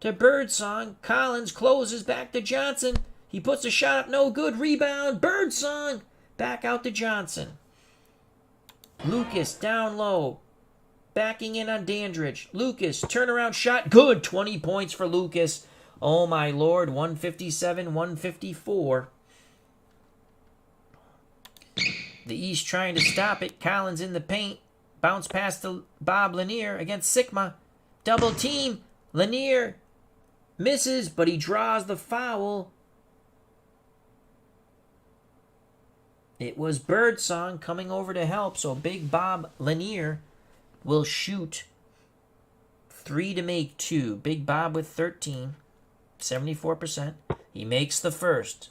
To Birdsong. Collins closes back to Johnson. He puts a shot up. No good. Rebound. Birdsong. Back out to Johnson. Lucas down low. Backing in on Dandridge. Lucas, turnaround shot. Good. 20 points for Lucas. Oh, my Lord. 157-154. The East trying to stop it. Collins in the paint. Bounce pass to Bob Lanier against Sigma. Double team. Lanier misses, but he draws the foul. It was Birdsong coming over to help, so Big Bob Lanier will shoot 3 to make 2. Big Bob with 13, 74%. He makes the first.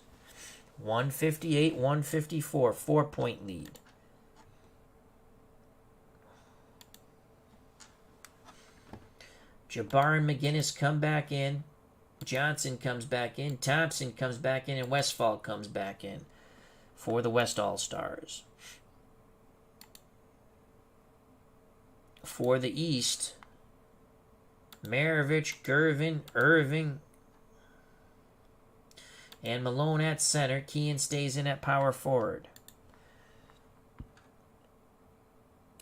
158-154, 4-point lead. Jabbar and McGinnis come back in. Johnson comes back in. Thompson comes back in. And Westphal comes back in for the West All-Stars. For the East, Maravich, Gervin, Irving, and Malone at center. Kean stays in at power forward.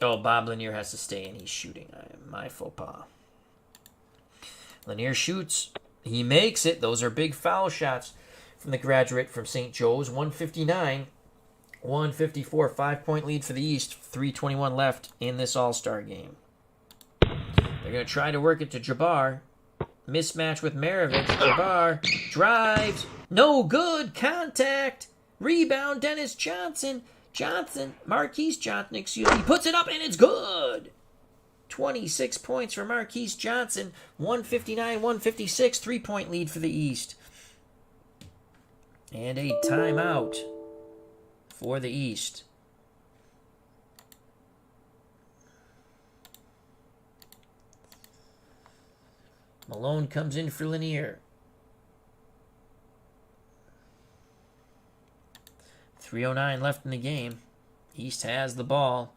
Oh, Bob Lanier has to stay in. He's shooting. My faux pas. Lanier shoots. He makes it. Those are big foul shots from the graduate from St. Joe's. 159-154. 5-point lead for the East. 3:21 left in this All-Star game. They're going to try to work it to Jabbar. Mismatch with Maravich. Jabbar drives. No good. Contact. Rebound. Dennis Johnson. Marquise Johnson, excuse me. He puts it up and it's good. 26 points for Marquise Johnson. 159-156. 3-point lead for the East. And a timeout for the East. Malone comes in for Lanier. 3:09 left in the game. East has the ball.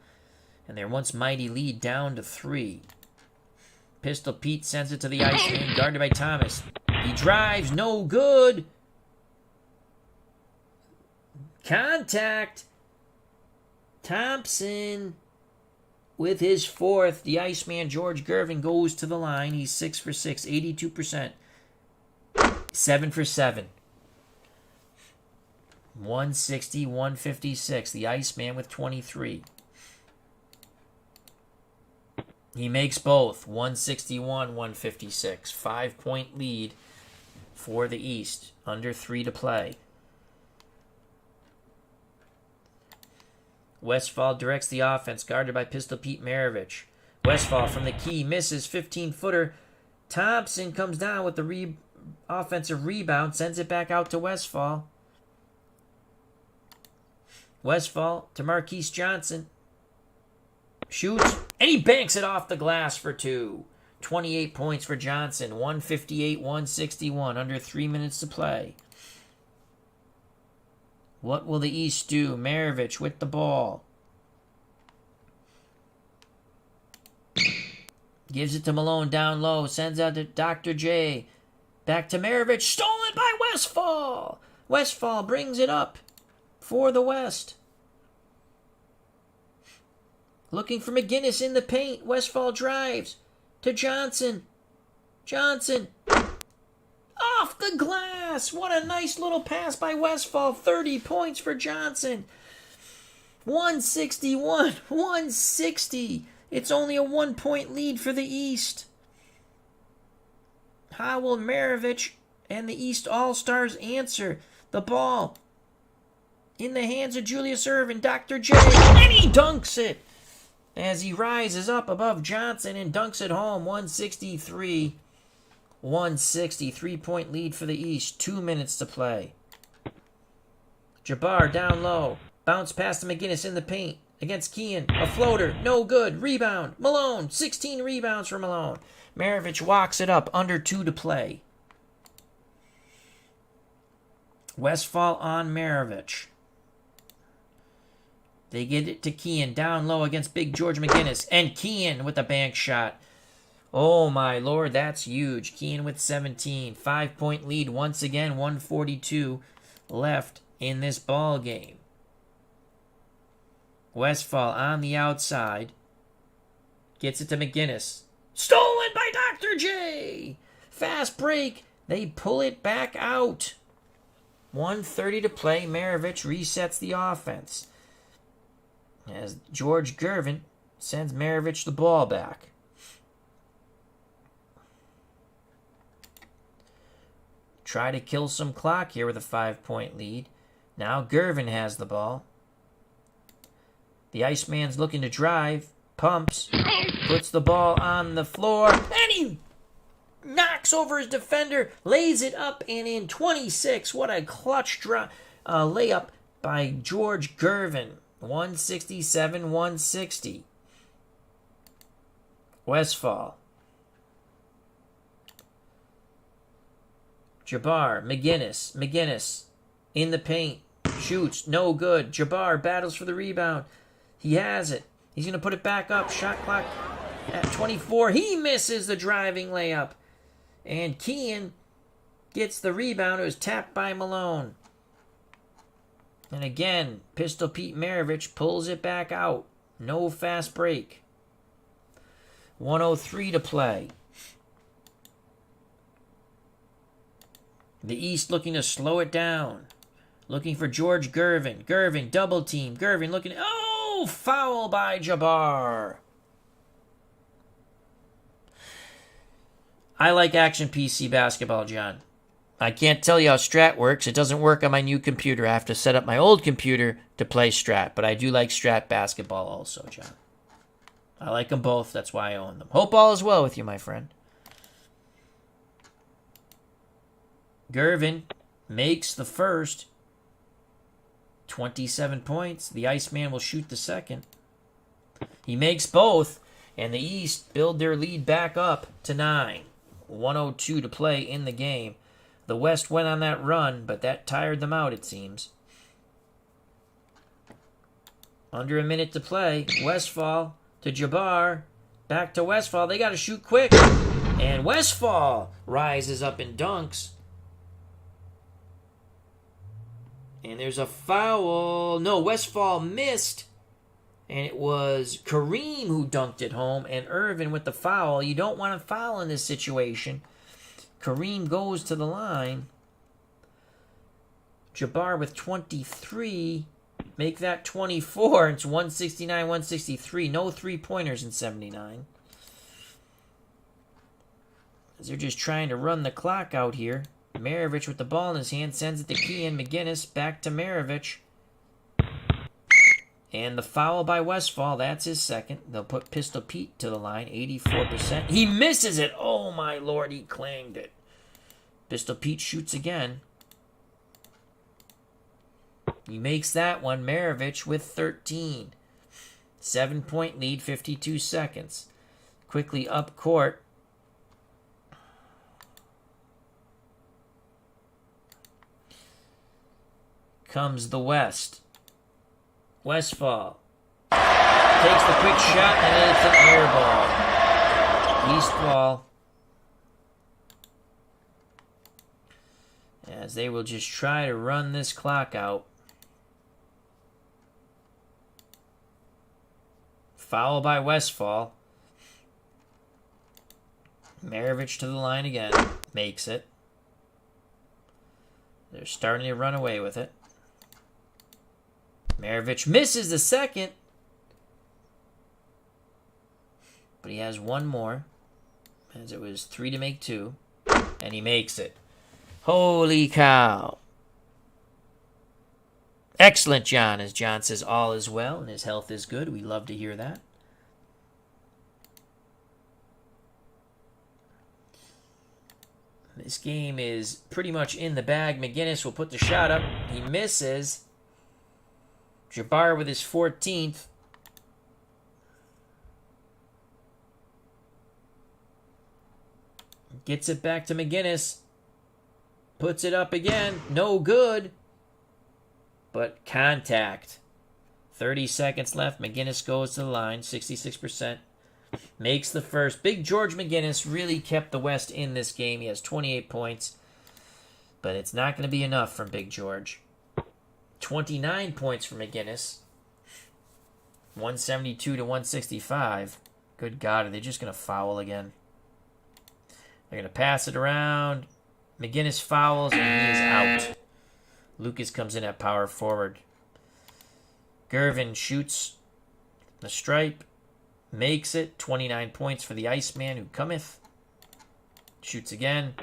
And their once mighty lead down to 3. Pistol Pete sends it to the Iceman, guarded by Thomas. He drives, no good. Contact. Thompson with his 4th. The Iceman, George Gervin, goes to the line. He's 6 for 6, 82%. 7 for 7. 160-156. The Iceman with 23. He makes both. 161-156. 5-point lead for the East. Under 3 to play. Westphal directs the offense, guarded by Pistol Pete Maravich. Westphal from the key misses. 15-footer. Thompson comes down with the offensive rebound. Sends it back out to Westphal. Westphal to Marquise Johnson. Shoots, and he banks it off the glass for 2. 28 points for Johnson. 158-161. Under 3 minutes to play. What will the East do? Maravich with the ball. Gives it to Malone down low. Sends out to Dr. J. Back to Maravich. Stolen by Westphal. Westphal brings it up for the West. Looking for McGinnis in the paint. Westphal drives to Johnson. Johnson. Off the glass. What a nice little pass by Westphal. 30 points for Johnson. 161-160. It's only a 1-point lead for the East. How will Maravich and the East All-Stars answer the ball? in the hands of Julius Ervin. Dr. J, and he dunks it as he rises up above Johnson and dunks it home. 163. 160. 3-point lead for the East. 2 minutes to play. Jabbar down low. Bounce past to McGinnis in the paint. Against Kean. A floater. No good. Rebound. Malone. 16 rebounds for Malone. Maravich walks it up. Under 2 to play. Westphal on Maravich. They get it to Kean. Down low against big George McGinnis. And Kean with a bank shot. Oh my lord, that's huge. Kean with 17. 5-point lead once again. 1:42 left in this ball game. Westphal on the outside. Gets it to McGinnis. Stolen by Dr. J. Fast break. They pull it back out. 1:30 to play. Maravich resets the offense. As George Gervin sends Maravich the ball back. Try to kill some clock here with a 5-point lead. Now Gervin has the ball. The Iceman's looking to drive. Pumps. Puts the ball on the floor. And he knocks over his defender. Lays it up and in. 26. What a clutch layup by George Gervin. 167-160. Westphal. Jabbar. McGinnis. In the paint. Shoots. No good. Jabbar battles for the rebound. He has it. He's going to put it back up. Shot clock at 24. He misses the driving layup. And Kean gets the rebound. It was tapped by Malone. And again, Pistol Pete Maravich pulls it back out. No fast break. 1:03 to play. The East looking to slow it down. Looking for George Gervin. Gervin, double team. Gervin looking. Oh, foul by Jabbar. I like Action PC basketball, John. I can't tell you how Strat works. It doesn't work on my new computer. I have to set up my old computer to play Strat. But I do like Strat basketball also, John. I like them both. That's why I own them. Hope all is well with you, my friend. Gervin makes the first. 27 points. The Iceman will shoot the second. He makes both. And the East build their lead back up to 9. 1:02 to play in the game. The West went on that run, but that tired them out, it seems. Under a minute to play. Westphal to Jabbar. Back to Westphal. They got to shoot quick. And Westphal rises up and dunks. And there's a foul. No, Westphal missed. And it was Kareem who dunked it home. And Ervin with the foul. You don't want to foul in this situation. Kareem goes to the line. Jabbar with 23. Make that 24. It's 169-163. No three-pointers in 79. As they're just trying to run the clock out here. Maravich with the ball in his hand sends it to Kean. McGinnis back to Maravich. And the foul by Westphal, that's his second. They'll put Pistol Pete to the line, 84%. He misses it. Oh, my Lord, he clanged it. Pistol Pete shoots again. He makes that one. Maravich with 13. 7-point lead, 52 seconds. Quickly up court. Comes the West. Westphal takes the quick shot and it's an air ball. East ball. As they will just try to run this clock out. Foul by Westphal. Maravich to the line again. Makes it. They're starting to run away with it. Maravich misses the second. But he has one more. As it was 3 to make 2. And he makes it. Holy cow. Excellent, John. As John says, all is well and his health is good. We love to hear that. This game is pretty much in the bag. McGinnis will put the shot up. He misses. Jabbar with his 14th. Gets it back to McGinnis. Puts it up again. No good. But contact. 30 seconds left. McGinnis goes to the line. 66%. Makes the first. Big George McGinnis really kept the West in this game. He has 28 points. But it's not going to be enough from Big George. 29 points for McGinnis. 172 to 165. Good God, are they just going to foul again? They're going to pass it around. McGinnis fouls, and he is out. Lucas comes in at power forward. Gervin shoots the stripe. Makes it. 29 points for the Iceman who cometh. Shoots again.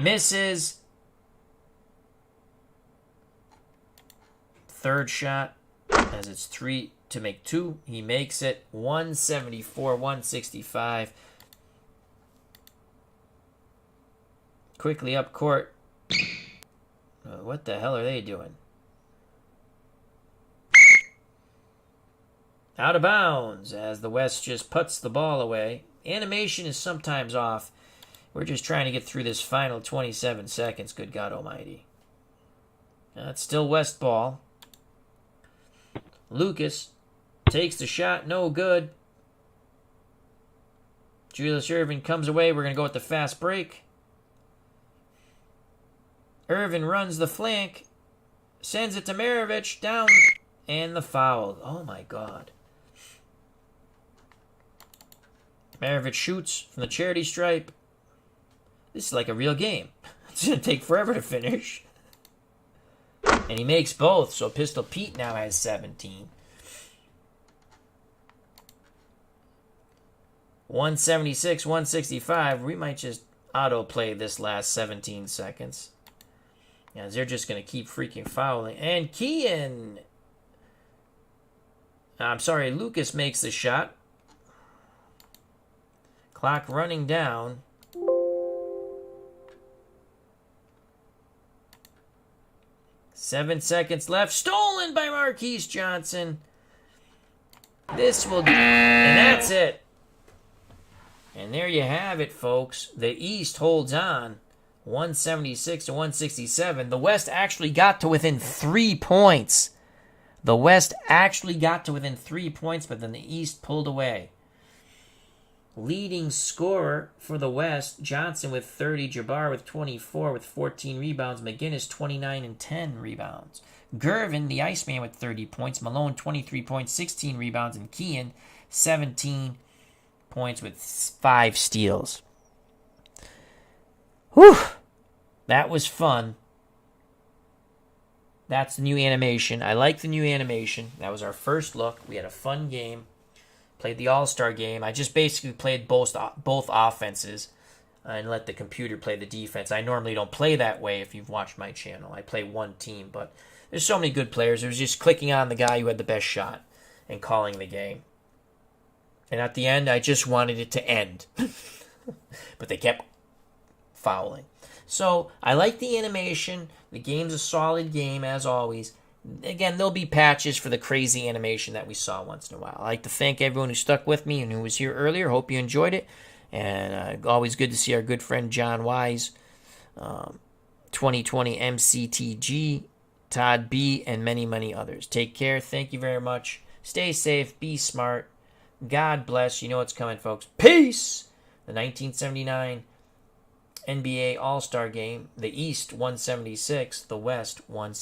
Misses. Third shot, as it's 3 to make 2. He makes it. 174, 165. Quickly up court. What the hell are they doing? Out of bounds as the West just puts the ball away. Animation is sometimes off. We're just trying to get through this final 27 seconds. Good God Almighty. It's still West ball. Lucas takes the shot. No good. Julius Gervin comes away. We're going to go with the fast break. Gervin runs the flank. Sends it to Maravich. Down. And the foul. Oh my God. Maravich shoots from the charity stripe. This is like a real game. It's going to take forever to finish. And he makes both, so Pistol Pete now has 17. 176, 165. We might just autoplay this last 17 seconds. As they're just going to keep freaking fouling. And Lucas makes the shot. Clock running down. Seven seconds left. Stolen by Marquise Johnson. This will do. And that's it. And there you have it, folks. The East holds on. 176 to 167. The West actually got to within 3 points. The West actually got to within 3 points, but then the East pulled away. Leading scorer for the West, Johnson with 30, Jabbar with 24 with 14 rebounds, McGinnis 29 and 10 rebounds. Gervin, the Iceman, with 30 points, Malone 23 points, 16 rebounds, and Kean 17 points with 5 steals. Whew! That was fun. That's the new animation. I like the new animation. That was our first look. We had a fun game. Played the All-Star game. I just basically played both offenses and let the computer play the defense. I normally don't play that way if you've watched my channel. I play one team, but there's so many good players. It was just clicking on the guy who had the best shot and calling the game. And at the end, I just wanted it to end. But they kept fouling. So I like the animation. The game's a solid game, as always. Again, there'll be patches for the crazy animation that we saw once in a while. I'd like to thank everyone who stuck with me and who was here earlier. Hope you enjoyed it. And always good to see our good friend John Wise, 2020 MCTG, Todd B., and many, many others. Take care. Thank you very much. Stay safe. Be smart. God bless. You know what's coming, folks. Peace! The 1979 NBA All-Star Game. The East 176. The West 176.